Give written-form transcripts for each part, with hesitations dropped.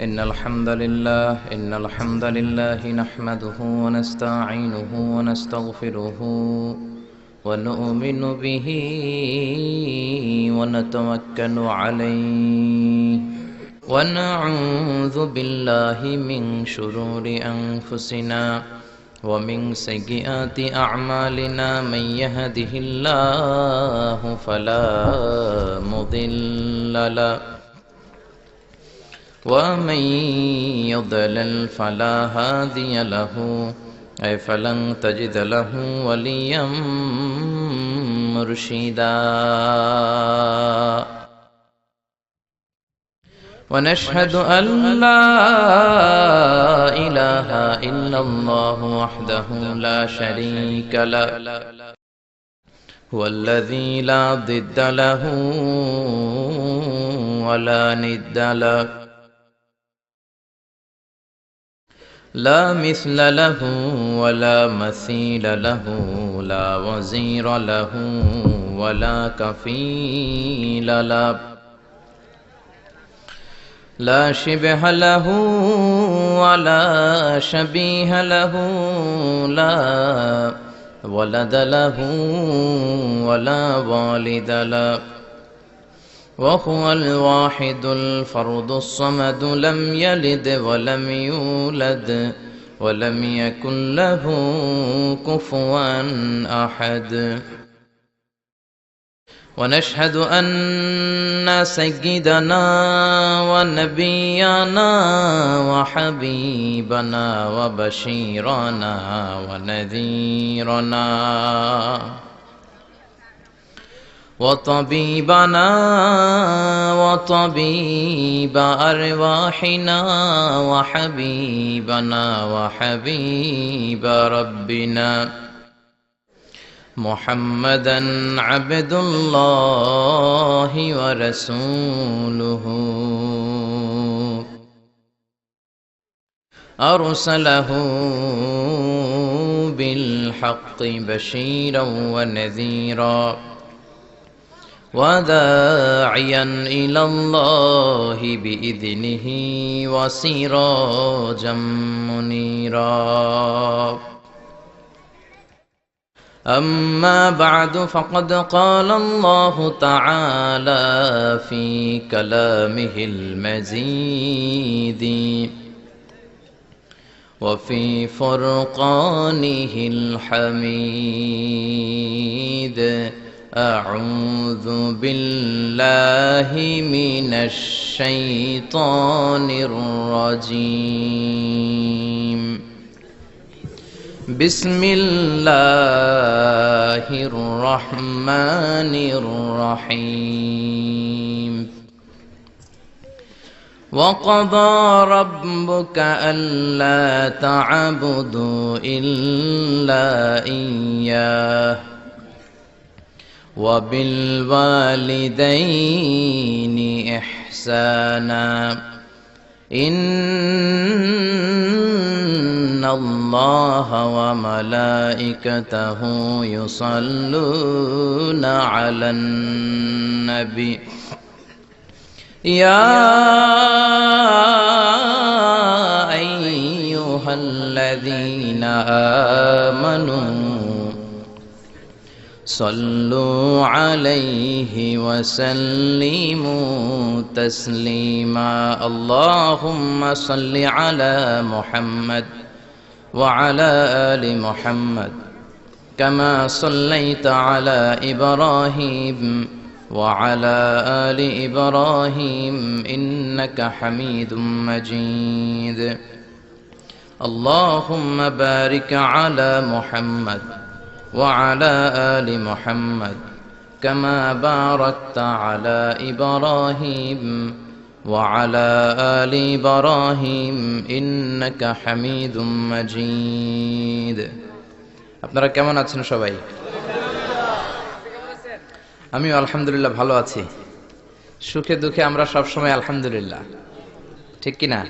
إن الحمد لله نحمده ونستعينه ونستغفره ونؤمن به ونتوكل عليه ونعوذ بالله من شرور أنفسنا ومن سيئات أعمالنا من يهده الله فلا مضل له ومن يضلل فلا هادي له أي فلن تجد له وليا مرشدا ونشهد أن لا إله إلا الله وحده لا شريك له هو الذي لا ضد له ولا ند له لا مثل له ولا مثيل له لا وزير له ولا كفيل له لا شبه له ولا شبيه له لا ولد له ولا والد له وهو الواحد الفرد الصمد لم يلد ولم يولد ولم يكن له كفوا أحد ونشهد أن سيدنا ونبينا وحبيبنا وبشيرنا ونذيرنا وطبيبنا وطبيب أرواحنا وحبيبنا وحبيب ربنا محمدا عبد الله ورسوله أرسله بالحق بشيرا ونذيرا وداعيا إلى الله بإذنه وسراجا منيرا أما بعد فقد قال الله تعالى في كلامه المجيد وفي فرقانه الحميد أعوذ بالله من الشيطان الرجيم بسم الله الرحمن الرحيم وقضى ربك ألا تعبدوا إلا إياه وبالوالدين إحسانا إن الله وملائكته يصلون على النبي يا أيها الذين آمنوا صلوا عليه وسلموا تسليما اللهم صل على محمد وعلى آل محمد كما صليت على إبراهيم وعلى آل إبراهيم إنك حميد مجيد اللهم بارك على محمد وعلى آل محمد كما باركت على إبراهيم وعلى آل إبراهيم إنك حميد مجيد আপনারা কেমন আছেন সবাই? আমিও আলহামদুলিল্লাহ ভালো আছি। সুখে দুঃখে আমরা সব সময় আলহামদুলিল্লাহ, ঠিক কি না?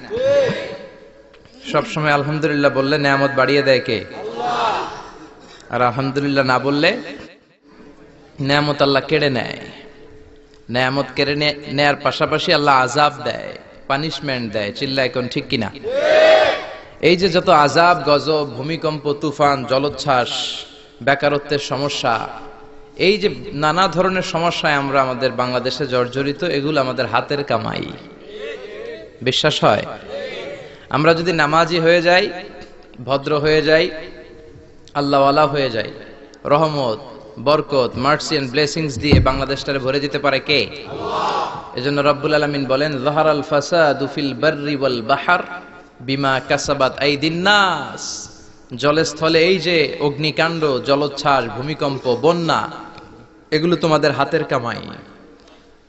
সব সময় আলহামদুলিল্লাহ বললে নেয়ামত বাড়িয়ে দেয় কে? আল্লাহ। আর আলহামদুলিল্লাহ না বললে নেয়ামত আল্লাহ কেড়ে নেয়। নেয়ামত কেড়ে নেয়ার পাশাপাশি আল্লাহ আযাব দেয়। পানিশমেন্ট দেয়। চিল্লায় কোন ঠিক কিনা? এই যে যত আযাব, গজব, ভূমিকম্প, তুফান, জলোচ্ছ্বাস, বেকারত্বের সমস্যা, এই যে নানা ধরনের সমস্যায় আমরা আমাদের বাংলাদেশে জর্জরিত, এগুলো আমাদের হাতের কামাই। বিশ্বাস হয়? আমরা যদি নামাজি হয়ে যাই, ভদ্র হয়ে যাই, আল্লাহওয়ালা হয়ে যাই, রহমত, বরকত, মার্সি এন্ড ব্লেসিংস দিয়ে বাংলাদেশটারে ভরে দিতে পারে কে? এজন্য রব্বুল আলামিন বলেন, যাহারাল ফাসাদু ফিল বাররি ওয়াল বাহর বিমা কাসাবাত আইদিন নাস। জলে স্থলে এই যে অগ্নিকাণ্ড, জলোচ্ছ্বাস, ভূমিকম্প, বন্যা, এগুলো তোমাদের হাতের কামাই।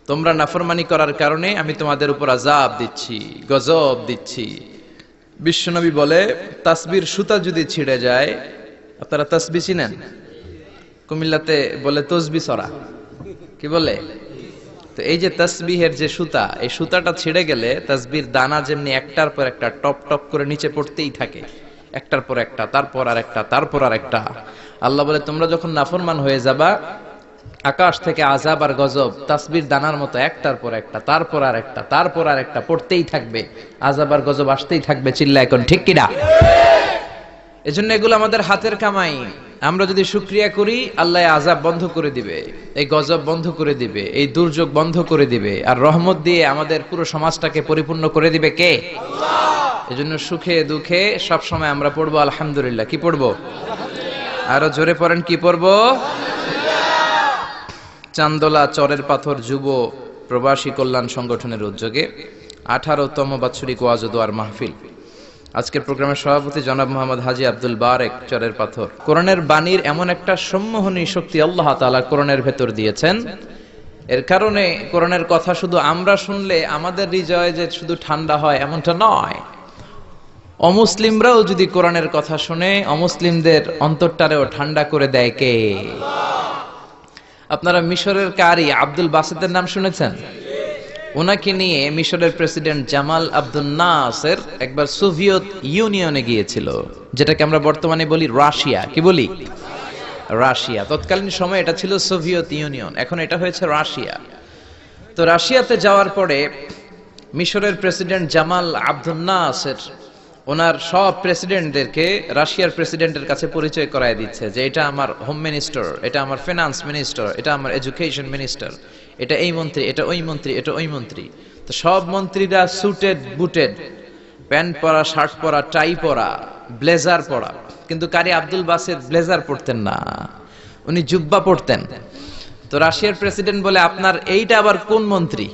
তোমরা নাফরমানি করার কারণে আমি তোমাদের উপর আযাব দিচ্ছি, গজব দিচ্ছি। বিশ্বনবী বলে, তাসবির সুতা যদি ছিঁড়ে যায়, আপনারা তাসবি চিনেন? কুমিল্লাতে বলে তসবি সরা, কি বলে? তো এই যে তাসবিহের যে সুতা, এই সুতাটা ছিঁড়ে গেলে তাসবির দানা যেমনি একটার পর একটা টপ টপ করে নিচে পড়তেই থাকে, একটার পর একটা, তারপর আর একটা, তারপর আর একটা। আল্লাহ বলে, তোমরা যখন নাফরমান হয়ে যাবা, আকাশ থেকে আযাব আর গজব তাসবির দানার মতো একটার পর একটা, তারপর আর একটা, তারপর আর একটা পড়তেই থাকবে, আযাব আর গজব আসতেই থাকবে। চিল্লা এখন ঠিক কিনা? এজন্য এগুলো আমাদের হাতের কামাই। আমরা যদি শুকরিয়া করি, আল্লাহ আযাব বন্ধ করে দিবে, এই গজব বন্ধ করে দিবে, এই দুর্যোগ বন্ধ করে দিবে, আর রহমত দিয়ে আমাদের পুরো সমাজটাকে পরিপূর্ণ করে দিবে কে? আল্লাহ। এজন্য সুখে দুঃখে সব সময় আমরা পড়বো আলহামদুলিল্লাহ। কি পড়বো? আরো জোরে পড়েন, কি পড়বো? চান্দোলা চরের পাথর যুব প্রবাসী কল্যাণ সংগঠনের উদ্যোগে 18তম বাৎসরিক ওয়াজ ও দোয়ার মাহফিল। আজকের প্রোগ্রামের সভাপতি জনাব মোহাম্মদ হাজী আব্দুল বারেক, চরের পাথর। কোরআনের বাণীর এমন একটা সম্মোহনী শক্তি আল্লাহ তাআলা কোরআনের ভেতর দিয়েছেন, এর কারণে কোরআনের কথা শুধু আমরা শুনলে আমাদের হৃদয় যে শুধু ঠান্ডা হয় এমনটা নয়, অমুসলিমরাও যদি কোরআনের কথা শুনে অমুসলিমদের অন্তরটারেও ঠান্ডা করে দেয় কে? আপনারা মিশরের কারি আব্দুল বাসেতের নাম শুনেছেন? ওনাকে নিয়ে মিশরের প্রেসিডেন্ট জামাল আব্দুল নাসের একবার সোভিয়েত ইউনিয়নে গিয়েছিল, যেটাকে আমরা বর্তমানে বলি রাশিয়া। কি বলি? রাশিয়া। তৎকালীন সময় এটা ছিল সোভিয়েত ইউনিয়ন, এখন এটা হয়েছে রাশিয়া। তো রাশিয়াতে যাওয়ার পরে মিশরের প্রেসিডেন্ট জামাল আব্দুল নাসের ওনার সব প্রেসিডেন্টদেরকে রাশিয়ার প্রেসিডেন্টের কাছে পরিচয় করায় দিচ্ছে যে এটা আমার হোম মিনিস্টার, এটা আমার ফিনান্স মিনিস্টার, এটা আমার এডুকেশন মিনিস্টার, এটা এই মন্ত্রী, এটা ওই মন্ত্রী, এটা ওই মন্ত্রী। তো সব মন্ত্রীরা সুটেড বুটেড, প্যান্ট পরা, শার্ট পরা, টাই পরা, ব্লেজার পরা। কিন্তু কারি আব্দুল বাসেত ব্লেজার পরতেন না, উনি জুব্বা পরতেন। তো রাশিয়ার প্রেসিডেন্ট বলে, আপনার এইটা আবার কোন মন্ত্রী?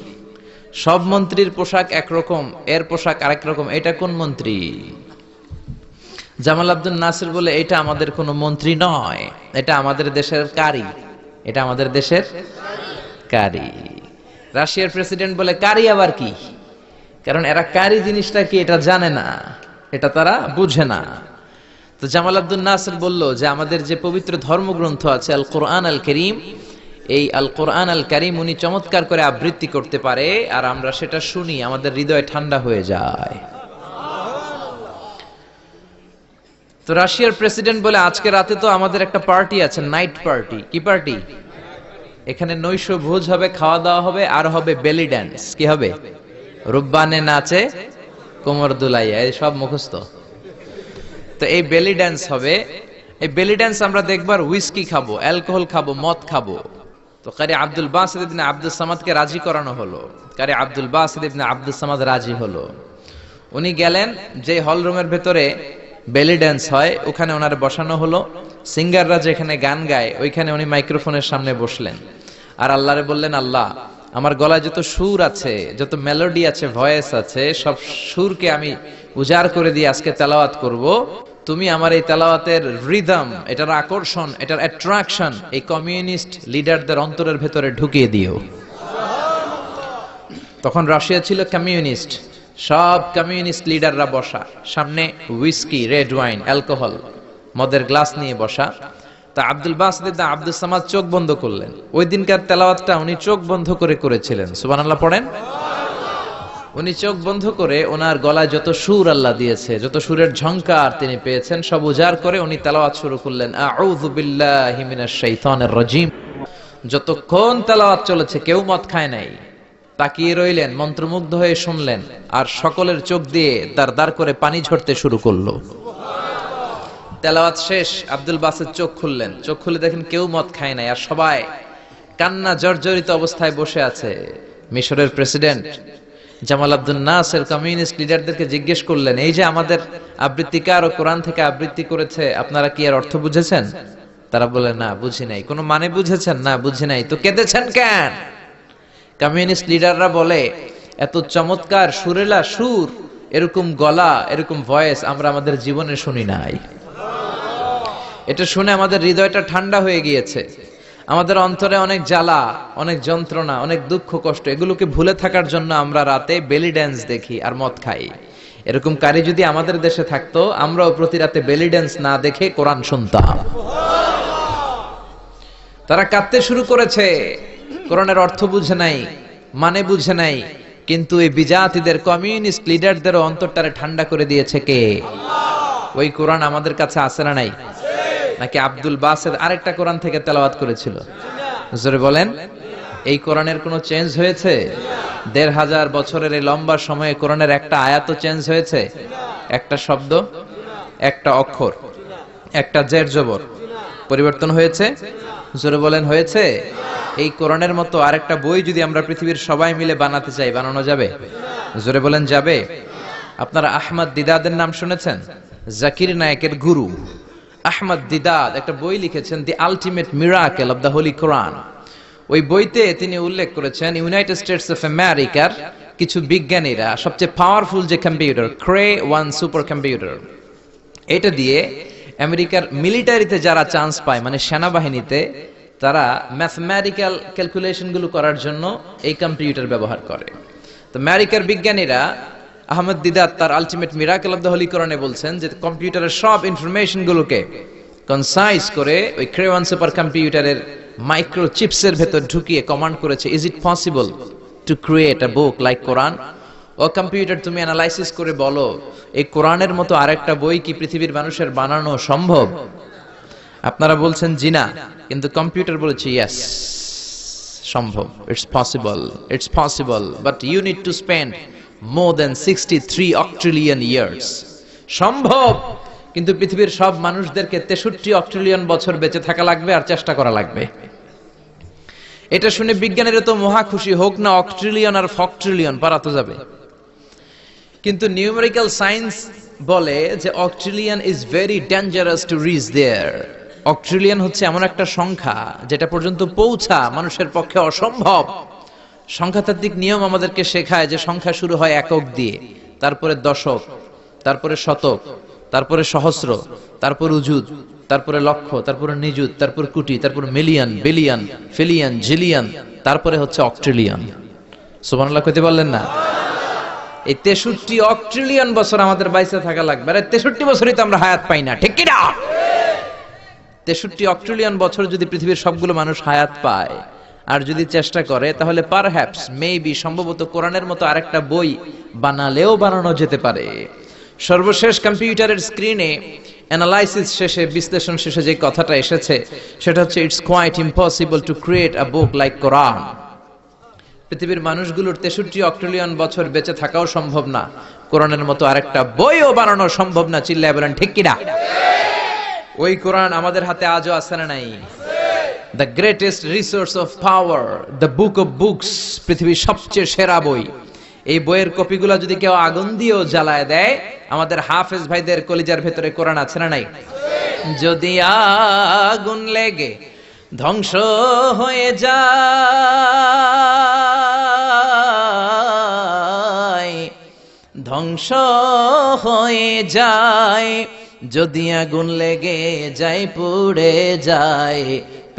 সব মন্ত্রীর পোশাক একরকম, এর পোশাক আরেক রকম, এটা কোন মন্ত্রী? জামাল আব্দুল নাসির বলে, এটা আমাদের কোন মন্ত্রী নয়, এটা আমাদের দেশের কারি, এটা আমাদের দেশের কারি। রাশিয়ার প্রেসিডেন্ট বলে, কারি আবার কি? কারণ এরা কারি জিনিসটা কি এটা জানে না, এটা তারা বুঝে না। তো জামাল আব্দুল নাসির বলল যে আমাদের যে পবিত্র ধর্মগ্রন্থ আছে আল কোরআন আল কারীম, এই আল কোরআন আল কারীম উনি চমৎকার করে আবৃত্তি করতে পারে, আর আমরা সেটা শুনি, আমাদের হৃদয় ঠান্ডা হয়ে যায়। তো রাশিয়ার প্রেসিডেন্ট বলে, আজকে রাতে তো আমাদের একটা পার্টি আছে, নাইট পার্টি। কি পার্টি? এখানে নৈশ ভোজ হবে, খাওয়া দাওয়া হবে, আর হবে বেলি ড্যান্স। কি হবে? রুব্বানে নাচে কোমর দুলাইয়া, এই সব মুখস্থ। তো এই বেলি ড্যান্স হবে, এই বেলি ড্যান্স আমরা দেখবার, হুইস্কি খাবো, অ্যালকোহল খাবো, মদ খাবো। তো কারি আব্দুল বাসিত ইবনে আব্দুস সামাদকে রাজি করানো হলো। কারি আব্দুল বাসিত ইবনে আব্দুস সামাদ রাজি হলো। উনি গেলেন, যে হল রুমের ভেতরে বেলি ড্যান্স হয় ওখানে ওনার বসানো হলো। সিঙ্গাররা যেখানে গান গায় ওইখানে উনি মাইক্রোফোনের সামনে বসলেন, আর আল্লাহরে বললেন, আল্লাহ, আমার গলায় যত সুর আছে, যত মেলোডি আছে, ভয়েস আছে, সব সুরকে আমি উজাড় করে দিয়ে আজকে তেলাওয়াত করব। তুমি আমার এই তেলাওয়াতের রিদম, এটার আকর্ষণ, এটার অ্যাট্রাকশন এই কমিউনিস্ট লিডারদের অন্তরের ভেতরে ঢুকিয়ে দিও। তখন রাশিয়া ছিল কমিউনিস্ট, সব কমিউনিস্ট লিডাররা বসা, সামনে হুইস্কি, রেড ওয়াইন, অ্যালকোহল, মদের গ্লাস নিয়ে বসা। তা আব্দুল বাসিত ইবনে আব্দুস সামাদ চোখ বন্ধ করলেন। ওই দিনকার তেলাওয়াতটা উনি চোখ বন্ধ করে করেছিলেন। সুবহানাল্লাহ পড়েন। উনি চোখ বন্ধ করে ওনার গলায় যত সুর আল্লাহ দিয়েছে, যত সুরের ঝংকার তিনি পেয়েছেন, সব উজাড় করে উনি তেলাওয়াত শুরু করলেন, আউযু বিল্লাহি মিনাশ শাইতানির রাজিম। যতক্ষণ তেলাওয়াত চলেছে কেউ মদ খায় নাই, তাকিয়ে রইলেন, মন্ত্রমুগ্ধ হয়ে শুনলেন, আর সকলের চোখ দিয়ে দার দার করে পানি ঝরতে শুরু করলো। তেলাওয়াত শেষ, আব্দুল বাসেত চোখ খুললেন। চোখ খুলে দেখেন কেউ মদ খায় নাই, আর সবাই কান্না জর্জরিত অবস্থায় বসে আছে। মিশরের প্রেসিডেন্ট জামাল আব্দুল নাসের কমিউনিস্ট লিডারদেরকে জিজ্ঞেস করলেন, এই যে আমাদের আবৃত্তিকার ও কোরআন থেকে আবৃত্তি করেছে, আপনারা কি এর অর্থ বুঝেছেন? তারা বলে, না বুঝি নাই। কোনো মানে বুঝেছেন? না বুঝি নাই। তো কেঁদেছেন কেন? কমিউনিস্ট লিডাররা বলে, এত চমৎকার সুরেলা সুর, এরকম গলা, এরকম ভয়েস আমরা আমাদের জীবনে শুনি নাই। এটা শুনে আমাদের হৃদয়টা ঠান্ডা হয়ে গিয়েছে। আমাদের অন্তরে অনেক জ্বালা, অনেক যন্ত্রণা, অনেক দুঃখ কষ্ট, এগুলোকে ভুলে থাকার জন্য আমরা রাতে বেলি ড্যান্স দেখি আর মদ খাই। এরকম কারি যদি আমাদের দেশে থাকতো, আমরাও প্রতি রাতে বেলি ড্যান্স না দেখে কোরআন শুনতাম। তারা কাঁদতে শুরু করেছে, কোরআনের অর্থ বুঝে নাই, মানে বুঝে নাই। কিন্তু এই বিজাতিদের কমিউনিস্ট লিডারদেরও অন্তরটারে ঠান্ডা করে দিয়েছে কে? ওই কোরআন আমাদের কাছে আছে না নাই? নাকি আব্দুল বাসেত আরেকটা কোরআন থেকে তেলাওয়াত করেছিল? জোরে বলেন, এই কোরআনের কোনো চেঞ্জ হয়েছে? ১৫০০ বছরের এই লম্বা সময়ে কোরআনের একটা আয়াতও চেঞ্জ হয়েছে? একটা শব্দ, একটা অক্ষর, একটা জের জবর পরিবর্তন হয়েছে? জোরে বলেন, হয়েছে? এই কোরআনের মতো আরেকটা বই যদি আমরা পৃথিবীর সবাই মিলে বানাতে চাই, বানানো যাবে? জোরে বলেন, যাবে? আপনারা আহমদ দিদাদের নাম শুনেছেন? জাকির নায়েকের গুরু আহমদ দিদাদ একটা বই লিখেছেন, the ultimate miracle of the holy Quran. ওই বইতে তিনি উল্লেখ করেছেন, ইউনাইটেড স্টেটস অফ আমেরিকার কিছু বিজ্ঞানীরা সবচেয়ে পাওয়ারফুল যে কম্পিউটার, ক্রে 1 সুপার কম্পিউটার, এটা দিয়ে আমেরিকার মিলিটারিতে যারা চান্স পায়, মানে সেনাবাহিনীতে, তারা ম্যাথমেটিক্যাল ক্যালকুলেশন গুলো করার জন্য এই কম্পিউটার ব্যবহার করে। তো আমেরিকার বিজ্ঞানীরা, আহমদ দিদাত তার ultimate miracle of the Holi কোরআনে বলছেন যে কম্পিউটারের সব ইনফরমেশন গুলোকে কনসাইজ করে ওই ক্রে 1 সুপার কম্পিউটারের মাইক্রো চিপসের ভেতর ঢুকিয়ে কমান্ড করেছে, is it possible to create a book like Quran? ও কম্পিউটার, তুমি অ্যানালাইসিস করে বলো, এই কোরআনের মতো আরেকটা বই কি পৃথিবীর মানুষের বানানো সম্ভব? আপনারা বলছেন জি না, কিন্তু কম্পিউটার বলেছে ইয়েস, সম্ভব। It's possible, it's possible, but you need to spend more than 63 octillion years. সম্ভব, কিন্তু পৃথিবীর সব মানুষদেরকে 63 অক্ট্রিলিয়ন বছর বেঁচে থাকা লাগবে আর চেষ্টা করা লাগবে। এটা শুনে বিজ্ঞানীরা তো মহা খুশি, হোক না অক্ট্রিলিয়ন আর ফক্ট্রিলিয়ন, পারা তো যাবে। কিন্তু নিউমেরিক্যাল সায়েন্স বলে যে octillion is very dangerous to reach there. Octillion হচ্ছে এমন একটা সংখ্যা যেটা পর্যন্ত পৌঁছা মানুষের পক্ষে অসম্ভব। সংখ্যাতাত্ত্বিক নিয়ম আমাদেরকে শেখায় যে সংখ্যা শুরু হয় একক দিয়ে, তারপরে দশক, তারপরে শতক, তারপরে সহস্র, তারপর উজুদ, তারপরে লক্ষ, তারপরে নিযুত, তারপর কোটি, তারপর মিলিয়ন, বিলিয়ন, ফিলিয়ন, জিলিয়ন, তারপরে হচ্ছে অক্ট্রিলিয়ন। সুবহানাল্লাহ কইতে পারলেন না? এই 63 অক্ট্রিলিয়ন বছর আমাদের বাইসে থাকা লাগবে। আরে 63 বছরই তো আমরা হায়াত পাই না, ঠিক কি না? 63 অক্ট্রিলিয়ন বছর যদি পৃথিবীর সবগুলো মানুষ হায়াত পায় আর যদি চেষ্টা করে, তাহলে পারহ্যাপস, মেবি, সম্ভবত কোরআনের মতো আরেকটা বই বানালেও বানানো যেতে পারে। সর্বশেষ কম্পিউটারের স্ক্রিনে অ্যানালাইসিস শেষে, বিশ্লেষণ শেষে যে কথাটা এসেছে সেটা হচ্ছে, it's quite impossible to create a book like Quran. পৃথিবীর মানুষগুলোর 63 অক্ট্রিলিয়ন বছর বেঁচে থাকাও সম্ভব না, কোরআনের মতো আরেকটা বইও বানানো সম্ভব না। চিল্লায় বলেন ঠিক কিনা? ওই কোরআন আমাদের হাতে আজও আছে না নাই? The greatest resource of power, the book of books, পৃথিবীর সবচেয়ে সেরা বই। এই বইয়ের কপিগুলা যদি কেউ আগুন দিয়েও জ্বালায় দেয়, আমাদের হাফেজ ভাইদের কলিজার ভেতরে কোরআন আছে না নাই? যদি আগুন লেগে ধ্বংস হয়ে যায়, ধ্বংস হয়ে যায়, যদি আগুন লেগে যায়, পুড়ে যায়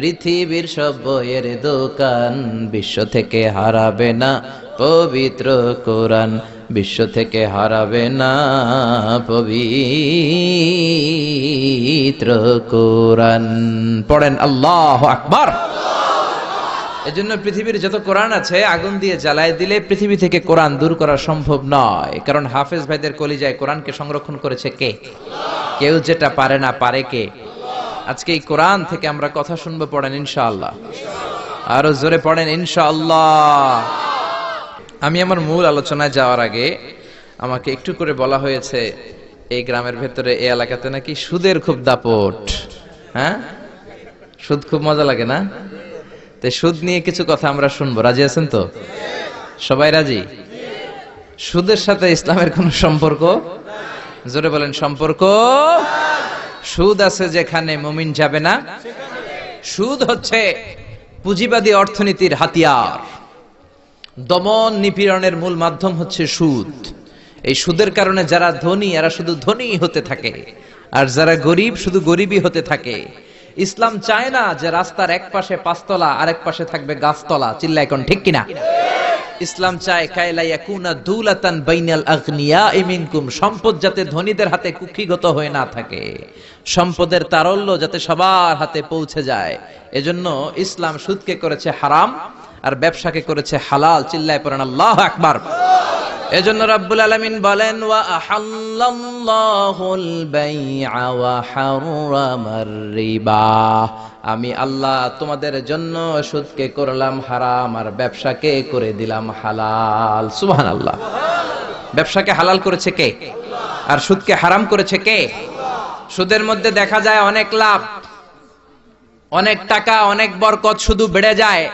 পৃথিবীর সব বইয়ের দোকান, বিশ্ব থেকে হারাবে না পবিত্র কোরআন, বিশ্ব থেকে হারাবে না পবিত্র কোরআন। পড়েন আল্লাহু আকবার। এজন্য পৃথিবীর যত কোরআন আছে আগুন দিয়ে জ্বালায় দিলে পৃথিবী থেকে কোরআন দূর করা সম্ভব নয়, কারণ হাফেজ ভাইদের কলিজায় কোরআনকে সংরক্ষণ করেছে কে? কেউ যেটা পারে না, পারে কে? আজকে এই কোরআন থেকে আমরা কথা শুনবো, পড়েন ইনশাআল্লাহ। আরো জোরে পড়েন ইনশাআল্লাহ। আমি আমার মূল আলোচনায় যাওয়ার আগে আমাকে একটু করে বলা হয়েছে এই গ্রামের ভেতরে এই এলাকাতে নাকি সুদের খুব দাপট। হ্যাঁ, সুদ খুব মজা লাগে না? তো সুদ নিয়ে কিছু কথা আমরা শুনবো, রাজি আছেন তো? সবাই রাজি? সুদের সাথে ইসলামের কোন সম্পর্ক? জোরে বলেন সম্পর্ক। সুদ আছে যেখানে মুমিন যাবে না। সুদ হচ্ছে পুঁজিবাদী অর্থনীতির হাতিয়ার। দমন নিপীড়নের মূল মাধ্যম হচ্ছে সুদ। এই সুদের কারণে যারা ধনী এরা শুধু ধনী হতে থাকে, আর যারা গরিব শুধু গরিবই হতে থাকে। ইসলাম চায় না যে রাস্তার এক পাশে পাঁচতলা আর এক পাশে থাকবে গাছতলা। চিল্লা এখন ঠিক কিনা? ইসলাম চায় কায়লা ইয়াকুনা দুলাতান বাইনাল আগনিয়াই মিনকুম, সম্পদ যাতে ধনীদের হাতে কুক্ষিগত হয়ে না থাকে, সম্পদের তারল্য যাতে সবার হাতে পৌঁছে যায়। এজন্য ইসলাম সুদকে করেছে হারাম আর ব্যবসাকে করেছে হালাল। চিল্লায় পড়েন আল্লাহু আকবার। এজন্য রাব্বুল আলামিন বলেন ওয়া আহাল্লাল্লাহুল বাইআ ওয়া হারামার রিবা, আমি আল্লাহ তোমাদের জন্য সুদকে করলাম হারাম আর ব্যবসাকে করে দিলাম হালাল। সুবহানাল্লাহ। ব্যবসাকে হালাল করেছে কে? আর সুদকে হারাম করেছে কে? সুদের মধ্যে দেখা যায় অনেক লাভ, অনেক টাকা, অনেক বরকত, শুধু বেড়ে যায়।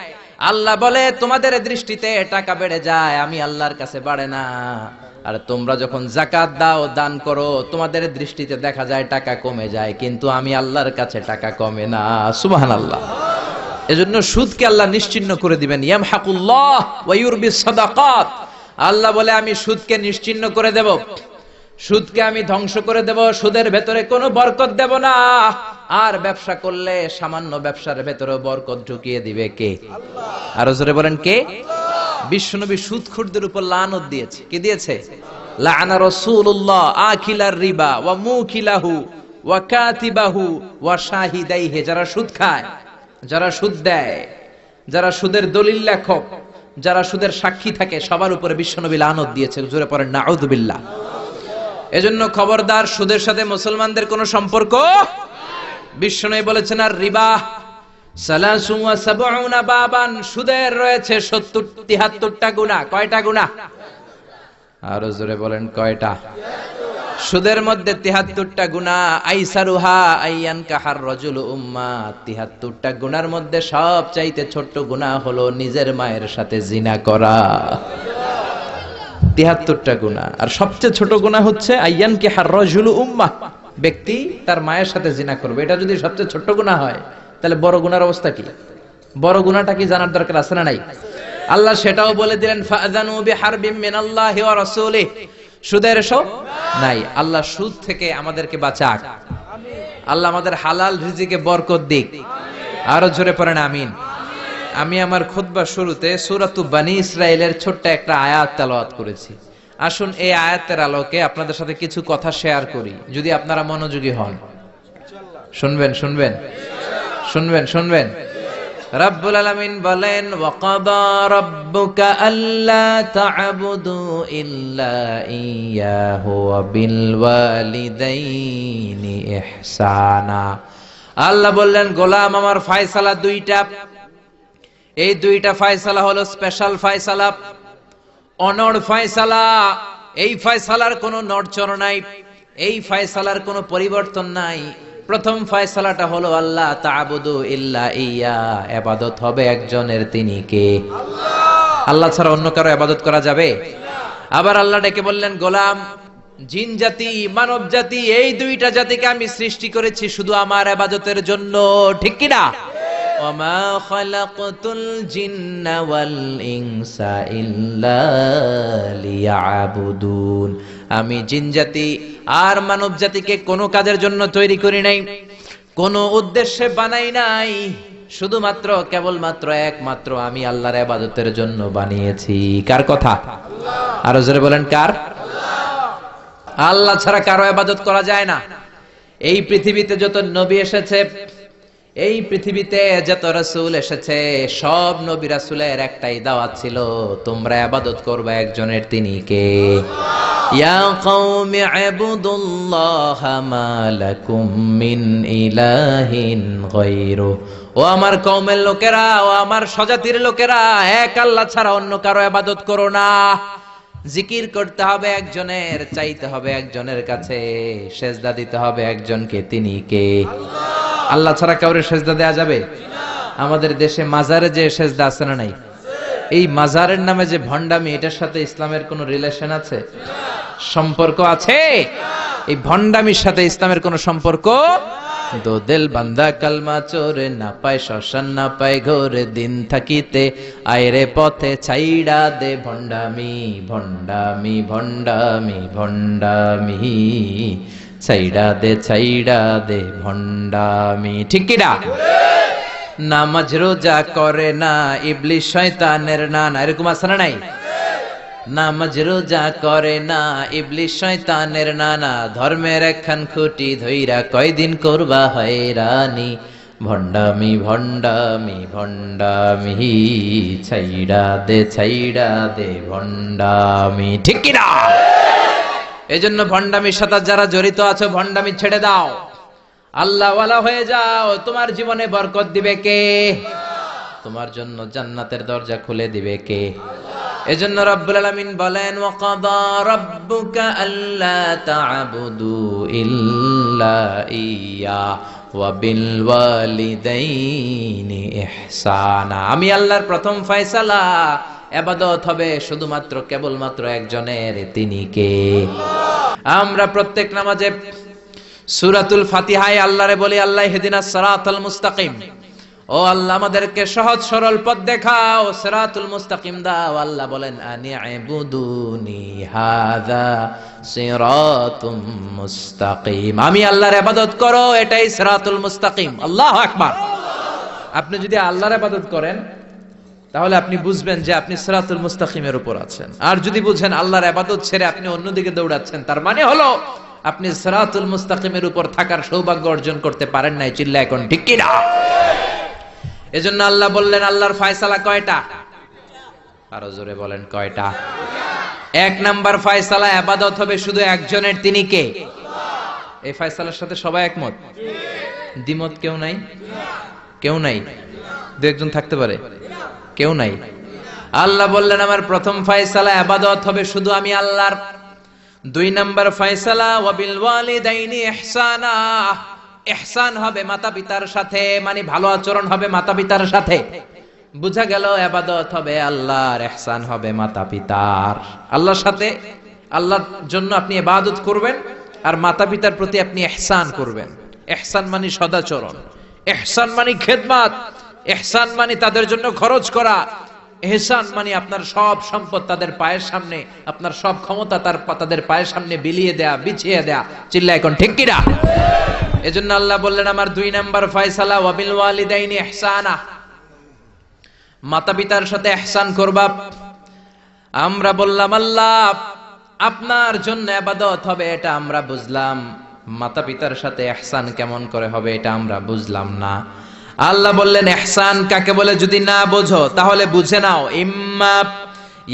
আল্লাহ বলে তোমাদের দৃষ্টিতে টাকা বেড়ে যায়, আমি আল্লাহর কাছে বাড়ে না। আর তোমরা যখন যাকাত দাও, দান করো, তোমাদের দৃষ্টিতে দেখা যায় টাকা কমে যায়, কিন্তু আমি আল্লাহর কাছে টাকা কমে না। সুবহানাল্লাহ। এজন্য সুদকে আল্লাহ নিশ্চিহ্ন করে দিবেন। ইয়ামহাকুল্লাহ ওয়া ইউরবিস সাদাকাত। আল্লাহ বলে আমি সুদকে নিশ্চিহ্ন করে দেব, সুদকে আমি ধ্বংস করে দেব, সুদের ভেতরে কোনো বরকত দেব না। আর ব্যবসা করলে সামান্য ব্যবসার ভেতরে বরকত ঢুকিয়ে দিবে কে? আল্লাহ। আরো জোরে বলেন কে? বিশ্বনবী সুদখোরদের উপর লানত দিয়েছে। কি দিয়েছে? লাআনা রাসূলুল্লাহ আকিলার রিবা ওয়া মুকিলাহু ওয়া কাতিবাহু ওয়া শাহিদাইহি। যারা সুদ খায়, যারা সুদ দেয়, যারা সুদের দলিল লেখক, যারা সুদের সাক্ষী থাকে, সবার উপরে বিশ্বনবী লানত দিয়েছে। জোরে পড়েন নাউযুবিল্লাহ। এজন্য খবরদার, সুদের সাথে মুসলমানদের কোনো সম্পর্ক। বিশ্বনবী বলেছেন আর রিবা সালাসু ওয়া সাবউনা বাবান, সুদের রয়েছে 73টা গুনাহ। কয়টা গুনাহ? আরো জোরে বলেন কয়টা? সুদের মধ্যে 73টা গুনাহ। আইসারুহা আইয়ান কাহার রাজুল উম্মা, 73টা গুনার মধ্যে সবচাইতে ছোট্ট গুনাহ হলো নিজের মায়ের সাথে জিনা করা। 73টা গুনাহ। আর সবচেয়ে ছোট গুনাহ হচ্ছে আইয়ান কাহার রাজুল উম্মা, ব্যক্তি তার মায়ের সাথে জিনা করবে। এটা যদি সবচেয়ে ছোট গুনাহ হয়, তাহলে বড় গুনার অবস্থা কি? বড় গুনাহটা কি জানার দরকার আছে না নাই? আল্লাহ সেটাও বলে দিলেন ফাযানু বিহারবিম মিনাল্লাহি ওয়া রাসূলিহি। সুদের সব নাই। আল্লাহ সুদ থেকে আমাদেরকে বাঁচাক। আল্লাহ আমাদের হালাল রিজিকে বরকত দিক। আরো জোরে পড়েন আমিন। আমি আমার খুতবার শুরুতে সূরাতু বনী ইসরাঈলের ছোট্ট একটা আয়াত তেলাওয়াত করেছি। আসুন এই আয়াতের আলোকে আপনাদের সাথে কিছু কথা শেয়ার করি, যদি আপনারা মনোযোগী হন। শুনবেন শুনবেন শুনবেন শুনবেন। রাব্বুল আলামিন বলেন ওয়া কাদা রাব্বুকা আল্লা তা'বুদু ইল্লা ইয়্যাহু ওয়া বিল ওয়ালিদাইনি ইহসানা। আল্লাহ বললেন গোলাম আমার ফয়সালা দুইটা, এই দুইটা ফয়সালা হলো স্পেশাল ফয়সালা, অনড় ফয়সালা। এই ফয়সালার কোনো নড়চড় নাই, এই ফয়সালার কোনো পরিবর্তন নাই। প্রথম ফয়সালাটা হলো আল্লাহ তা'বুদু ইল্লা ইয়া, ইবাদত হবে একজনের, তিনি কে? আল্লাহ। আল্লাহ ছাড়া অন্য কারো ইবাদত করা যাবে? আবার আল্লাহ ডেকে বললেন গোলাম জিন জাতি মানব জাতি এই দুইটা জাতিকে আমি সৃষ্টি করেছি শুধু আমার ইবাদতের জন্য। ঠিক কি না? ওয়ামা খালাকতুল জিন্না ওয়াল ইনসা ইল্লা লিয়াবুদুন। আমি জিন জাতি আর মানব জাতিকে কোনো কাজের জন্য তৈরি করি নাই, কোনো উদ্দেশ্যে বানাই নাই, শুধুমাত্র কেবলমাত্র একমাত্র আমি আল্লাহর ইবাদতের জন্য বানিয়েছি। কার কথা? আল্লাহ। আরো জোরে বলেন কার? আল্লাহ। আল্লাহ ছাড়া কারো ইবাদত করা যায় না। এই পৃথিবীতে যত নবী এসেছে, এই পৃথিবীতে যত রাসূল এসেছে, সব নবী রাসূলের একটাই দাওয়াত ছিল, তোমরা ইবাদত করবে একজনের, তিনি কে? ইয়া কওমি ইবুদুল্লাহা মা লাকুম মিন ইলাহিন গায়রু ও আমার কওমের লোকেরা, ও আমার স্বজাতির লোকেরা, এক আল্লাহ ছাড়া অন্য কারো ইবাদত করো না। জিকির করতে হবে একজনের, চাইতে হবে একজনের কাছে, সেজদা দিতে হবে একজনকে, তিনি কে? আল্লাহ ছাড়া কাউরে সেজদা দেয়া যাবে? আমাদের দেশে মাজারে যে সেজদা আছে না নাই, এই মাজারের নামে যে ভণ্ডামি, এটার সাথে ইসলামের কোনো রিলেশন আছে? সম্পর্ক আছে? এই ভণ্ডামির সাথে ইসলামের কোনো সম্পর্ক? দো দিল বান্দা কালমা চোরে, না পায় শ্মশান না পায় ঘোরে, দিন থাকিতে আয়রে পথে ছাইড়া দে ভণ্ডামি ভণ্ডামি ভণ্ডামি ভণ্ডামি, ছাইড়া দে ভণ্ডামি। ঠিক কি না? নামাজ রোজা করে না ইবলিস শয়তানের নানা, এরকম আছে না নাই? নামাজ রোজা করে না ইবলিস শয়তানের নানা, ধর্মের একখান খুঁটি ধইরা কয়দিন করবা হয়রানি, ভণ্ডামি ভণ্ডামি ভণ্ডামি, ছাইড়া দে ভণ্ডামি। ঠিক কি না? এজন্য ভণ্ডামির সাথে যারা জড়িত আছে, ভণ্ডামি ছেড়ে দাও, আল্লাহ ওয়ালা হয়ে যাও। তোমার জীবনে বরকত দিবে কে? তোমার জন্য জান্নাতের দরজা খুলে দিবে কে? এজন্য রব্বুল আলামিন বলেন, ওয়া কাদা রাব্বুকা আল্লা তা'বুদু ইল্লা ইয়্যা ওয়া বিল ওয়ালিদাইনি ইহসানা। আমি আল্লাহর প্রথম ফয়সালা, ইবাদত হবে শুধুমাত্র কেবলমাত্র একজনের, তিনি কে? আমরা প্রত্যেক নামাজে সূরাতুল ফাতিহায় আল্লাহরে বলি, আল্লাহ ইহদিনাস সিরাতাল মুস্তাকিম, ও আল্লাহ আমাদেরকে সহজ সরল পথ দেখাও, সিরাতুল মুস্তাকিম দাও। আল্লাহ বলেন, আনি'বুদুনি হাযা সিরাতুম মুস্তাকিম, আমি আল্লাহর ইবাদত করো, এটাই সিরাতুল মুস্তাকিম। আল্লাহু আকবার। আপনি যদি আল্লাহর ইবাদত করেন, তাহলে আপনি বুঝবেন যে আপনি সিরাতুল মুস্তাকিমের উপর আছেন। আর যদি বুঝেন আল্লাহর ইবাদত ছেড়ে আপনি অন্যদিকে দৌড়াচ্ছেন, তার মানে হলো আপনি সিরাতুল মুস্তাকিমের উপর থাকার সৌভাগ্য অর্জন করতে পারেন নাই। চিল্লা এখন ঠিক কি না? এজন্য আল্লাহ বললেন, আল্লাহর ফয়সালা কয়টা? আরো জোরে বলেন, কয়টা? এক নাম্বার ফয়সালা, ইবাদত হবে শুধু একজনের, তিনি কে? এই ফয়সালার সাথে সবাই একমত? দ্বিমত কেউ নাই? কেউ নাই? দু একজন থাকতে পারে, কেউ নাই। আল্লাহ বললেন, আমার প্রথম ফয়সালা, ইবাদত হবে শুধু আমি আল্লাহর। দুই নাম্বার ফয়সালা, ওয়া বিল ওয়ালিদাইনি ইহসানা, ইহসান হবে মাতা পিতার সাথে, মানে ভালো আচরণ হবে মাতা পিতার সাথে। বুঝা গেল, ইবাদত হবে আল্লাহর, ইহসান হবে মাতা পিতার। আল্লাহর সাথে, আল্লাহর জন্য আপনি ইবাদত করবেন, আর মাতা পিতার প্রতি আপনি ইহসান করবেন। ইহসান মানে সদাচরণ, ইহসান মানে খেদমত, ইহসান মানে তাদের জন্য খরচ করা, ইহসান মানে আপনার সব সম্পদ তাদের পায়ের সামনে, আপনার সব ক্ষমতা তাদের পায়ের সামনে বিলিয়ে দেয়া, বিছিয়ে দেয়া। চিল্লা এখন ঠিক কি না? এজন্য আল্লাহ বললেন, আমার দুই নাম্বার ফয়সালা, ওয়া বিল ওয়ালিদাইনি ইহসানা, মাতা পিতার সাথে ইহসান করবা। আমরা বললাম, আল্লাহ আপনার জন্য ইবাদত হবে, এটা আমরা বুঝলাম, মাতা পিতার সাথে ইহসান কেমন করে হবে এটা আমরা বুঝলাম না। আল্লাহ বললেন, ইহসান কাকে বলে যদি না বোঝো তাহলে বুঝে নাও, ইম্মা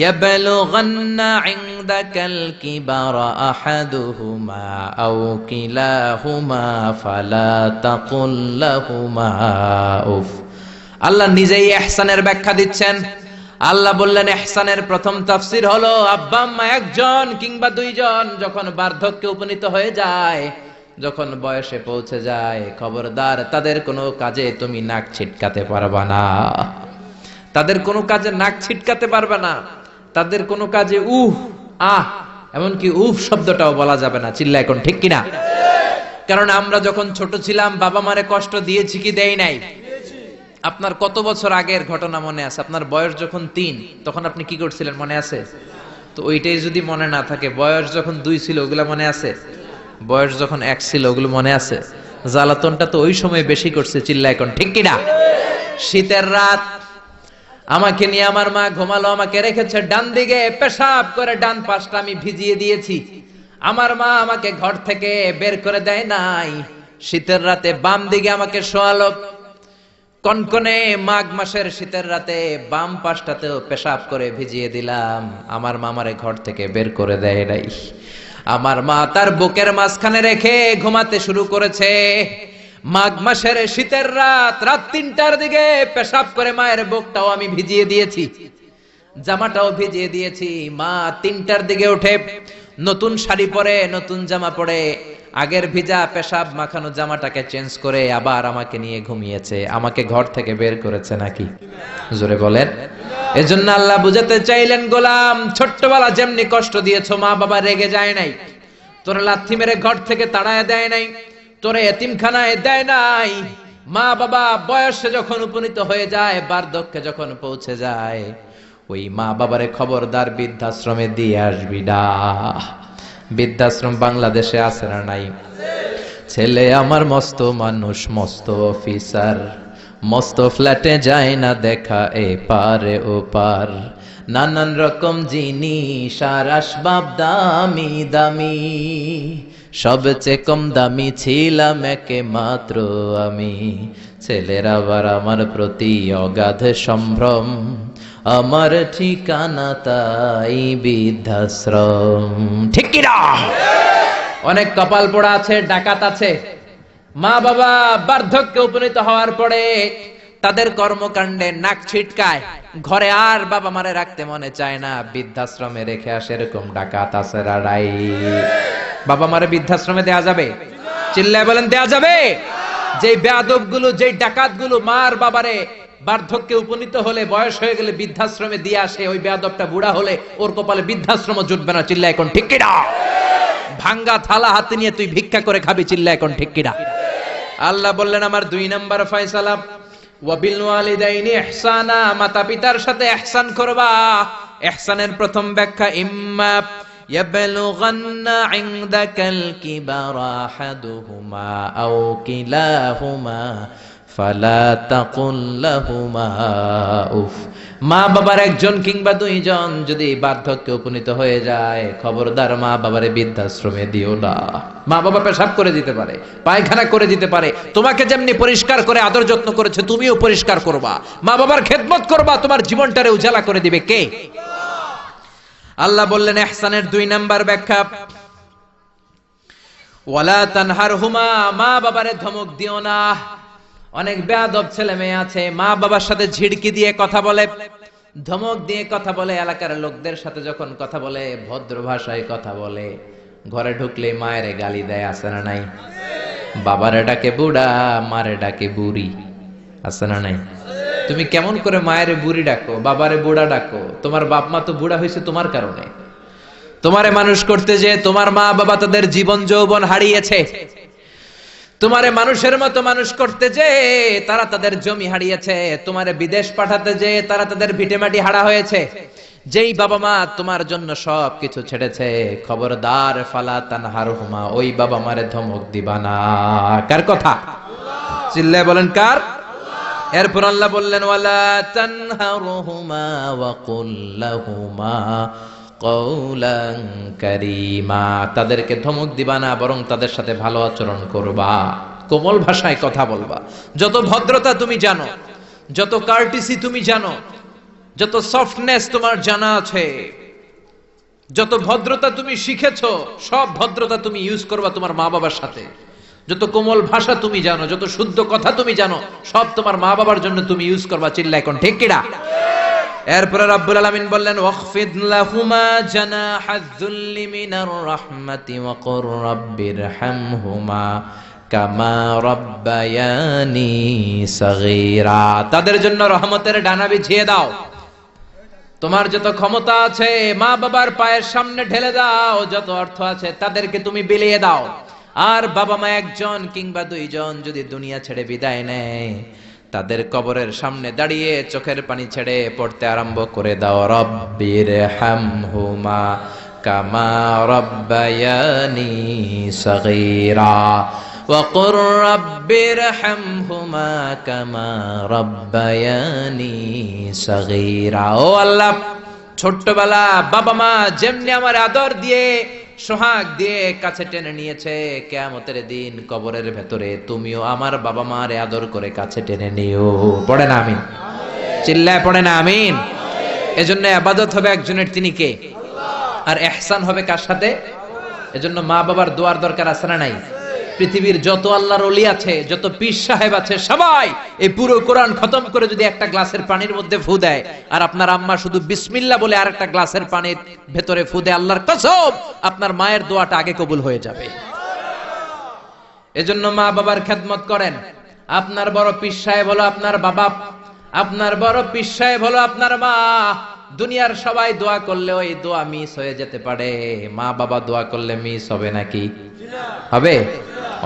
ইয়াবলুগান্না ইনদাকাল কিবারা আহাদুহুমা আও কিলাহুমা ফালা তাকুল লাহুমা উফ। আল্লাহ নিজেই ইহসানের ব্যাখ্যা দিচ্ছেন। আল্লাহ বললেন, ইহসানের প্রথম তাফসীর হলো, আব্বা আম্মা একজন কিংবা দুইজন যখন বার্ধক্যে উপনীত হয়ে যায়, যখন বয়সে পৌঁছে যায়, খবরদার তাদের কোনো কাজে তুমি নাক ছিটকাতে পারবা না, তাদের কোনো কাজে নাক ছিটকাতে পারবে না, তাদের কোনো কাজে উহ আহ এমনকি উফ শব্দটাও বলা যাবে না। চিল্লা এখন ঠিক কিনা? কারণ আমরা যখন ছোট ছিলাম বাবা মারে কষ্ট দিয়েছি কি দেই নাই? আপনার কত বছর আগের ঘটনা মনে আছে? আপনার বয়স যখন 3, তখন আপনি কি করছিলেন মনে আছে? তো ওইটাই যদি মনে না থাকে, বয়স যখন 2 ছিল ওগুলা মনে আছে? বয়স যখন 1 ছিল ওগুলো মনে আছে? জ্বালাতনটা তো ওই সময় বেশি করছে। চিল্লা এখন ঠিক কিনা? শীতের রাত, আমাকে নিয়ে আমার মা ঘুমালো, আমাকে রেখেছে ডান দিকে, পেশাব করে ডান পাশটা আমি ভিজিয়ে দিয়েছি। আমার মা আমাকে ঘর থেকে বের করে দেয় নাই, শীতের রাতে বাম দিকে আমাকে শোয়ালো। কনকনে মাঘ মাসের শীতের রাতে বাম পাশটাতেও পেশাব করে ভিজিয়ে দিলাম। আমার মা আমারে ঘর থেকে বের করে দেয় নাই। আমার মা তার বুকের মাঝখানে রেখে ঘুমাতে শুরু করেছে। মাঘ মাসের শীতের রাত 3টার দিকে পেশাব করে মায়ের বুকটাও আমি ভিজিয়ে দিয়েছি, জামাটাও ভিজিয়ে দিয়েছি। মা 3টার দিকে উঠে নতুন শাড়ি পরে, নতুন জামা পরে, আগের ভিজা পেশাব মাখানো জামাটাকে চেঞ্জ করে আবার আমাকে নিয়ে ঘুমিয়েছে। আমাকে ঘর থেকে বের করেছে নাকি? জোরে বলেন। এজন্য আল্লাহ বুঝাতে চাইলেন, গোলাম ছোট্টবেলা যেমনি কষ্ট দিয়েছো, মা বাবা রেগে যায় নাই, তোরে লাথি মেরে ঘর থেকে তাড়ায় দেয় নাই, তোরে এতিমখানায় দেয় নাই। মা বাবা বয়সে যখন উপনীত হয়ে যায়, বার্ধক্যে যখন পৌঁছে যায়, ওই মা বাবারে খবরদার বৃদ্ধাশ্রমে দিয়ে আসবি না। বৃদ্ধাশ্রম বাংলাদেশে আছে না নাই? ছেলে আমার মস্ত মানুষ, মস্ত অফিসার, মস্ত ফ্ল্যাটে যায় না দেখা এ পারে ও পার, নানান রকম জিনিস আর আসবাব দামি দামি, সবচেয়ে কম দামি ছিলাম একে মাত্র আমি। ছেলের আবার আমার প্রতি অগাধ সম্ভ্রম, আমার ঠিকানা তাই বৃদ্ধাশ্রম। ঠিক কি না? অনেক কপাল পোড়া আছে, ডাকাত আছে। মা বাবা বার্ধক্যে উপনীত হওয়ার পরে তাদের কর্মকাণ্ডে নাক ছিটকায়, ঘরে আর বাবা মারে রাখতে মনে চায় না, বৃদ্ধাশ্রমে রেখে আসে। এরকম ডাকাত আছে রাড়াই। বাবা মারে বৃদ্ধাশ্রমে দেয়া যাবে? চিল্লায় বলেন দেয়া যাবে? যেই বেয়াদব গুলো, যেই ডাকাত গুলো মার বাবারে বার্ধক্যে উপনীত হলে, বয়স হয়ে গেলে বৃদ্ধাশ্রমে দিয়ে আসে, ওই বেয়াদবটা বুড়া হলে ওর কপালে বৃদ্ধাশ্রম জুটবে না। চিল্লা এখন ঠিক কিনা? ভাঙ্গা থালা হাতে নিয়ে তুই ভিক্ষা করে খাবি। চিল্লা এখন ঠিক কিনা? আল্লাহ বললেন আমার 2 নাম্বার ফয়সালা, ওয়াবিল ওয়ালিদাইনি ইহসানা, মাতা পিতার সাথে ইহসান করবা। ইহসানের প্রথম ব্যাখ্যা, ইম্মা ইয়াবলুগান্না ইনদাকাল কিবারা আহাদুহুমা আও কিলাহুমা ফালা তাকুল লাহুমা উফ। মা বাবার একজন কিংবা 2জন যদি বার্ধক্যে উপনীত হয়ে যায়, খবরদার মা বাবারে বৃদ্ধাশ্রমে দিও না। মা বাবা পেশাব করে দিতে পারে, পায়খানা করে দিতে পারে, তোমাকে যেমনি পরিষ্কার করে আদর যত্ন করেছে তুমিও পরিষ্কার করবা, মা বাবার খেদমত করবা, তোমার জীবনটারে উজালা করে দিবে কে? আল্লাহ বললেন ইহসানের 2 নাম্বার ব্যাখ্যা, ওয়ালা তানহারহুমা, মা বাবারে ধমক দিও না। অনেক বেয়াদব ছেলে মেয়ে আছে, মা বাবার সাথে ঝিড়কি দিয়ে কথা বলে, ধমক দিয়ে কথা বলে, এলাকার লোকদের সাথে যখন কথা বলে ভদ্র ভাষায় কথা বলে, ঘরে ঢুকলে মায়েরে গালি দেয়। আছে না নাই? বাবারে ডাকে বুড়া, মারে ডাকে বুড়ি। আছে না নাই? তুমি কেমন করে মায়েরে বুড়ি ডাকো, বাবারে বুড়া ডাকো? তোমার বাপ মা তো বুড়া হয়েছে তোমার কারণে। তোমারে মানুষ করতে যে তোমার মা বাবা তাদের জীবন যৌবন হারিয়েছে। তোমারে মানুষের মতো মানুষ করতে যে তারা তাদের জমি হারিয়েছে। তোমারে বিদেশ পাঠাতে যে তারা তাদের ভিটেমাটি হারা হয়েছে। যেই বাবা মা তোমার জন্য সব কিছু ছেড়েছে, খবরদার ফালা তানহারহুমা, ওই বাবা মারে ধমক দিবা না। কার কথা? চিল্লায় বলেন কার? এরপর আল্লাহ বললেন ওয়ালা তানহারহুমা ওয়া কুল লাহুমা কওলান কারীমা, তাদেরকে ধমক দিবা না, বরং তাদের সাথে ভালো আচরণ করবা, কোমল ভাষায় কথা বলবা। যত ভদ্রতা তুমি জানো, যত কার্টিসি তুমি জানো, যত সফটনেস তোমার জানা আছে, যত ভদ্রতা তুমি শিখেছো, সব ভদ্রতা তুমি ইউজ করবা তোমার মা বাবার সাথে। যত কোমল ভাষা তুমি জানো, যত শুদ্ধ কথা তুমি জানো, সব তোমার মা বাবার জন্য তুমি ইউজ করবা। চিল্লা এখন ঠিক কিনা? এরপরে রাব্বুল আলামিন বললেন ওয়াখফিদ লাহুমা জানাহায যুল্লি মিনার রাহমাতি ওয়া কুর রাব্বিরহামহুমা কামা রাব্বায়ানি সাগীরা, তাদের জন্য রহমতের ডানা বিছিয়ে দাও। তোমার যত ক্ষমতা আছে মা বাবার পায়ের সামনে ঢেলে দাও, যত অর্থ আছে তাদেরকে তুমি বিলিয়ে দাও। আর বাবা মা একজন কিংবা 2জন যদি দুনিয়া ছেড়ে বিদায় নেয়, তাদের কবরের সামনে দাঁড়িয়ে চোখের পানি ছেড়ে পড়তে আরম্ভ করে দাও, রব্বিরহামহুমা কামা রাব্বায়ানি সাগীরা ওয়া কুর রাব্বিরহামহুমা কামা রাব্বায়ানি সাগীরা। ও আল্লাহ, ছোট্টবেলা বাবা মা যেমনি আমার আদর দিয়ে সোহাগ দিয়ে কাছে টেনে নিয়েছে, কিয়ামতের দিন কবরের ভেতরে তুমিও আমার বাবা মারে আদর করে কাছে টেনে নিও। পড়ে না আমিন? চিল্লায় পড়ে না আমিন? এজন্য ইবাদত হবে একজনের, তিনি কে? আর ইহসান হবে কার সাথে? এজন্য মা বাবার দোয়ার দরকার আছে না নাই? পৃথিবীর যত আল্লাহর ওলি আছে, যত পীর সাহেব আছে, সবাই এই পুরো কোরআন খতম করে যদি একটা গ্লাসের পানির মধ্যে ফু দেয়, আর আপনার আম্মা শুধু বিসমিল্লাহ বলে আরেকটা গ্লাসের পানির ভেতরে ফু দেয়, আল্লাহর কসম আপনার মায়ের দোয়াটা আগে কবুল হয়ে যাবে। এজন্য মা বাবার খেদমত করেন। আপনার বড় পীর সাহেব হলো আপনার বাবা, আপনার বড় পীর সাহেব হলো আপনার মা। দুনিয়ার সবাই দোয়া করলে ওই দোয়া মিস হয়ে যেতে পারে, মা বাবা দোয়া করলে মিস হবে নাকি? হবে।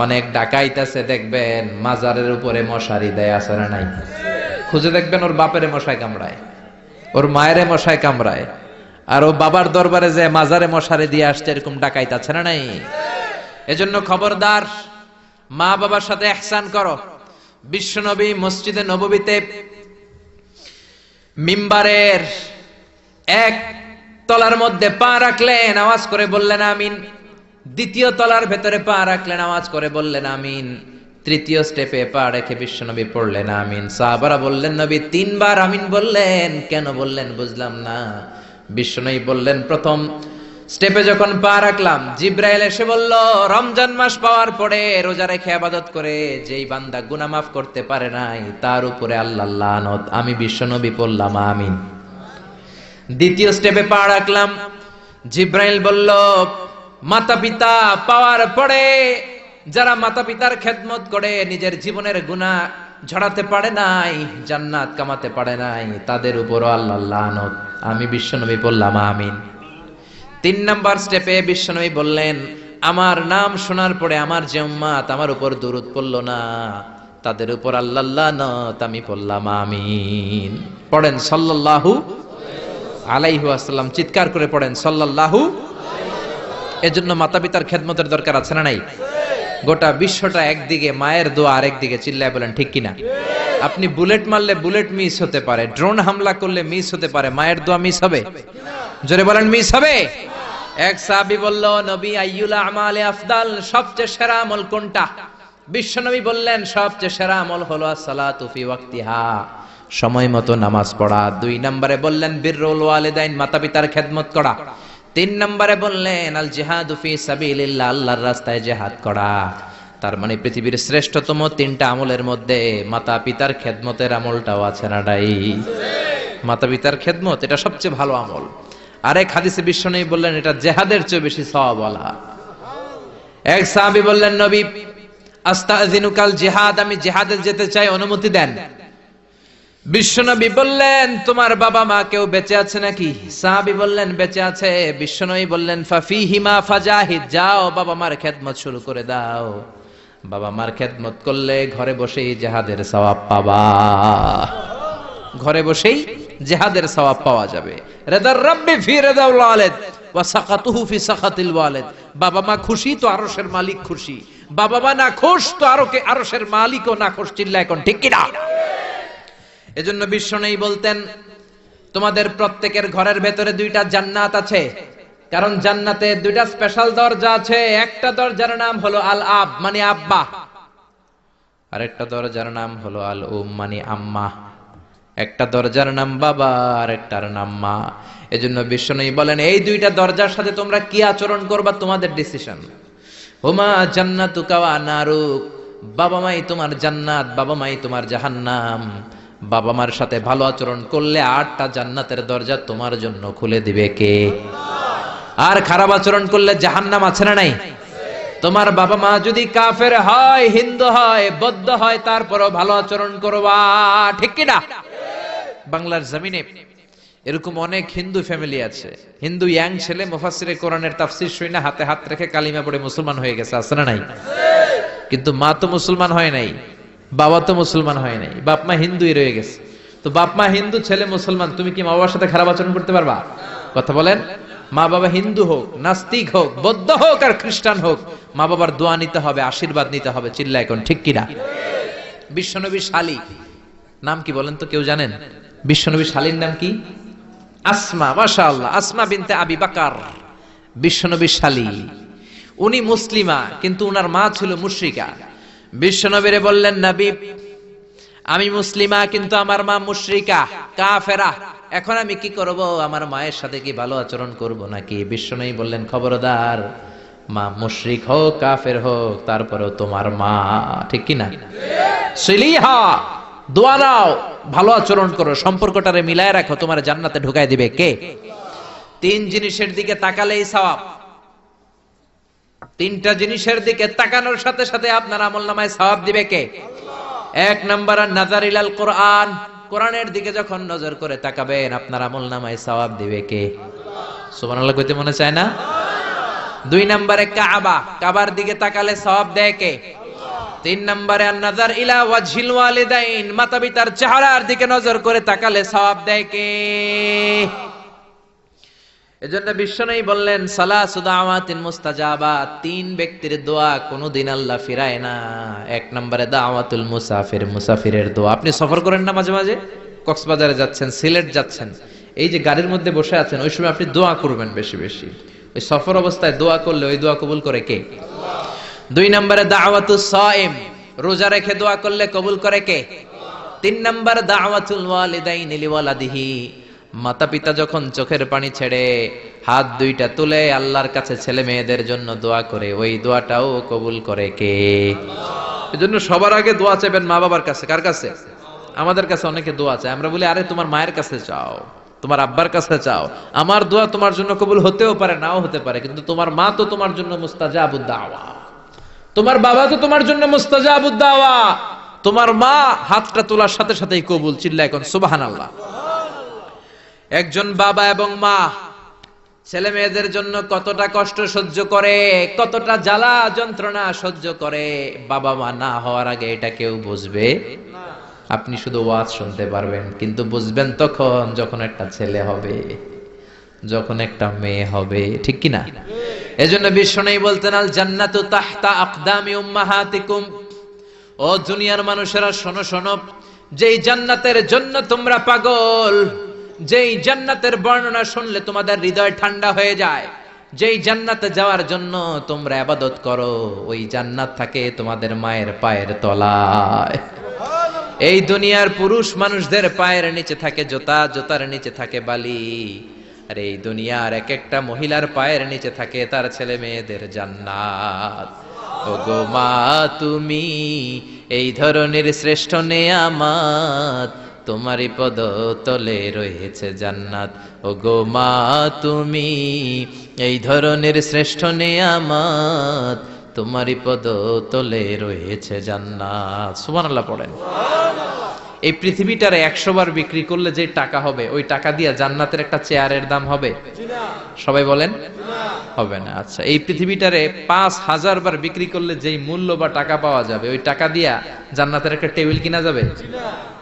অনেক ডাকাইত আছে দেখবেন মাজারের উপরে মশারি দেয়, আছে না নাই? খুঁজে দেখবেন ওর বাপেরে মশায় কামড়ায়, ওর মায়েরে মশায় কামড়ায়, আর ও বাবার দরবারে যে মাজারে মশারি দিয়ে আসছে, এরকম ডাকাইত আছে না নাই? এজন্য খবরদার, মা বাবার সাথে ইহসান করো। বিশ্বনবী মসজিদে নববীতে মিম্বারের এক তলার মধ্যে পা রাখলেন, আওয়াজ করে বললেন আমিন। দ্বিতীয় তলার ভেতরে পা রাখলেন, আওয়াজ করে বললেন আমিন। তৃতীয় স্টেপে পা রেখে বিশ্বনবী পড়লেন আমিন। সাহাবারা বললেন নবী তিনবার আমিন বললেন, কেন বললেন বুঝলাম না। বিশ্বনবী বললেন প্রথম স্টেপে যখন পা রাখলাম, জিব্রাইল এসে বলল রমজান মাস পাওয়ার পরে রোজা রেখে ইবাদত করে যেই বান্দা গুনাহ মাফ করতে পারে নাই, তার উপরে আল্লাহর লানত। আমি বিশ্বনবী পড়লাম আমিন। দ্বিতীয় স্টেপে পা রাখলাম, জিব্রাইল বলল মাতা পিতা পাওয়ার পরে যারা মাতা পিতার খেদমত করে নিজের জীবনের গুনাহ ঝরাতে পারে নাই, জান্নাত কামাতে পারে নাই, তাদের উপরও আল্লাহর লানত। আমি বিশ্বনবী বললাম আমিন। তিন নাম্বার স্টেপে বিশ্বনবী বললেন আমার নাম শোনার পরে আমার যে উম্মত আমার উপর দুরূদ পড়ল না, তাদের উপর আল্লাহর লানত। আমি বললাম আমিন। পড়েন সাল্লাল্লাহু আলাইহি ওয়াসাল্লাম, চিৎকার করে পড়েন সাল্লাল্লাহু। এজন্য মাতা পিতার খেদমতের দরকার আছে না নাই? গোটা বিশ্বটা একদিকে, মায়ের দোয়া আরেকদিকে, চিল্লায় বলেন ঠিক কিনা? আপনি বুলেট মারলে বুলেট মিস হতে পারে, ড্রোন হামলা করলে মিস হতে পারে, মায়ের দোয়া মিস হবে? জোরে বলেন মিস হবে? এক সাহাবী বলল নবী আইয়ুল আমালে আফদাল, সবচেয়ে সেরা আমল কোনটা? বিশ্বনবী বললেন সবচেয়ে সেরা আমল হলো আসসালাতু ফি ওয়াক্তিহা, সময় মতো নামাজ পড়া। দুই নম্বরে বললেন বিররুল ওয়ালিদাইন, মাতা পিতার খেদমত করা। তিন নম্বরে বললেন আল জিহাদু ফি সাবিলিল্লাহ, আল্লাহর রাস্তায় জিহাদ করা। তার মানে পৃথিবীর শ্রেষ্ঠতম তিনটা আমলের মধ্যে মাতা পিতার খেদমতের আমলটাও আছে না নাই? মাতা পিতার খেদমত এটা সবচেয়ে ভালো আমল। আরেক হাদিসে বিশ্বনবী বললেন এটা জিহাদের চেয়ে বেশি সওয়াবওয়ালা। এক সাহাবী বললেন নবী আস্তাযিনুকাল জিহাদ, আমি জিহাদে যেতে চাই, অনুমতি দেন। বিশ্বনবী বললেন তোমার বাবা মা কেউ বেঁচে আছে নাকি? সাহাবী বললেন বেঁচে আছে। বিশ্বনবী বললেন ফাফিহিমা ফাজাহিদ, যাও বাবা মার খেদমত শুরু করে দাও। বাবা মার খেদমত করলে ঘরে বসেই জিহাদের সওয়াব পাবা, ঘরে বসেই জিহাদের সওয়াব পাওয়া যাবে। রিদার রাব্বি ফি রিদাল ওয়ালিদ ওয়া সাকাতুহু ফি সাকাতিল ওয়ালিদ, বাবা মা খুশি তো আরশের মালিক খুশি, বাবা মা না খুশ তো আরশের মালিকও না খুশ। চিল্লায় এখন ঠিক কিনা? এজন্য বিশ্বনবী বলতেন তোমাদের প্রত্যেকের ঘরের ভেতরে দুইটা জান্নাত আছে, কারণ জান্নাতে দুইটা স্পেশাল দরজা আছে। একটা দরজার নাম হলো আল আব মানে আব্বা, আর একটা দরজার নাম হলো আল উম মানে আম্মা। একটা দরজার নাম বাবা আর একটার নাম মা। এজন্য বিশ্বনবী বলেন এই দুইটা দরজার সাথে তোমরা কি আচরণ করবা তোমাদের ডিসিশন। হুমা জান্নাতুকা ওয়া নারুক, বাবা মাই তোমার জান্নাত, বাবা মাই তোমার জাহান্নাম। বাবা মার সাথে ভালো আচরণ করলে 8টা জান্নাতের দরজা তোমার জন্য খুলে দিবে কে? আর খারাপ আচরণ করলে জাহান্নাম আছে না নাই? তোমার বাবা মা যদি কাফের হয়, হিন্দু হয়, বৌদ্ধ হয়, তারপরও ভালো আচরণ করবা, ঠিক কি না? বাংলার জমিনে এরকম অনেক হিন্দু ফ্যামিলি আছে, হিন্দু ইয়াং ছেলে মুফাসসিরে কোরআনের তাফসীর শুনে হাতে হাত রেখে কালিমা পড়ে মুসলমান হয়ে গেছে, আছে না নাই? কিন্তু মা তো মুসলমান হয় নাই, বাবা তো মুসলমান হয় নাই, বাপ মা হিন্দুই রয়ে গেছে। তো বাপ মা হিন্দু, ছেলে মুসলমান, তুমি কি মা বাবার সাথে খারাপ আচরণ করতে পারবা? কথা বলেন। মা বাবা হিন্দু হোক, নাস্তিক হোক, বৌদ্ধ হোক আর খ্রিস্টান হোক, মা বাবার দোয়া নিতে হবে, আশীর্বাদ নিতে হবে। চিল্লা এখন ঠিক কিনা? বিশ্বনবীর শালী নাম কি বলেন তো, কেউ জানেন? বিশ্বনবীর শালীর নাম কি? আসমা। মাশাআল্লাহ, আসমা বিনতে আবি বকর বিশ্বনবীর শালী। উনি মুসলিমা, কিন্তু উনার মা ছিল মুশরিকা। বিশ্বনবীরে বললেন নবী আমি মুসলিমা কিন্তু আমার মা মুশরিকা, কাফেরা, এখন আমি কি করব? আমার মায়ের সাথে কি ভালো আচরণ করব নাকি? বিশ্বনবী বললেন খবরদার, মা মুশরিক হোক কাফের হোক তারপরেও তোমার মা, ঠিক কি না? সিলিহা, দোয়া নাও, ভালো আচরণ করো, সম্পর্কটারে মিলায় রাখো, তোমার জান্নাতে ঢুকায় দিবে কে? তিন জিনিসের দিকে তাকালেই সওয়াব। তিনটা জিনিসের দিকে তাকানোর সাথে সাথে আপনার আমলনামায় সওয়াব দিবে কে? এক নাম্বার নাযার ইলাল কোরআন, কোরআনের দিকে যখন নজর করে তাকাবেন আপনার আমলনামায় সওয়াব দিবে কে? সুবহানাল্লাহ কইতে মনে চায় না? দুই নম্বরে কাবা, কাবার দিকে তাকালে সওয়াব দেয় কে? তিন নম্বরে নাযার ইলা ওয়াজহিল ওয়ালিদাইন, মাতা পিতার চেহারার দিকে নজর করে তাকালে সওয়াব দেয় কে? এজন্য বিশ্বনবী বললেন সালাসু দাওয়াতিন মুস্তাজাবাত, তিন ব্যক্তির দোয়া কোনদিন আল্লাহ ফিরায় না। এক নম্বরে দাওয়াতুল মুসাফির, মুসাফিরের দোয়া। আপনি সফর করেন না মাঝে মাঝে, কক্সবাজারে যাচ্ছেন, সিলেট যাচ্ছেন, এই যে গাড়ির মধ্যে বসে আছেন, ওই সময় আপনি দোয়া করবেন বেশি বেশি। ওই সফর অবস্থায় দোয়া করলে ওই দোয়া কবুল করে কে? দুই নম্বরে দাওয়াতুস সাইম, রোজা রেখে দোয়া করলে কবুল করে কে? তিন নম্বর দাওয়াতুল ওয়ালিদাইনি লিওয়ালাদিহি, মাতা পিতা যখন চোখের পানি ছেড়ে হাত দুইটা তুলে আল্লাহর কাছে ছেলে মেয়েদের জন্য দোয়া করে, ওই দোয়াটাও কবুল করে কে? এজন্য সবার আগে দোয়া চাইবেন মা বাবার কাছে। কার কাছে? আমাদের কাছে অনেকে দোয়া চায়, আমরা বলি আরে তোমার মায়ের কাছে চাও, তোমার আব্বার কাছে চাও। আমার দোয়া তোমার জন্য কবুল হতেও পারে, নাও হতে পারে, কিন্তু তোমার মা তো তোমার জন্য মুস্তাজাবুদ দাওয়া, তোমার বাবা তো তোমার জন্য মুস্তাজাবুদ দাওয়া। তোমার মা হাতটা তোলার সাথে সাথেই কবুল। চিল্লায় এখন সুবহানাল্লাহ। একজন বাবা এবং মা ছেলে মেয়েদের জন্য কতটা কষ্ট সহ্য করে, কতটা জ্বালা যন্ত্রণা সহ্য করে, বাবা মা না হওয়ার আগে এটা কেউ বুঝবে না। আপনি শুধু ওয়াজ শুনতে পারবেন, কিন্তু বুঝবেন তখন যখন একটা ছেলে হবে, যখন একটা মেয়ে হবে, ঠিক কি না? এজন্য বিশ্বনবী বলতেন আল জান্নাতু তাহতা আকদামি উম্মাহাতিকুম, ও দুনিয়ার মানুষেরা শোনো শোনো, যেই জান্নাতের জন্য তোমরা পাগল, যেই জান্নাতের বর্ণনা শুনলে তোমাদের হৃদয় ঠান্ডা হয়ে যায়, যেই জান্নাতে যাওয়ার জন্য তোমরা ইবাদত করো, ওই জান্নাত থাকে তোমাদের মায়ের পায়ের তলায়। এই দুনিয়ার পুরুষ মানুষদের পায়ের নিচে থাকে জুতা, জুতার নিচে থাকে বালি, আর এই দুনিয়ার এক একটা মহিলার পায়ের নিচে থাকে তার ছেলে মেয়েদের জান্নাত। ওগো মা তুমি এই ধরনের শ্রেষ্ঠ নেয়ামত, তোমারই পদ তলে রয়েছে জান্নাত। ওগো মা তুমি এই ধরনের শ্রেষ্ঠ নেয়ামত, তোমারই পদ তলে রয়েছে জান্নাত। সুবহানাল্লাহ পড়েন। এই পৃথিবীটারে 100 বার বিক্রি করলে যে টাকা হবে, ওই টাকা দিয়ে জান্নাতের একটা চেয়ারের দাম হবে? সবাই বলেন হবে না। আচ্ছা, এই পৃথিবীটারে 5000 বার বিক্রি করলে যেই মূল্য বা টাকা পাওয়া যাবে, ওই টাকা দিয়া জান্নাতের একটা টেবিল কিনা যাবে?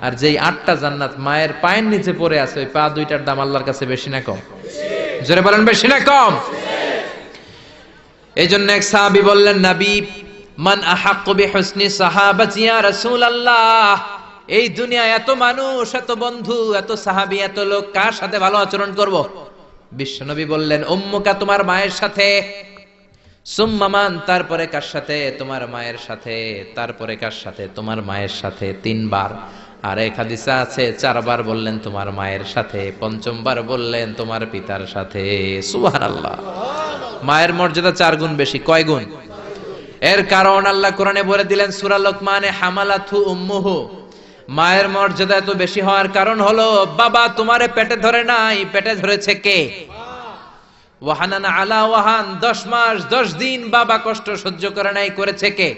আর যেই 8টা জান্নাত মায়ের পায়ের নিচে পড়ে আছে, ওই পা দুইটার দাম আল্লাহর কাছে বেশি না কম? জোরে বলেন বেশি না কম? এই জন্য এক সাহাবী বললেন, নবী মান আহাক্কু বিহুসনি সাহাবাতি ইয়া রাসূলুল্লাহ, এই দুনিয়া এত মানুষ, এত বন্ধু, এত সাহাবী, এত লোক, কার সাথে ভালো আচরণ করব? বিশ্বনবী বললেন উম্মুকা, তোমার মায়ের সাথে। সুম্মা মান, তারপরে কার সাথে? তোমার মায়ের সাথে। তারপরে কার সাথে? তোমার মায়ের সাথে। 3 বার। আর এক হাদিসে আছে 4 বার বললেন তোমার মায়ের সাথে, 5ম বার বললেন তোমার পিতার সাথে। সুবহানাল্লাহ। মায়ের মর্যাদা 4 গুণ বেশি। কয় গুণ? এর কারণ আল্লাহ কোরআনে বলে দিলেন সূরা লোকমানে, হামালাতহু উম্মুহু, মায়ের মর্যাদা এত বেশি হওয়ার কারণ হলো বাবা তোমারে পেটে ধরে নাই, পেটে ধরেছে কে? ওয়াহানান আলা ওয়াহান, 10 মাস 10 দিন বাবা কষ্ট সহ্য করে নাই, করেছে কে?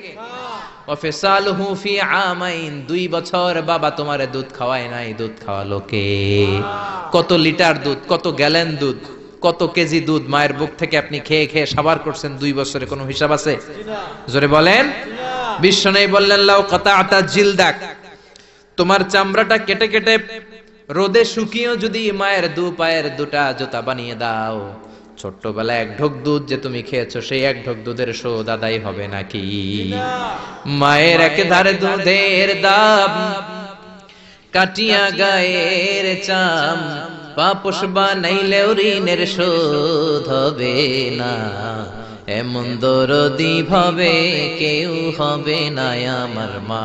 ওয়াফিসালুহু ফি আমাইন, 2 বছর বাবা তোমারে দুধ খাওয়ায় নাই, দুধ খাওয়ালো কে? কত লিটার দুধ, কত গ্যালন দুধ, কত কেজি দুধ মায়ের বুক থেকে আপনি খেয়ে খেয়ে সাবার করছেন 2 বছরে, কোনো হিসাব আছে? জোরে বলেন। বিশ্বনবী বললেন লাউ কাতাআতা জিলদাক, তোমার চামড়াটা কেটে কেটে রোদে শুকিয়েও যদি মায়ের 2 পায়ের 2টা জুতা বানিয়ে দাও, ছোট্টবেলায় 1 ঢোক দুধ যে তুমি খেয়েছো, সেই 1 ঢোক দুধের শোধ আদায় হবে নাকি? মায়ের একেধারে দুধের দাম, কাটিয়া গায়ের চাম, পাপোশ বানাইলেও ঋণের শোধ হবে না। এমন দরদি ভাবে কেউ হবে না আমার মা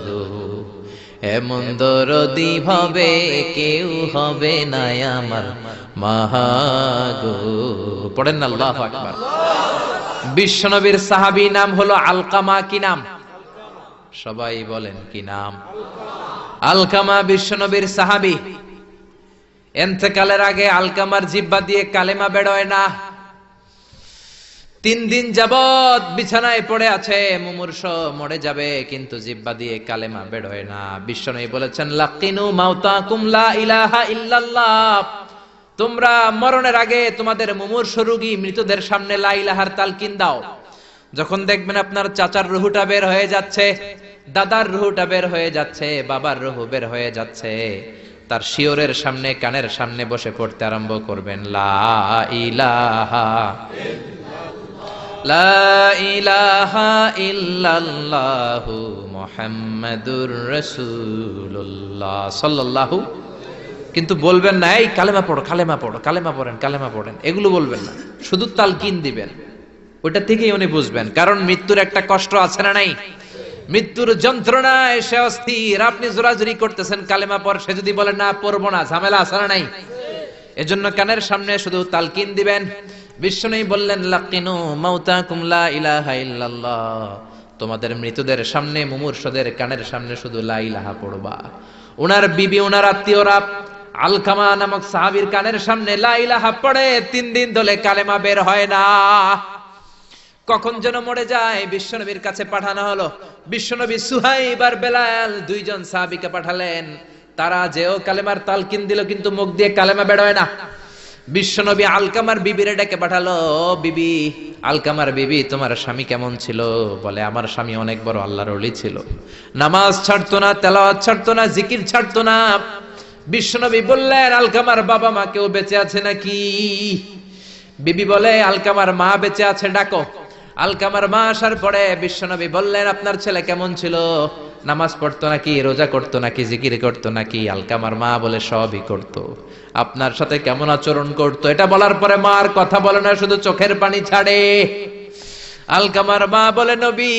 গো, এমন দরদি ভাবে কেউ হবে না আমার মাহাগো। পড়েন না আল্লাহু আকবার। বিশ্বনবীর সাহাবী নাম হলো আলকামা। কি নাম? সবাই বলেন কি নাম? আলকামা বিশ্বনবীর সাহাবী। ইন্তেকালের আগে আলকামার জিহ্বা দিয়ে কালেমা বেরোয় না। 3 দিন যাবত বিছানায় পড়ে আছে, মুমূর্ষ, মরে যাবে, কিন্তু জিহ্বা দিয়ে কালেমা বেরোয় না। বিশ্বনবী বলেছেন, লাকিনু মাউতাকুম লা ইলাহা ইল্লাল্লাহ। তোমরা মরণের আগে তোমাদের মুমূর্ষ রোগী মৃতদের সামনে লা ইলাহার তালকিন দাও। যখন দেখবেন আপনার চাচার রুহুটা বের হয়ে যাচ্ছে, দাদার রুহুটা বের হয়ে যাচ্ছে, বাবার রুহু বের হয়ে যাচ্ছে, তার শিয়রের সামনে, কানের সামনে বসে পড়তে আরম্ভ করবেন, লা ইলাহা লা ইলাহা ইল্লাল্লাহু মুহাম্মাদুর রাসূলুল্লাহ সাল্লাল্লাহু। কিন্তু বলবেন না এই কালেমা পড়ো, কালেমা পড়ো, কালেমা পড়েন, কালেমা পড়েন, এগুলো বলবেন না, শুধু তালকিন দিবেন। ওটা থেকেই উনি বুঝবেন, কারণ মৃত্যুর একটা কষ্ট আছে না নাই? মৃত্যুর যন্ত্রণায় সে অস্থির, আপনি জোরাজুরি করতেছেন কালেমা পড়, সে যদি বলে না পড়বো না, ঝামেলা আছে না নাই? এজন্য কানের সামনে শুধু তালকিন দিবেন। বিশ্বনবী বললেন, লাকিনু মাউতাকুম লা ইলাহা ইল্লাল্লাহ। তোমাদের মৃতদের সামনে, মুমূর্ষদের কানের সামনে শুধু লা ইলাহা পড়বা। ওনার বিবি, ওনার আত্মীয়রা আলকামা নামক সাহাবীর কানের সামনে লা ইলাহা পড়ে 3 দিন ধরে কালেমা বের হয় না। কখন যেন মরে যায়, বিশ্বনবীর কাছে পাঠানো হলো। বিশ্বনবী সুহাইব আর বেলাল 2 জন সাহাবীকে পাঠালেন। তারা যেও কালেমার তালকিন দিল, কিন্তু মুখ দিয়ে কালেমা বের হয় না। বিশ্বনবী আলকামার বিবিরে ডেকে পাঠালো, বিবি, আলকামার বিবি, তোমার স্বামী কেমন ছিল? বলে, আমার স্বামী অনেক বড় আল্লাহর ওলি ছিল, নামাজ ছাড়তো না, তেলাওয়াত ছাড়তো না, জিকির ছাড়তো না। বিশ্বনবী বললেন, আলকামার বাবা মা কেউ বেঁচে আছে নাকি? বিবি বলে, আলকামার মা বেঁচে আছে, ডাকো। আলকামার মা আসার পরে বিশ্বনবী বললেন, আপনার ছেলে কেমন ছিল? নামাজ পড়তো নাকি, রোজা করতো নাকি, জিকির করতো নাকি? আলকামার মা বলে, সবই করতো। আপনার সাথে কেমন আচরণ করতো? এটা বলার পরে মা আর কথা বলে না, শুধু চোখের পানি ছাড়ে। আলকামার মা বলে, নবী,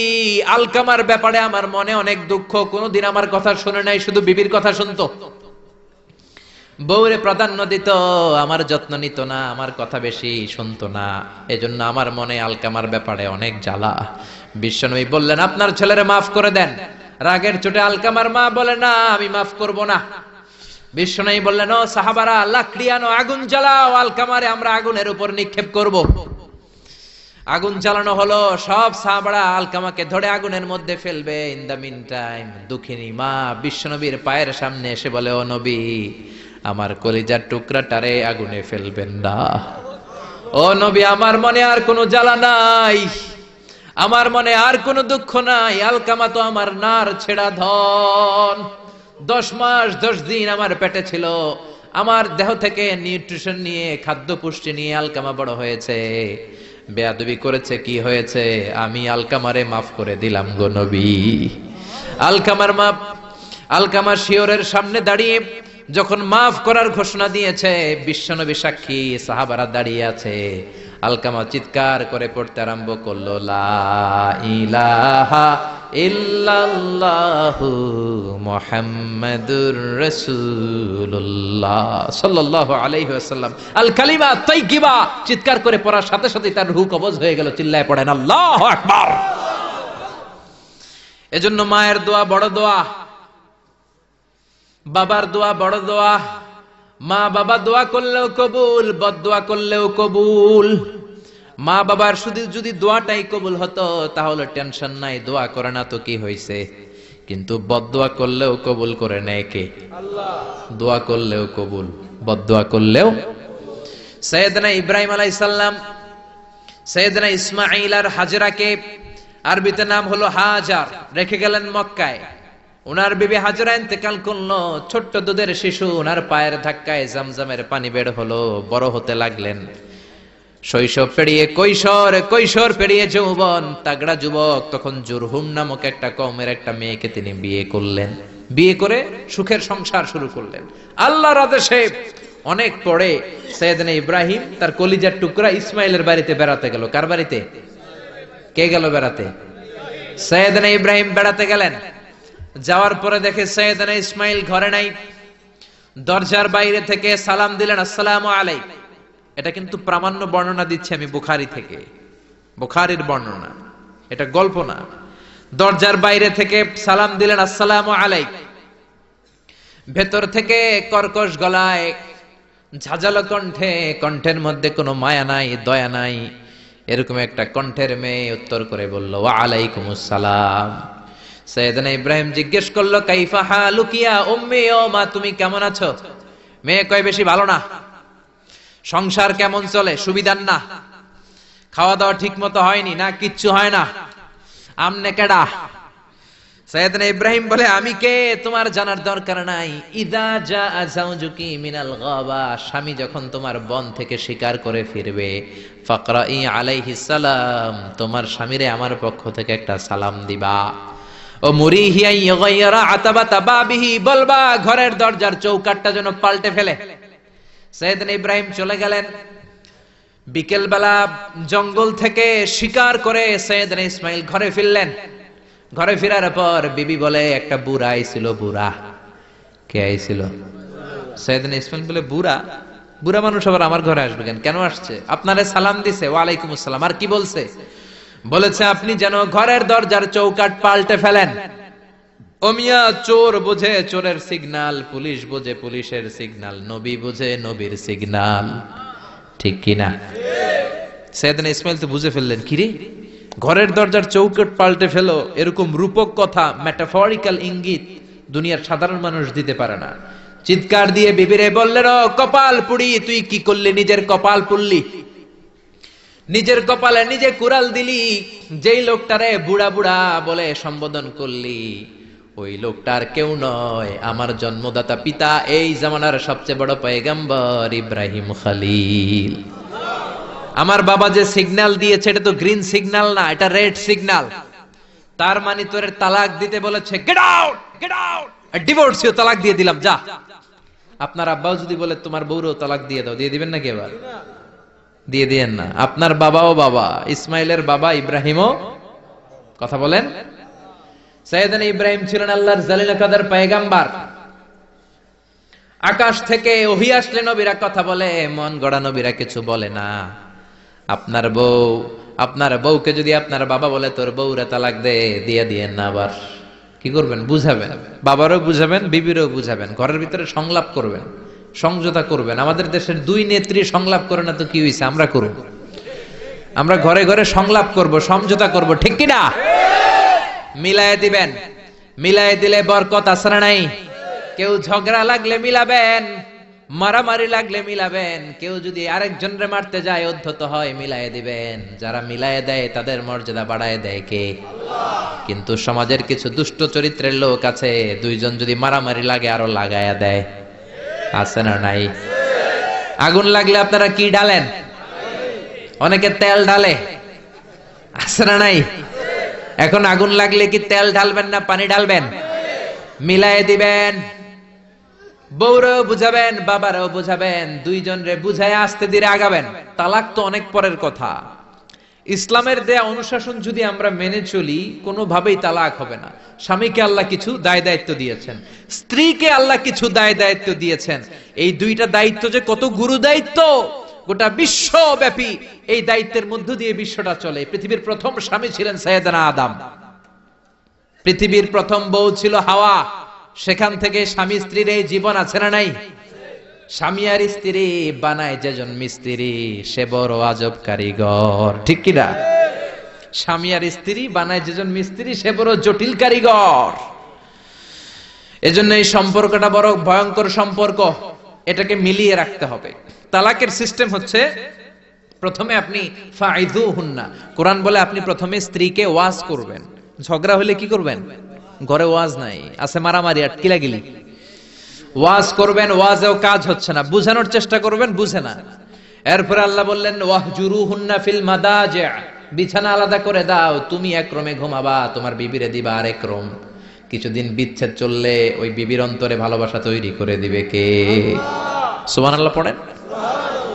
আলকামার ব্যাপারে আমার মনে অনেক দুঃখ, কোনোদিন আমার কথা শুনে নাই, শুধু বিবির কথা শুনতো। বউরে প্রাধান্য দিত, আমার যত্ন নিত না, আমার কথা বেশি শুনতো না, এজন্য আমার মনে আলকামার ব্যাপারে অনেক জ্বালা। বিশ্বনবী বললেন, আপনার ছেলেরে মাফ করে দেন। রাগের চোটে আলকামার মা বলে, না, আমি মাফ করব না। বিশ্বনবী বললেন, ও সাহাবারা, লাকড়ি আনো, আগুন জ্বালাও, আলকামারে আমরা আগুনের উপর নিক্ষেপ করব। আগুন জ্বালানো হলো, সব সাহাবারা আলকামাকে ধরে আগুনের মধ্যে ফেলবে। ইন দা মিন টাইম দুঃখিনী মা বিশ্বনবীর পায়ের সামনে এসে বলে, ও নবী, আমার কলিজার টুকরাটারে আগুনে ফেলবেন না। ও নবী, আমার মনে আর কোনো জ্বালা নাই, আমার মনে আর কোনো দুঃখ নাই। আলকামা তো আমার নার ছেড়া ধন। 10 মাস 10 দিন আমার পেটে ছিল, আমার দেহ থেকে নিউট্রিশন নিয়ে, খাদ্য পুষ্টি নিয়ে আলকামা বড় হয়েছে। বেয়াদবি করেছে, কি হয়েছে? আমি আলকামারে মাফ করে দিলাম গো নবী। আলকামার মা, আলকামার শিয়রের সামনে দাঁড়িয়ে যখন মাফ করার ঘোষণা দিয়েছে, বিশ্বনবী সাক্ষী, সাহাবারা দাঁড়িয়ে আছে। আলকামা চিৎকার করে পড়তে আরম্ভ করলো, লা ইলাহা ইল্লাল্লাহু মুহাম্মাদুর রাসূলুল্লাহ সাল্লাল্লাহু আলাইহি ওয়াসাল্লাম। আল কালিমা তাইয়্যিবা চিৎকার করে পড়ার সাথে সাথে তার রূহ কবজ হয়ে গেল। চিল্লায় পড়েন আল্লাহু আকবার। এজন্য মায়ের দোয়া বড় দোয়া, বাবার দোয়া বড় দোয়া। মা বাবা দোয়া করলেও কবুল, বদদোয়া করলেও কবুল। মা বাবার শুধু যদি দোয়াটাই কবুল হতো তাহলে টেনশন নাই, দোয়া করে না তো কি হয়েছে। কিন্তু বদদোয়া করলেও কবুল করে নেয় কে? আল্লাহ। দোয়া করলেও কবুল, বদদোয়া করলেও। সাইয়েদনা ইব্রাহিম আলাইহিস সালাম সাইয়েদনা ইসমাঈল আর হাজরাকে, আরবিতে নাম হলো হাজার, রেখে গেলেন মক্কায়। উনার বিবি হাজরা ইন্তেকাল করলো, ছোট্ট দুধের শিশু, উনার পায়ের ধাক্কায় জামজামের পানি বের হলো, বড় হতে লাগলেন। শৈশব পেরিয়ে কৈশোর, কৈশোর পেরিয়ে যৌবন, তাগড়া যুবক। তখন জুরহুম নামক একটা কওমের একটা মেয়েকে তিনি বিয়ে করলেন। বিয়ে করে সুখের সংসার শুরু করলেন আল্লাহর আদেশে। অনেক পরে সাইয়েদনা ইব্রাহিম তার কলিজার টুকরা ইসমাইলের বাড়িতে বেড়াতে গেল। কার বাড়িতে? কে গেল বেড়াতে? সাইয়েদনা ইব্রাহিম বেড়াতে গেলেন। যাওয়ার পরে দেখে সাইয়েদনা ইসমাইল ঘরে নাই। দরজার বাইরে থেকে সালাম দিলেন, আসসালামু আলাইকুম। এটা কিন্তু প্রামাণ্য বর্ণনা দিচ্ছি আমি বুখারী থেকে, বুখারীর বর্ণনা, এটা গল্প না। দরজার বাইরে থেকে সালাম দিলেন, আসসালামু আলাইকুম। ভেতর থেকে কর্কশ গলায়, ঝাঁঝালো কণ্ঠে, কণ্ঠের মধ্যে কোনো মায়া নাই, দয়া নাই, এরকম একটা কণ্ঠের মেয়ে উত্তর করে বলল, ওয়া আলাইকুমুস সালাম। সাইয়েদনা ইব্রাহিম জিজ্ঞেস করলো, কাইফা হালুকি ইয়া উম্মি, ও মা তুমি কেমন আছো? মেয়ে কয়, বেশি ভালো না। সংসার কেমন চলে? সুবিধার না। খাওয়া দাওয়া ঠিক মতো হয়নি না, কিচ্ছু হয় না। আমনে কেডা? সাইয়েদনা ইব্রাহিম বলে, আমি কে তোমার জানার দরকার নাই। ইদা জাআ যাওজুকি মিনাল গাবা, স্বামী যখন তোমার বন থেকে শিকার করে ফিরবে, ফাকরাই আলাইহিস সালাম, তোমার স্বামীরে আমার পক্ষ থেকে একটা সালাম দিবা। ও মুরিহি আন ইয়াগায়্যারা আতাবাতা বাবিহি, বলবা ঘরের দরজার চৌকাঠটা যেন পাল্টে ফেলে। সাইয়েদনা ইব্রাহিম চলে গেলেন। বিকেল বেলা জঙ্গল থেকে শিকার করে সাইয়েদনা ইসমাইল ঘরে ফিরলেন। ঘরে ফেরার পর বিবি বলে, একটা বুড়া আইছিল। বুড়া কে আইছিল? সাইয়েদনা ইসমাইল বলে, বুড়া? বুড়া মানুষ আবার আমার ঘরে আসবে কেন? কেন আসছে? আপনারে সালাম দিছে, ওয়া আলাইকুমুস সালাম। আর কি বলছে? বলেছে আপনি যেন ঘরের দরজার চৌকাঠ পাল্টে ফেলেন। ও মিয়া, চোর বোঝে চোরের সিগন্যাল, পুলিশ বোঝে পুলিশের সিগন্যাল, নবী বোঝে নবীর সিগন্যাল, ঠিক কিনা? সাইয়েদনা ইসমাইল তো বুঝে ফেললেন, কিরে ঘরের দরজার চৌকাঠ পাল্টে ফেলো, এরকম রূপক কথা, মেটাফরিক্যাল ইঙ্গিত দুনিয়ার সাধারণ মানুষ দিতে পারে না। চিৎকার দিয়ে বিবিরে বললেন, ও কপাল পুড়ি, তুই কি করলি? নিজের কপাল পুড়লি, নিজের কপালে নিজে কুড়াল দিলি। যেই লোকটারে বুড়া বুড়া বলে সম্বোধন করলি, ওই লোকটার কেউ নয়, আমার জন্মদাতা পিতা, এই জামানার সবচেয়ে বড় পয়গম্বর ইব্রাহিম খলিল। আমার বাবা যে সিগন্যাল দিয়েছে, এটা তো গ্রিন সিগন্যাল না, এটা রেড সিগন্যাল। তার মানে তোর তালাক দিতে বলেছে, গেট আউট, গেট আউট, ডিভোর্সিও তালাক দিয়ে দিলাম, যা। আপনার আব্বাও যদি বলে তোমার বউরও তালাক দিয়ে দাও, দিয়ে দিবেন নাকি? এবার দিয়ে দিয়েন না। আপনার বাবাও বাবা, ইসমাইলের বাবা ইব্রাহিমও, কথা বলেন। সাইয়েদনা ইব্রাহিম ছিলেন আল্লাহর জালিল কাদের পয়গম্বর। আকাশ থেকে ওহী আসলে নবীরা কথা বলে, মন গড়া নবীরা কিছু বলে না। আপনার বউ, আপনার বউকে যদি আপনার বাবা বলে তোর বউরে তালাক দে, দিয়ে দিয়েন না। আবার কি করবেন? বুঝাবেন, বাবারও বুঝাবেন, বিবিরও বুঝাবেন, ঘরের ভিতরে সংলাপ করবেন, সমঝোতা করবেন। আমাদের দেশের দুই নেত্রী সংলাপ করে না তো কি হইছে? আমরা করব, আমরা ঘরে ঘরে সংলাপ করব, সমঝোতা করব, ঠিক কিনা? মিলায়ে দিবেন, মিলায়ে দিলে বরকত আছে না নাই? কেউ ঝগড়া লাগলে মিলাবেন, মারামারি লাগলে মিলাবেন। কেউ যদি আরেকজনরে মারতে যায়, উদ্ধত হয়, মিলায়ে দিবেন। যারা মিলায়ে দেয় তাদের মর্যাদা বাড়ায় দেয় কে? আল্লাহ। কিন্তু সমাজের কিছু দুষ্ট চরিত্রের লোক আছে, দুইজন যদি মারামারি লাগে আরো লাগায়া দেয়, আছে না নাই? আগুন লাগলে আপনারা কি ঢালেন? অনেকে তেল ঢালে, আছে না নাই? এখন আগুন লাগলে কি তেল ঢালবেন না পানি ঢালবেন? মিলায়ে দিবেন। বউরেও বুঝাবেন, বাবারও বুঝাবেন, দুইজনরে বুঝায় আস্তে ধীরে আগাবেন। তালাক তো অনেক পরের কথা। ইসলামের দেয়া অনুশাসন যদি আমরা মেনে চলি, কোনোভাবেই তালাক হবে না। স্বামীকে আল্লাহ কিছু দায় দায়িত্ব দিয়েছেন, স্ত্রীকে আল্লাহ কিছু দায় দায়িত্ব দিয়েছেন। এই দুইটা দায়িত্ব যে কত গুরু দায়িত্ব, গোটা বিশ্বব্যাপী এই দায়িত্বের মধ্য দিয়ে বিশ্বটা চলে। পৃথিবীর প্রথম স্বামী ছিলেন সাইয়েদনা আদম, পৃথিবীর প্রথম বউ ছিল হাওয়া। সেখান থেকে স্বামী স্ত্রীর এই জীবন আছে না নাই? স্বামী আর স্ত্রী বানায় যেজন মিস্ত্রি, সে বড় আজব কারিগর, ঠিক কিনা? স্বামী আর স্ত্রী বানায় যেজন মিস্ত্রি, সে বড় জটিল কারিগর। এজন্য এই সম্পর্কটা বড় ভয়ঙ্কর সম্পর্ক, এটাকে মিলিয়ে রাখতে হবে। তালাকের সিস্টেম হচ্ছে, প্রথমে আপনি ফাইযুহুন্না, কোরআন বলে আপনি প্রথমে স্ত্রীকে ওয়াজ করবেন। ঝগড়া হলে কি করবেন? ঘরে ওয়াজ নাই, আছে মারামারি, আটকিলাগিলি। ওয়াজ করবেন, ওয়াজেও কাজ হচ্ছে না, বুঝানোর চেষ্টা করবেন, বুঝে না। এরপর আল্লাহ বললেন, ওয়াহজুরুহুন্না ফিল মাদাজি', বিছানা আলাদা করে দাও, তুমি এক রুমে ঘুমাবা, তোমার বিবিরে দিবা আরেক রুম। কিছুদিন বিচ্ছেদ চললে ওই বিবির অন্তরে ভালোবাসা তৈরি করে দিবে কে? সুবহানাল্লাহ পড়েন।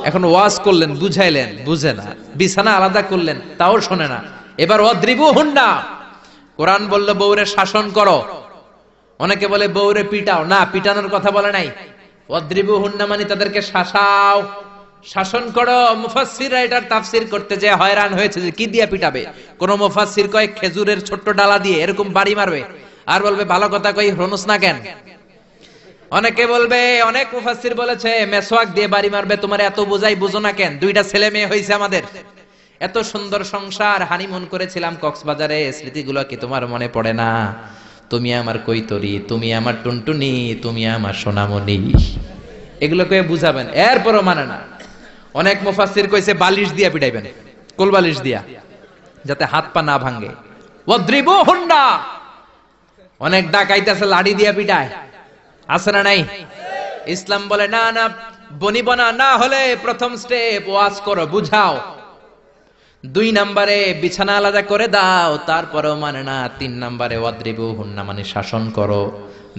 এখন ওয়াজ করলেন, বুঝাইলেন, বুঝে না। বিছানা আলাদা করলেন, তাও শোনে না। এবার ওয়াদ্রিবুহুন্না, কোরআন বলল বউরে শাসন করো। অনেকে বলে বউরে পিটাও, না, পিটানোর কথা বলে নাই। ওয়াদ্রিবুহুন্না মানে তাদেরকে শাসাও, শাসন করো। মুফাসসিররা এটার তাফসীর করতে যে হয়রান হয়েছে যে কি দিয়ে পিটাবে। কোন মুফাসসির কয় খেজুরের ছোট্ট ডালা দিয়ে এরকম বাড়ি মারবে, আর বলবে ভালো কথা কই হনুস না কেন। অনেকে বলবে, অনেক মুফাসসির বলেছে মেসওয়াক দিয়ে বাড়ি মারবে, তোমার এত বোঝাই বুঝো না কেন, দুইটা ছেলে মেয়ে হইছে আমাদের, এত সুন্দর সংসার, হানিমুন করেছিলাম কক্সবাজারে, স্মৃতিগুলো কি তোমার মনে পড়ে না? তুমি আমার কৈতরি, তুমি আমার টুনটুনি, তুমি আমার সোনামণি, এগুলো কয়ে বুঝাবেন, এরপরও মানে না। অনেক মুফাসসির কইছে বালিশ দিয়া পিটাইবেন, কোল বালিশ দিয়া, যাতে হাত পা না ভাঙে। ওয়াদ্রিবুহুন্না, অনেক ডাকাইতেছে লাঠি দিয়া পিটায়, আছে না নাই? ইসলাম বলে না না, বনিবনা না হলে প্রথম স্টেপ ওয়াজ করো, বুঝাও। 2 নম্বরে বিছানা আলাদা করে দাও, তারপরেও মানে না। 3 নম্বরে ওয়াদ্রিবুহুন্না মানে শাসন করো,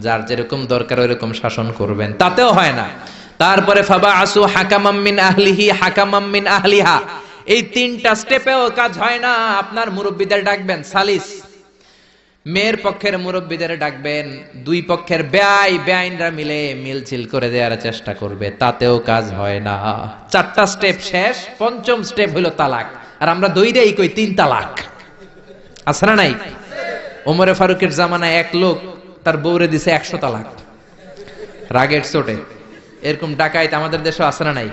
যার যেরকম দরকার ওইরকম শাসন করবেন, তাতেও হয় না। তারপরে ফাবাআসু হাকামাম মিন আহলিহি হাকামাম মিন আহলিহা, এই 3টা স্টেপেও কাজ হয় না। আপনার মুরব্বিদের ডাকবেন, সালিস, মেয়ের পক্ষের মুরব্বিদের ডাকবেন, 2 পক্ষের বেআইনরা মিলে মিলছিল করে দেওয়ার চেষ্টা করবে, তাতেও কাজ হয় না। 4টা স্টেপ শেষ, 5ম স্টেপ হলো তালাক। আর আমরা দইরেই কই 3 তালাক, আছে না নাই? ওমরে ফারুকের জামানায় এক লোক তার বউরে দিছে 100 তালাক, রাগের চোটে। এরকম ডাকাইত আমাদের দেশে আছে না নাই?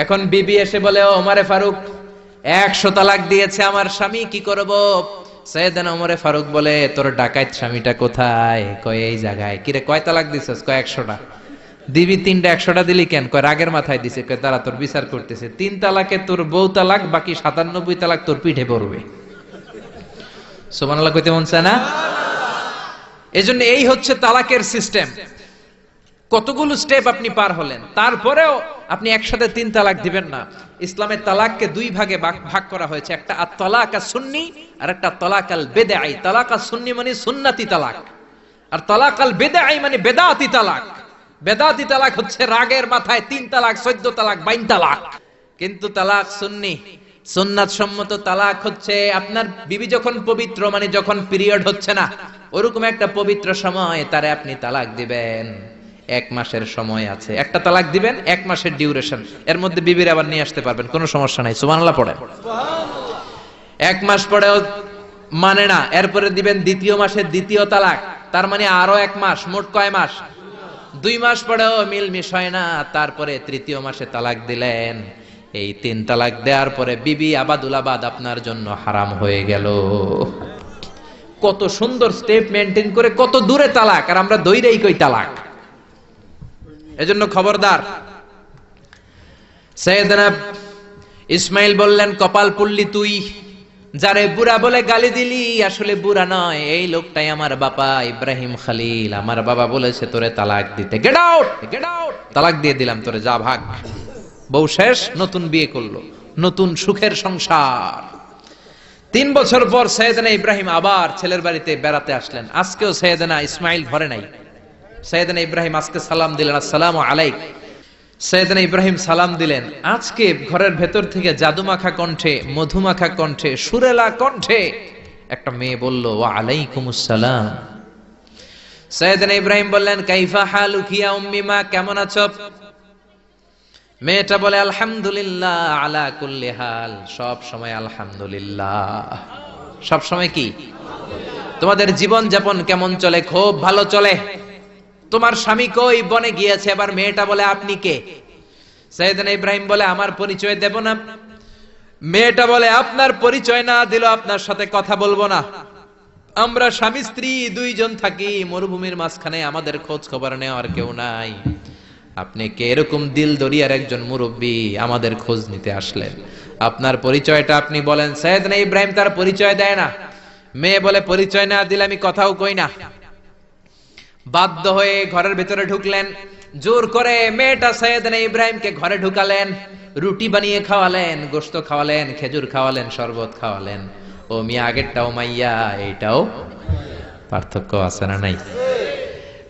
এখন বিবি এসে বলে, ও ওমরে ফারুক 100 তালাক দিয়েছে আমার স্বামী, কি করব? সাইয়েদনা ওমরে ফারুক বলে, তোর ডাকাইত স্বামীটা কোথায়? কয় এই জায়গায়। কিরে কয় তালাক দিছস? কয় 100টা। দিবি 3টা, 100টা দিলি কেন? কয় রাগের মাথায় দিছে। কয় তারা তোর বিচার করতেছে, 3 তালাকে তোর বউ তালাক, বাকি 97 তালাক তোর পিঠে পড়বে। সুবহানাল্লাহ কইতে মন চায় না? এজন্য এই হচ্ছে তালাকের সিস্টেম। কতগুলো স্টেপ আপনি পার হলেন, তারপরেও আপনি একসাথে 3 তালাক দিবেন না। ইসলামের তালাককে 2 ভাগে ভাগ করা হয়েছে, একটা আত-তালাক আস-সুন্নি আর একটা তালাক আল-বিদআই। তালাক আস-সুন্নি মানে সুন্নতি তালাক, আর তালাক আল-বিদআই মানে বেদাতি তালাক। বেদাতি তালাক হচ্ছে রাগের মাথায় 3 তালাক, 14 তালাক, 22 তালাক। কিন্তু তালাক সুন্নি, সুন্নাত সম্মত তালাক হচ্ছে আপনার বিবি যখন পবিত্র, মানে যখন পিরিয়ড হচ্ছে না, ওরকম একটা পবিত্র সময় তারে আপনি তালাক দিবেন। 1 মাসের সময় আছে, একটা তালাক দিবেন, 1 মাসের ডিউরেশন, এর মধ্যে বিবির আবার নিয়ে আসতে পারবেন, কোনো সমস্যা নাই। সুবহানাল্লাহ পড়েন। 1 মাস পরেও মানে না, এরপরে দিবেন 2য় মাসের 2য় তালাক, তার মানে আরো 1 মাস, মোট কয় মাস? 2 মাস পরেও মিলমিশ হয় না, তারপরে 3য় মাসে তালাক দিলেন। এই 3 তালাক দেওয়ার পরে বিবি আবাদুল আবাদ আপনার জন্য হারাম হয়ে গেল। কত সুন্দর স্টেপ মেনটেন করে কত দূরে তালাক, আর আমরা দইরেই কই তালাক। এজন্য খবরদার। সাইয়েদনা ইসমাইল বললেন, কপাল পুল্লি তুই, যারে বুড়া বলে গালি দিলি আসলে বুড়া নয়, এই লোকটাই আমার বাবা ইব্রাহিম খলিল। আমার বাবা বলেছে তোরে তালাক দিতে, গেট আউট, গেট আউট, তালাক দিয়ে দিলাম তোরে, যা ভাগ। বউ শেষ, নতুন বিয়ে করলো, নতুন সুখের সংসার। 3 বছর পর সাইয়েদনা ইব্রাহিম আবার ছেলের বাড়িতে বেড়াতে আসলেন। আজকেও সাইয়েদনা ইসমাইল ঘরে নাই। সাইয়েদনা ইব্রাহিম আজকে সালাম দিলেন, আসসালামু আলাইক। সাইয়েদনা ইব্রাহিম সালাম দিলেন, আজকে ঘরের ভেতর থেকে জাদুমাখা কণ্ঠে, মধুমাখা কণ্ঠে, সুরেলা কণ্ঠে একটা মেয়ে বলল, ওয়া আলাইকুমুস সালাম। সাইয়েদনা ইব্রাহিম বললেন, কাইফা হালুকি ইয়া উম্মি মা, কেমন আছো? মেয়েটা বলে, আলহামদুলিল্লাহ আলা কুল্লি হাল, সব সময় আলহামদুলিল্লাহ। সব সময় কি? তোমাদের জীবন যাপন কেমন চলে? খুব ভালো চলে। তোমার স্বামী কই? বনে গিয়েছে। এবার মেয়েটা বলে, আপনি কে? সাইয়েদনা ইব্রাহিম বলে, আমার পরিচয় দেব না। মেয়েটা বলে, আপনার পরিচয় না দিল আপনার সাথে কথা বলবো না। আমরা স্বামী স্ত্রী 2 জন থাকি মরুভূমির মাঝখানে, আমাদের খোঁজ খবর নেওয়ার কেউ নাই। আপনি কে? এরকম দিল দরিয়ার একজন মুরব্বী আমাদের খোঁজ নিতে আসলেন, আপনার পরিচয়টা আপনি বলেন। সাইয়েদনা ইব্রাহিম তার পরিচয় দেয় না। মেয়ে বলে, পরিচয় না দিলে আমি কথাও কই না। বাধ্য হয়ে ঘরের ভিতরে ঢুকলেন, জোর করে মেয়েটা সাইয়েদনা ইব্রাহিমকে ঘরে ঢুকালেন, রুটি বানিয়ে খাওয়ালেন, গোশত খাওয়ালেন, খেজুর খাওয়ালেন, শরবত খাওয়ালেন। ও মিয়া, আগেরটাও মাইয়া, এইটাও পার্থক্য আছে না নাই?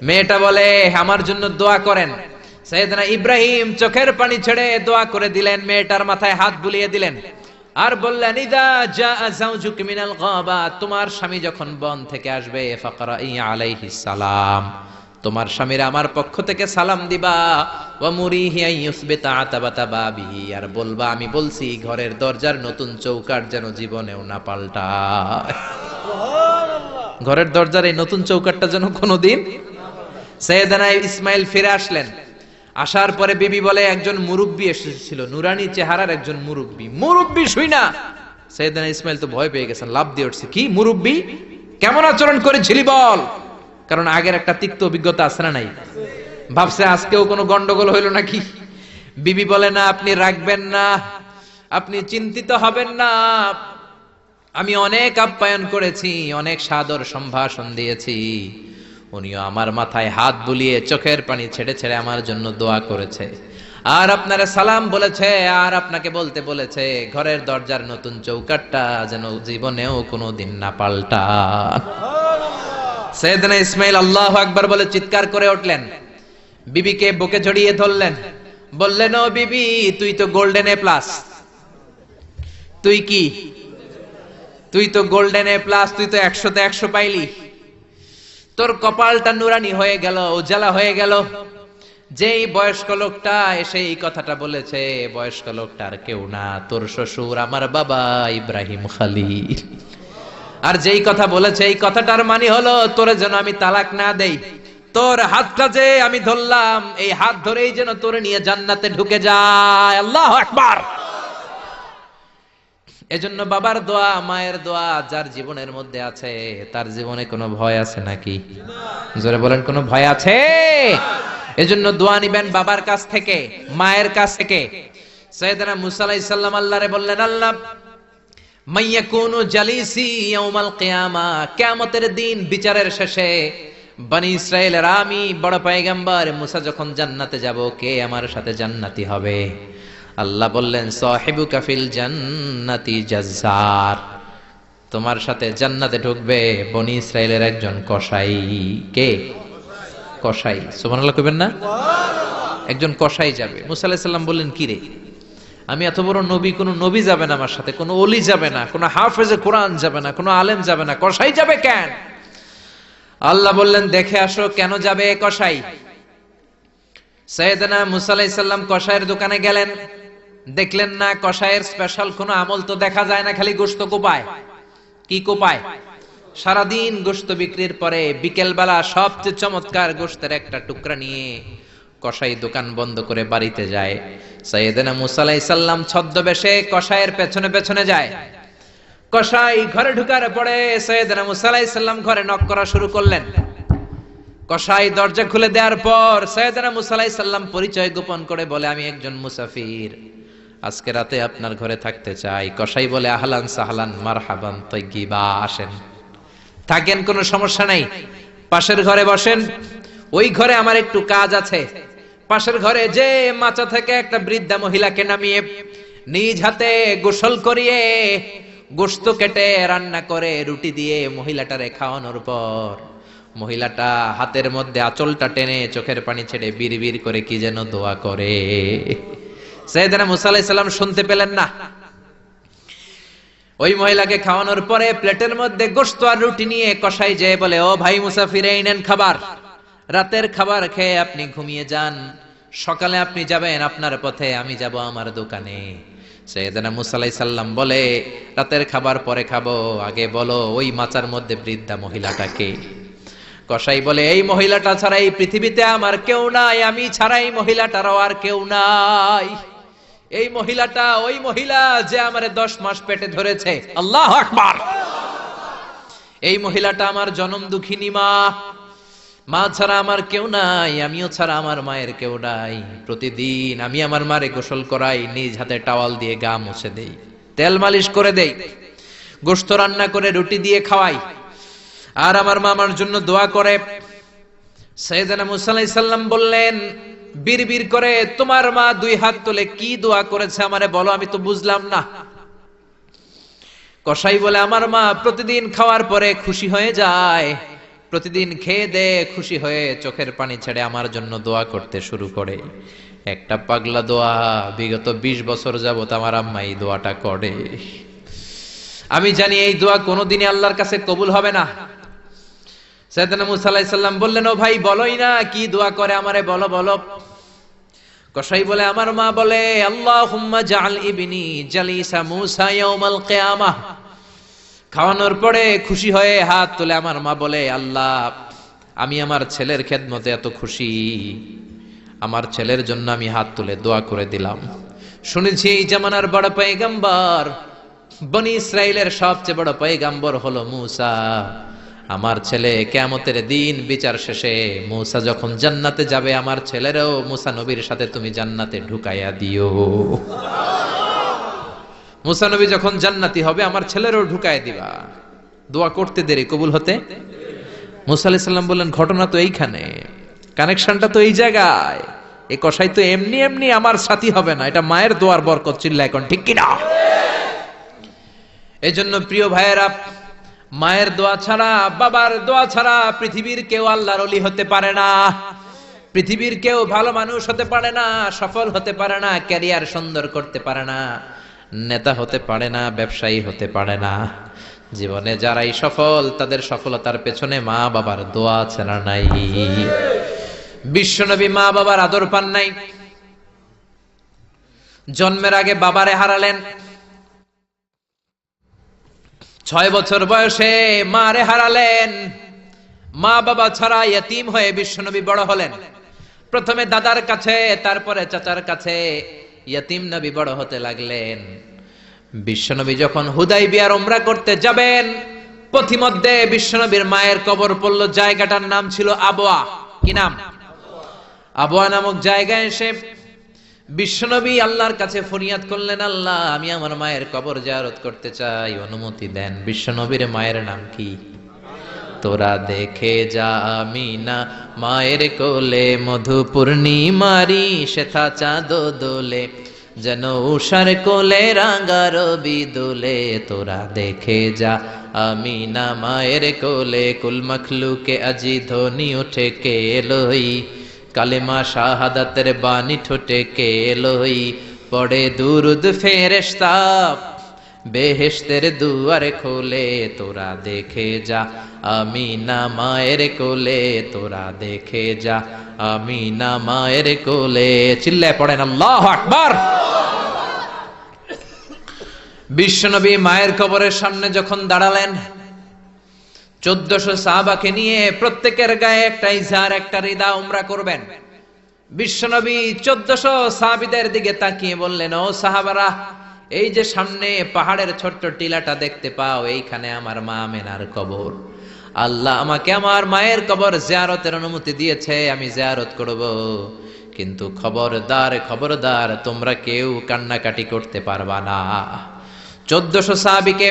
মেয়েটা বলে, আমার জন্য দোয়া করেন। সাইয়েদনা ইব্রাহিম চোখের পানি ছেড়ে দোয়া করে দিলেন, মেয়েটার মাথায় হাত বুলিয়ে দিলেন, আর বললেন, ইদা জাআ যাওজুকি মিনাল গাবা, তোমার স্বামী যখন বন থেকে আসবে, ফাকরাই আলাইহিস সালাম, তোমার স্বামীর আমার পক্ষ থেকে সালাম দিবা, ওয়া মুরিহি আইয়ুসবিতা আতাবাতা বাবিহি, আর বলবা আমি বলছি ঘরের দরজার নতুন চৌকাঠ যেন জীবনেও না পাল্টায়। ঘরের দরজার এই নতুন চৌকাঠটা যেন কোনোদিন। সাইয়েদনা ইসমাইল ফিরে আসলেন, আসার পরে বিবি বলে একজন মুরব্বী এসেছিল, নুরানি চেহারার একজন মুরব্বী শুই না। সাইয়েদনা ইসমাইল তো ভয় পেয়ে গেছেন, লাভ দিয়ে উঠছে, কি মুরব্বী, কেমন আচরণ করেছিলি বল। কারণ আগের একটা তিক্ত অভিজ্ঞতা আছে না নাই, ভাবছে আজকেও কোনো গন্ডগোল হইল নাকি। বিবি বলে না, আপনি রাখবেন না, আপনি চিন্তিত হবেন না, আমি অনেক আপ্যায়ন করেছি, অনেক সাদর সম্ভাষণ দিয়েছি, উনিও আমার মাথায় হাত বুলিয়ে চোখের পানি ছেড়ে ছেড়ে আমার জন্য দোয়া করেছে, আর আপনারা সালাম বলেছে, আর আপনাকে বলতে বলেছে ঘরের দরজার নতুন চৌকাঠটা যেন জীবনেও কোনোদিন না পাল্টা। সাইয়েদনা ইসমাইল আল্লাহু আকবার বলে চিৎকার করে উঠলেন, বিবিকে বুকে জড়িয়ে ধরলেন, বললেন ও বিবি, তুই তো গোল্ডেন এ প্লাস, তুই কি, তুই তো গোল্ডেন এ প্লাস, তুই তো 100তে 100 পাইলি, তোর কপালটা নুরানি হয়ে গেল, উজালা হয়ে গেল। যেই বয়স্ক লোকটা এসে এই কথাটা বলেছে, বয়স্ক লোকটার কেউ না, তোর শ্বশুর আমার বাবা ইব্রাহিম খালিল। আর যেই কথা বলেছে এই কথাটার মানে হলো তোরে যেন আমি তালাক না দেই, তোর হাতটা যে আমি ধরলাম, এই হাত ধরেই যেন তোরে নিয়ে জান্নাতে ঢুকে যায়। আল্লাহু আকবার। এজন্য বাবার দোয়া, মায়ের দোয়া যার জীবনের মধ্যে আছে, তার জীবনে কোনো ভয় আছে নাকি? জোরে বলেন, কোনো ভয় আছে? এজন্য দোয়া নিবেন বাবার কাছ থেকে, মায়ের কাছ থেকে। সাইয়েদনা মুসা আলাইহিস সালাম আল্লাহরে বললেন, আল্লাহ মাইয়াকুনু জালিসি ইয়াউমাল কিয়ামা, কিয়ামতের দিন বিচারের শেষে বনি ইসরাইলের আমি বড় পয়গম্বর মুসা যখন জান্নাতে যাব, কে আমার সাথে জান্নাতি হবে? আল্লাহ বললেন, সাহিবুকা ফিল জান্নাতি জাজ্জার, তোমার সাথে জান্নাতে ঢুকবে বনি ইসরাইলের একজন কসাই। কে? কসাই। সুবহানাল্লাহ কইবেন না? একজন কসাই যাবে। মুসা আলাইহিস সালাম বললেন, কি রে, আমি এত বড় নবী, কোন নবী যাবে না আমার সাথে, কোন ওলি যাবে না, কোন হাফেজে কোরআন যাবে না, কোন আলেম যাবে না, কসাই যাবে কেন? আল্লাহ বললেন, দেখে আসো কেন যাবে কসাই। সাইয়েদনা মুসা আলাইহিস সালাম কসাইয়ের দোকানে গেলেন, দেখলেন না কসাইয়ের স্পেশাল কোনো আমল তো দেখা যায় না, খালি গোশত কোপায়। কি কোপায়? সারাদিন গোশত বিক্রির পরে বিকেল বেলা সবচেয়ে চমৎকার গোশতের একটা টুকরা নিয়ে কসাই দোকান বন্ধ করে বাড়িতে যায়। সাইয়েদনা মুসা আলাইহিস সালাম ছদ্মবেশে কসাইয়ের পেছনে পেছনে যায়। কসাই ঘরে ঢুকার পরে সাইয়েদনা মুসা আলাইহিস সালাম ঘরে নক করা শুরু করলেন। কসাই দরজা খুলে দেওয়ার পর সাইয়েদনা মুসা আলাইহিস সালাম পরিচয় গোপন করে বলে, আমি একজন মুসাফির, আজকে রাতে আপনার ঘরে থাকতে চাই। কসাই বলে, আহলান সাহলান মারহাবান তাইয়্যিবা, আসেন থাকেন, কোনো সমস্যা নাই, পাশের ঘরে বসেন, ওই ঘরে আমার একটু কাজ আছে। পাশের ঘরে যে মাচা থেকে একটা বৃদ্ধা মহিলাকে নামিয়ে নিজ হাতে গোসল করিয়ে গোশত কেটে রান্না করে রুটি দিয়ে মহিলাটারে খাওয়ানোর পর মহিলাটা হাতের মধ্যে আঁচলটা টেনে চোখের পানি ছেড়ে বিড়বিড় করে কি যেন দোয়া করে। সাইয়েদনা মুসা আলাইহিস সালাম শুনতে পেলেন না। ওই মহিলাকে খাওয়ানোর পরে প্লেটের মধ্যে গোশত আর রুটি নিয়ে কসাই যেয়ে বলে, ও ভাই মুসাফির, এই নেন খাবার, রাতের খাবার খেয়ে আপনি ঘুমিয়ে যান, সকালে আপনি যাবেন আপনার পথে, আমি যাব আমার দোকানে। সাইয়েদনা মুসা আলাইহিস সালাম বলে, রাতের খাবার পরে খাবো, আগে বলো ওই মাচার মধ্যে বৃদ্ধা মহিলাটাকে। কসাই বলে, এই মহিলাটা ছাড়া এই পৃথিবীতে আমার কেউ নাই, আমি ছাড়া এই মহিলাটারও আর কেউ নাই। এই মহিলাটা ওই মহিলা যে আমারে 10 মাস পেটে ধরেছে। আল্লাহু আকবার। এই মহিলাটা আমার জনম দুঃখিনী মা, মা ছাড়া আমার কেউ নাই, আমিও ছাড়া আমার মায়ের কেউ নাই। প্রতিদিন আমি আমার মারে গোসল করাই, নিজ হাতে টাওয়াল দিয়ে গা মুছে দেই, তেল মালিশ করে দেই, গোশত রান্না করে রুটি দিয়ে খাওয়াই, আর আমার মা আমার জন্য দোয়া করে। সাইয়েদনা মুসা আলাইহিস সালাম বললেন, বিড়বিড় করে তোমার মা 2 হাত তুলে কি দোয়া করেছে আমারে বলো, আমি তো বুঝলাম না। কসাই বলে, আমার মা প্রতিদিন খাওয়ার পরে খুশি হয়ে যায়, প্রতিদিন খেয়ে দে খুশি হয়ে চোখের পানি ছেড়ে আমার জন্য দোয়া করতে শুরু করে। একটা পাগলা দোয়া, বিগত 20 বছর যাবত আমার আম্মা এই দোয়াটা করে। আমি জানি এই দোয়া কোনোদিনই আল্লাহর কাছে কবুল হবে না। সাইয়েদনা মূসা আলাইহিস সালাম বললেন, ও ভাই বলোই না কি দোয়া করে, আমারে বলো বলো। কসাই বলে, আমার মা বলে, আল্লাহুম্মা জাআল ইবনি জালিসা মূসা ইয়াউমাল কিয়ামাহ। খাওয়ানোর পরে খুশি হয়ে হাত তুলে আমার মা বলে, আল্লাহ আমি আমার ছেলের খেদমতে এত খুশি, আমার ছেলের জন্য আমি হাত তুলে দোয়া করে দিলাম। শুনেছি এই জামানার বড় পয়গম্বর, বনি ইসরাইলের সবচেয়ে বড় পয়গম্বর হলো মূসা। আমার ছেলে কিয়ামতের দিন বিচার শেষে মূসা যখন জান্নাতে যাবে, আমার ছেলেরও মূসা নবীর সাথে তুমি জান্নাতে ঢুকাইয়া দিও। মূসা নবী যখন জান্নাতি হবে, আমার ছেলেরও ঢুকায় দিবা। দোয়া করতে দেরি, কবুল হতে। মূসা আলাইহিস সালাম বললেন, ঘটনা তো এইখানে, কানেকশনটা তো এই জায়গায়। এই কসাই তো এমনি এমনি আমার সাথী হবে না, এটা মায়ের দোয়ার বরকত। চিল্লা এখন ঠিক কিনা? এই জন্য প্রিয় ভাইয়েরা, মায়ের দোয়া ছাড়া, বাবার দোয়া ছাড়া পৃথিবীর কেউ আল্লাহর ওলি হতে পারে না, পৃথিবীর কেউ ভালো মানুষ হতে পারে না, সফল হতে পারে না, ক্যারিয়ার সুন্দর করতে পারে না, নেতা হতে পারে না, ব্যবসায়ী হতে পারে না। জীবনে যারাই সফল, তাদের সফলতার পেছনে মা বাবার দোয়া ছাড়া নাই। বিশ্বনবী মা বাবার আদর পান নাই, জন্মের আগে বাবারে হারালেন। 6 বছর বয়সে মারে হারালেন। মা বাবা ছাড়া ইয়তীম হয়ে বিশ্বনবী বড় হলেন। প্রথমে দাদার কাছে, তারপরে চাচার কাছে ইয়তীম নবী বড় হতে লাগলেন। বিশ্বনবী যখন হুদাইবিয়ার উমরা করতে যাবেন, পথিমধ্যে বিশ্বনবীর মায়ের কবর পড়ল। জায়গাটার নাম ছিল আবওয়া। কি নাম? আবওয়া নামক জায়গায় এসে বিশ্বনবী আল্লাহর কাছে ফরিয়াদ করলেন, আল্লাহ আমি আমার মায়ের কবর জিয়ারত করতে চাই, অনুমতি দেন। বিশ্বনবীর মায়ের নাম কি? তোরা দেখে যা আমিনা মায়ের কোলে, মধু পূর্ণিমারি শেথা চাঁদ দোলে, যেন উষার কোলে রাঙা রবি দোলে। তোরা দেখে যা আমিনা মায়ের কোলে, কুল মখলুকে আজি ধ্বনি উঠে কে লই, কালেমা শাহাদাতের বাণী ঠোঁটে কে লই, পড়ে দুরুদ ফেরেশতা বেহেশতের দুয়ার খোলে। তোরা দেখে যা আমিনা মায়ের কোলে, তোরা দেখে যা আমিনা মায়ের কোলে। চিল্লায় পড়েন আল্লাহু আকবার। বিশ্বনবী মায়ের কবরের সামনে যখন দাঁড়ালেন, 1400 সাহাবাকে নিয়ে প্রত্যেকের গায়ে একটা ইজার, একটা রিদা উমরা করবেন। বিশ্বনবী 1400 সাহাবীদের দিকে তাকিয়ে বললেন, ও সাহাবারা, এই যে সামনে পাহাড়ের ছোট্ট টিলাটা দেখতে পাও, এইখানে আমার মা আমেনার কবর। আল্লাহ আমাকে আমার মায়ের কবর জিয়ারতের অনুমতি দিয়েছে, আমি জিয়ারত করব। কিন্তু খবরদার খবরদার, তোমরা কেউ কান্নাকাটি করতে পারবা না। 1400 সাহাবীকে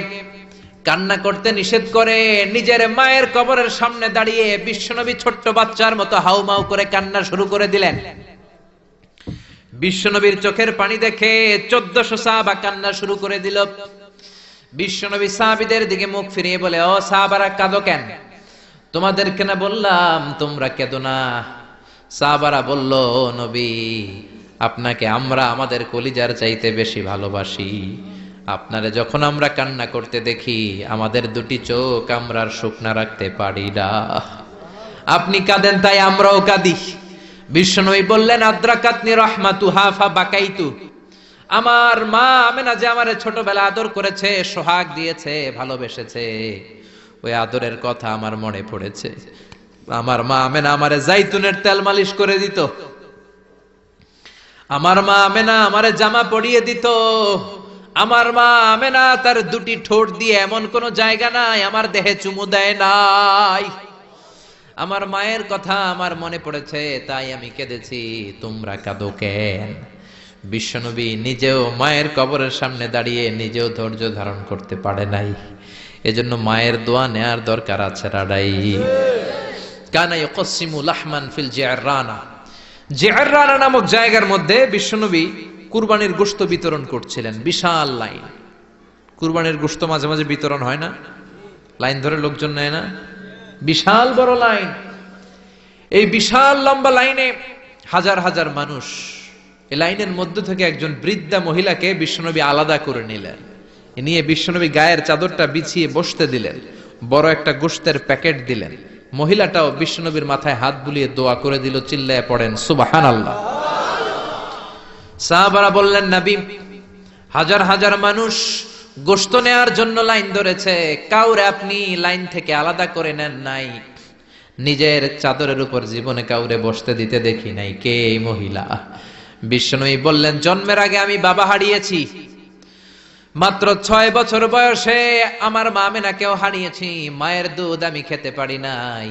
কান্না করতে নিষেধ করে নিজের মায়ের কবরের সামনে দাঁড়িয়ে বিশ্বনবী ছোট্ট বাচ্চার মতো হাউমাউ করে কান্না শুরু করে দিলেন। বিশ্বনবীর চোখের পানি দেখে 1400 সাহাবা কান্না শুরু করে দিল। বিশ্বনবী সাহাবীদের দিকে মুখ ফিরিয়ে বলে, ও সাহাবারা কাঁদো কেন? তোমাদেরকে না বললাম তোমরা কেঁদো না? সাহাবারা বলল, নবী আপনাকে আমরা আমাদের কলিজার চাইতে বেশি ভালোবাসি। আপনারে যখন আমরা কান্না করতে দেখি, আমাদের দুটি চোখ আমরা আর শুকনা রাখতে পারি না। আপনি কাঁদেন তাই আমরাও কাঁদি। বিশ্বনবী বললেন, আদ্রাকাতনি রাহমাতুহা ফাবাকাইতু। আমার মা আমেনা যে আমারে ছোটবেলা আদর করেছে, সোহাগ দিয়েছে, ভালোবেসেছে, ওই আদরের কথা আমার মনে পড়েছে। আমার মা আমেনা আমারে জাইতুনের তেল মালিশ করে দিত, আমার মা আমেনা আমারে জামা পরিয়ে দিত, আমার মা আমেনা তার দুটি ঠোঁট দিয়ে এমন কোন জায়গা নাই আমার দেহে চুমু দেয় নাই। আমার মায়ের কথা আমার মনে পড়েছে, তাই আমি কেঁদেছি। তোমরা কাঁদো কেন? বিশ্বনবী নিজেও মায়ের কবরের সামনে দাঁড়িয়ে নিজেও ধৈর্য ধারণ করতে পারে নাই। এজন্য মায়ের দোয়া নেয়ার দরকার আছে রাডাই। কানা ইয়াকসিমু লাহমান ফিল জিআররানা। জিআররানা নামক জায়গার মধ্যে বিশ্বনবী কুরবানির গোশত বিতরণ করছিলেন। বিশাল লাইন। কুরবানির গোশত মাঝে মাঝে বিতরণ হয় না, লাইন ধরে লোকজন নেয় না, বিশাল বড় লাইন। এই বিশাল লম্বা লাইনে হাজার হাজার মানুষ। এই লাইনের মধ্য থেকে একজন বৃদ্ধা মহিলাকে বিশ্বনবী আলাদা করে নিলেন, নিয়ে বিশ্বনবী গায়ের চাদরটা বিছিয়ে বসতে দিলেন, বড় একটা গোশতের প্যাকেট দিলেন, মহিলাটাও বিশ্বনবীর মাথায় হাত বুলিয়ে দোয়া করে দিল, চিল্লায় পড়েন সুবহানাল্লাহ। সাহাবারা বললেন, নবী, হাজার হাজার মানুষ গোশত নেয়ার জন্য লাইন ধরেছে, কাউরে আপনি লাইন থেকে আলাদা করে নেন নাই, নিজের চাদরের উপর জীবনে কাউরে বসতে দিতে দেখি নাই, কে এই মহিলা? বিশ্বনবী বললেন, জন্মের আগে আমি বাবা হারিয়েছি, মাত্র 6 বছর বয়সে আমার মা আমেনাকেও হারিয়েছি, মায়ের দুধ আমি খেতে পারি নাই।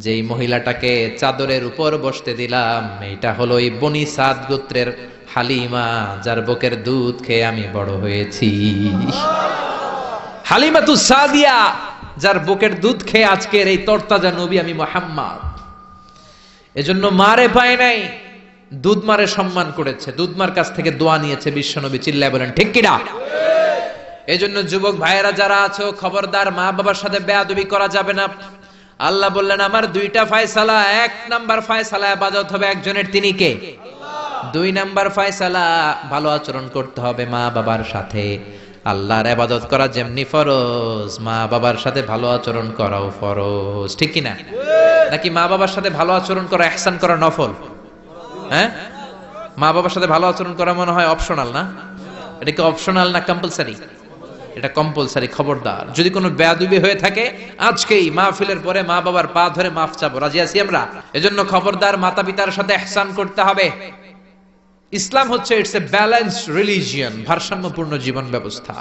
যেই মহিলাটাকে চাদরের উপর বসতে দিলাম, এটা হলো এই বনি সাদ গোত্রের হালিমা, যার বুকের দুধ খেয়ে আমি বড় হয়েছি। হালিমাতু সাদিয়া, যার বুকের দুধ খেয়ে আজকের এই তরতাজা নবী আমি মুহাম্মদ। এজন্য মারে পায় নাই, দুধ মারে সম্মান করেছে, দুধ মার কাছ থেকে দোয়া নিয়েছে বিশ্বনবী, চিল্লায় বলেন ঠিক কিনা? এজন্য যুবক ভাইয়েরা যারা আছো, খবরদার, মা বাবার সাথে বেয়াদবি করা যাবে না। আল্লাহ বললেন, আমার 2টা ফয়সালা, 1 নাম্বার ফয়সালা ইবাদত হবে একজনের, তিনি কে? 2 নাম্বার ফয়সালা ভালো আচরণ করতে হবে মা বাবার সাথে। আল্লাহর ইবাদত করা যেমনি ফরজ, মা বাবার সাথে ভালো আচরণ করাও ফরজ, ঠিক কিনা? নাকি মা বাবার সাথে ভালো আচরণ করা, ইহসান করা নফল? হ্যাঁ, মা বাবার সাথে ভালো আচরণ করা মনে হয় অপশনাল না? এটা কি অপশনাল না কম্পালসারি? এটা কম্পালসারি। খবরদার, যদি কোনো বেয়াদবি হয়ে থাকে আজকেই মাহফিলের পরে মা বাবার পা ধরে মাফ চাবো, রাজি আছি আমরা? এজন্য খবরদার, মাতা পিতার সাথে ইহসান করতে হবে। ইসলাম হচ্ছে ইটস এ ব্যালেন্সড রিলিজিয়ন, ভারসাম্যপূর্ণ জীবন ব্যবস্থা।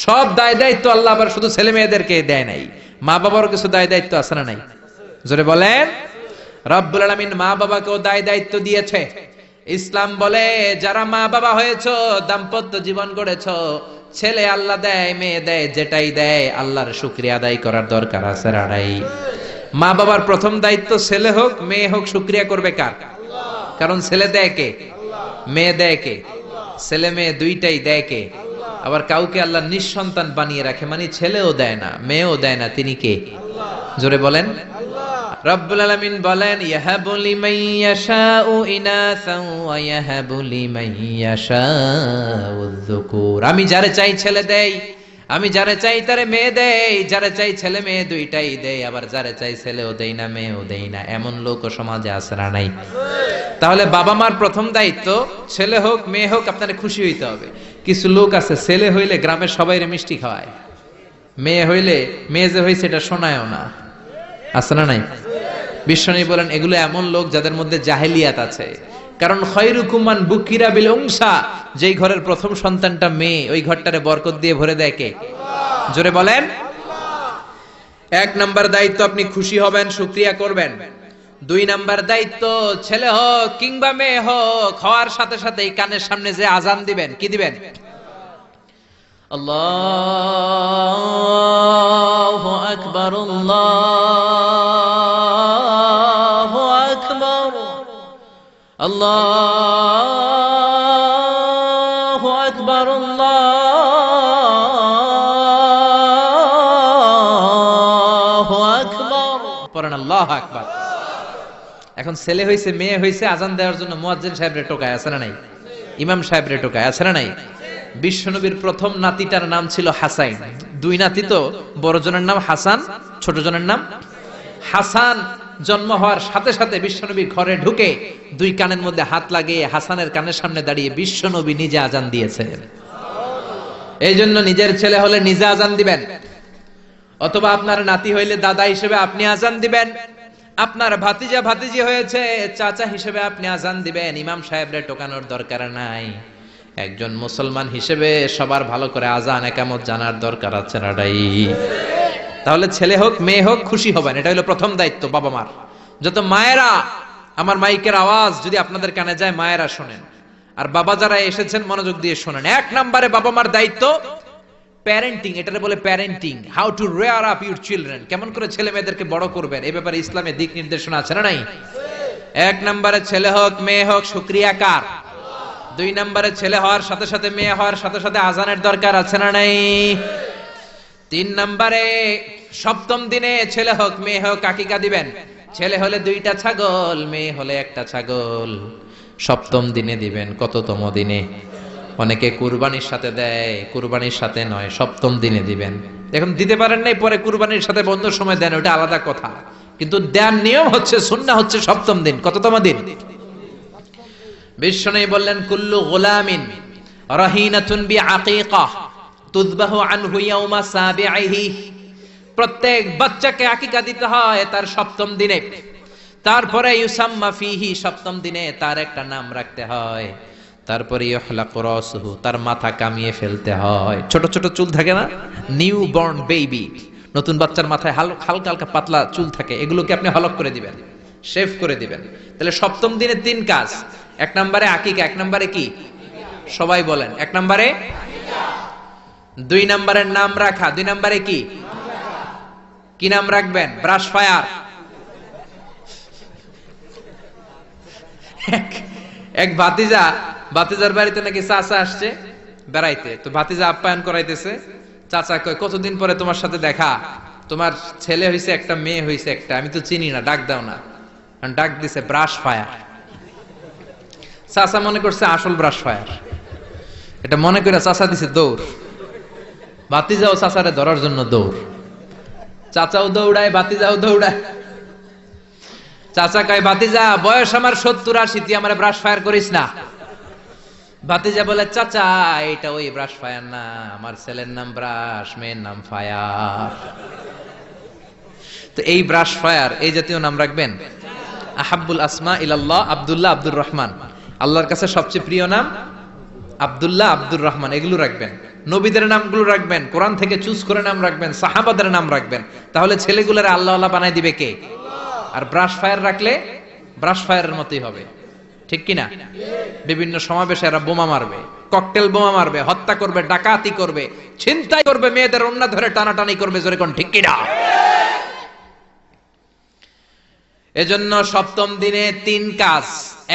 সব দায় দায়িত্ব আল্লাহ আবার শুধু ছেলে মেয়েদেরকে দেয় নাই, মা বাবারও কিছু দায় দায়িত্ব আছে না নাই? জোরে বলেন। রব্বুল আলামিন মা বাবাকেও দায় দায়িত্ব দিয়েছে। ইসলাম বলে, যারা মা বাবা হয়েছো, দাম্পত্য জীবন গড়েছো, ছেলে আল্লাহ দেয়, মেয়ে দেয়, যেটাই দেয় আল্লাহর শুকরিয়া আদায় করার দরকার আছে রাড়াই। মা বাবার প্রথম দায়িত্ব, ছেলে হোক মেয়ে হোক, শুকরিয়া করবে কার? কারণ ছেলে দেয় কে? মেয়ে দেয় কে? ছেলে মেয়ে দুইটাই দেয় কে? আবার কাউকে আল্লাহ নিঃসন্তান বানিয়ে রাখে, মানে ছেলেও দেয় না মেয়েও দেয় না, তিনি কে? জোরে বলেন। রব্বুল আলামিন বলেন, ইয়াহাবু লিমান ইয়াশাউ ইনাসান ওয়া ইয়াহাবু লিমান ইয়াশাউ যুকুর। আমি যারে চাই ছেলে দেই, আমি যারে চাই তারে মেয়ে দেই, যারে চাই ছেলে মেয়ে দুইটাই দেই, আবার যারে চাই ছেলেও দেই না মেয়েও দেই না, এমন লোক সমাজে আছে না নাই? তাহলে বাবা মার প্রথম দায়িত্ব, ছেলে হোক মেয়ে হোক আপনারে খুশি হইতে হবে। কিছু লোক আছে, ছেলে হইলে গ্রামের সবাইরে মিষ্টি খাওয়ায়, মেয়ে হইলে মেয়ে যে হইছে এটা শোনায়ও না, আছে না নাই? বিশ্বনবী বলেন, এগুলো এমন লোক যাদের মধ্যে জাহেলিয়াত আছে। কারণ খয়রুকুম মান বুকিরা বিল উনসা, যেই ঘরের প্রথম সন্তানটা মেয়ে, ওই ঘরটারে বরকত দিয়ে ভরে দেয় কে? জোরে বলেন। 1 নাম্বার দায়িত্ব, আপনি খুশি হবেন, শুকরিয়া করবেন। 2 নাম্বার দায়িত্ব, ছেলে হোক কিংবা মেয়ে হোক, হওয়ার সাথে সাথেই কানের সামনে যে আজান দিবেন, কি দিবেন? আল্লাহু আকবার, আল্লাহু আকবার, আল্লাহু আকবার, আল্লাহু আকবার, পড়েন আল্লাহু আকবার। এখন ছেলে হইছে মেয়ে হইছে, আজান দেওয়ার জন্য মুয়াজ্জিন সাহেবরে টোকায়, আছে না নাই? ইমাম সাহেবরে টোকায়, আছে না নাই? বিশ্বনবীর প্রথম নাতিটার নাম ছিল হাসাইন। 2 নাতি তো, বড় জনের নাম হাসান, ছোট জনের নাম হাসান। জন্ম হওয়ার সাথে সাথে বিশ্বনবী ঘরে ঢুকে 2 কানের মধ্যে হাত লাগিয়ে হাসানের কানের সামনে দাঁড়িয়ে বিশ্বনবী নিজে আজান দিয়েছেন। এই জন্য নিজের ছেলে হলে নিজে আজান দিবেন, অথবা আপনার নাতি হইলে দাদা হিসেবে আপনি আজান দিবেন, আপনার ভাতিজা ভাতিজি হয়েছে চাচা হিসেবে আপনি আজান দিবেন। ইমাম সাহেবরে টোকানোর দরকার নাই। একজন মুসলমান হিসেবে সবার ভালো করে আজান একামত জানার দরকার আছে না নাই? তাহলে ছেলে হোক মেয়ে হোক খুশি হবেন, এটা হলো প্রথম দায়িত্ব বাবা মার। যত মায়েরা, আমার মাইকের আওয়াজ যদি আপনাদের কানে যায়, মায়েরা শোনেন, আর বাবা যারা এসেছেন মনোযোগ দিয়ে শোনেন। 1 নম্বরে বাবা মার দায়িত্ব প্যারেন্টিং, এটারে বলে parenting, how to rare up your children, কেমন করে ছেলে মেয়েদেরকে বড় করবেন, এই ব্যাপারে ইসলামে দিক নির্দেশনা আছে না নাই? 1 নম্বরে ছেলে হোক মেয়ে হোক শুকরিয়া কার? 2 নম্বরে ছেলে হওয়ার সাথে সাথে মেয়ে হওয়ার সাথে সাথে আজানের দরকার আছে না নাই? 3 নম্বরে সপ্তম দিনে ছেলে হোক মেয়ে হোক আকিকা দিবেন। ছেলে হলে 2টা ছাগল, মেয়ে হলে 1টা ছাগল। সপ্তম দিনে দিবেন। কততম দিনে? অনেকে কুরবানির সাথে দেয়, কুরবানির সাথে নয়, সপ্তম দিনে দিবেন। এখন দিতে পারেন নাই, পরে কুরবানির সাথে বন্ধুর সময় দেন, ওটা আলাদা কথা, কিন্তু দেওয়ার নিয়ম হচ্ছে, সুন্নাহ হচ্ছে সপ্তম দিন। কততম দিন? বিশ্বনবী বললেন, কুল্লু গুলামিন রাহিনাতুন বিআকিকাহ তুযবাহু আনহু ইয়াওমা সাবিহি। প্রত্যেক বাচ্চাকে আকিকা দিতে হয় তার সপ্তম দিনে, তারপরে ইউসাম্মা ফিহি, সপ্তম দিনে তার একটা নাম রাখতে হয়, তারপরে ইহলাকু রাসুহু, তার মাথা কামিয়ে ফেলতে হয়। ছোট ছোট চুল থাকে না, নিউ বর্ন বেবি, নতুন বাচ্চার মাথায় হালকা হালকা পাতলা চুল থাকে, এগুলোকে আপনি হলক করে দিবেন, শেভ করে দিবেন। তাহলে সপ্তম দিনে তিন কাজ। এক নম্বরে আকিকা, এক নম্বরে কি? সবাই বলেন, এক নম্বরে দুই নম্বরের নাম রাখা, দুই নম্বরে কি? কি নাম রাখবেন? Brush fire. এক ভাতিজার বাড়িতে নাকি চাচা আসছে বেড়াইতে, তো ভাতিজা আপ্যায়ন করাইতেছে। চাচা কয়, কতদিন পরে তোমার সাথে দেখা, তোমার ছেলে হইছে একটা, মেয়ে হইছে একটা, আমি তো চিনি না, ডাক দাও না। ডাক দিছে ব্রাশ ফায়ার। চাচা মনে করছে আসল ব্রাশ ফায়ার, এটা মনে করে চাচা দিছে দৌড়। ভাতিজাও চাচারে ধরার জন্য দৌড়, চাচাও দৌড়ায়, ভাতিজাও দৌড়ায়। চাচা কয়, ভাতিজা বয়স আমার 70-80, তুই আমার ব্রাশ ফায়ার করিস না। ভাতিজা বলে, চাচা এটা ওই ব্রাশ ফায়ার না, আমার ছেলের নাম ব্রাশ, মেয়ের নাম ফায়ার। তো এই ব্রাশ ফায়ার, এই জাতীয় নাম রাখবেন। আহাব্বুল আসমা ইলাল্লাহ আব্দুল্লাহ, আব্দুর রহমান, আল্লাহর কাছে সবচেয়ে প্রিয় নাম আব্দুল্লাহ, আব্দুর রহমান, এগুলো রাখবেন। নবীদের নামগুলো রাখবেন, কোরআন থেকে চুজ করে নাম রাখবেন, সাহাবাদের নাম রাখবেন। তাহলে ছেলেগুলোর আল্লাহ আল্লাহ বানাই দিবে কে? আর ব্রাশ ফায়ার রাখলে ব্রাশ ফায়ারের মতোই হবে, ঠিক কিনা? বিভিন্ন সমাবেশে এরা বোমা মারবে, ককটেল বোমা মারবে, হত্যা করবে, ডাকাতি করবে, ছিনতাই করবে, মেয়েদের ওন্না ধরে টানাটানি করবে, জোরে কোন ঠিক কিনা? এজন্য সপ্তম দিনে তিন কাজ।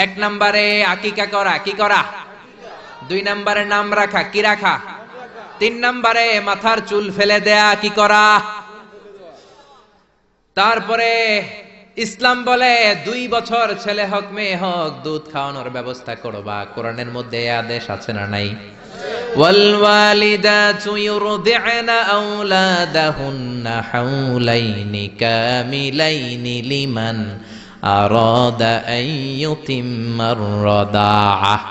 এক নম্বরে আকিকা করা, কি করা? দুই নম্বরে নাম রাখা, কি রাখা? তিন নম্বরে মাথার চুল ফেলে দেয়া, কি করা? তারপরে ইসলাম বলে 2 বছর ছেলে হোক মেয়ে হোক দুধ খাওয়ানোর ব্যবস্থা করবা। কোরআনের মধ্যে এই আদেশ আছে না নাই? ওয়াল ওয়ালিদাতু ইউরদি'না আওলাদাহুন্না হাওলাইনি কামিলাইনি লিমান আরাদা আন ইউতিম্মার রাদাআহ।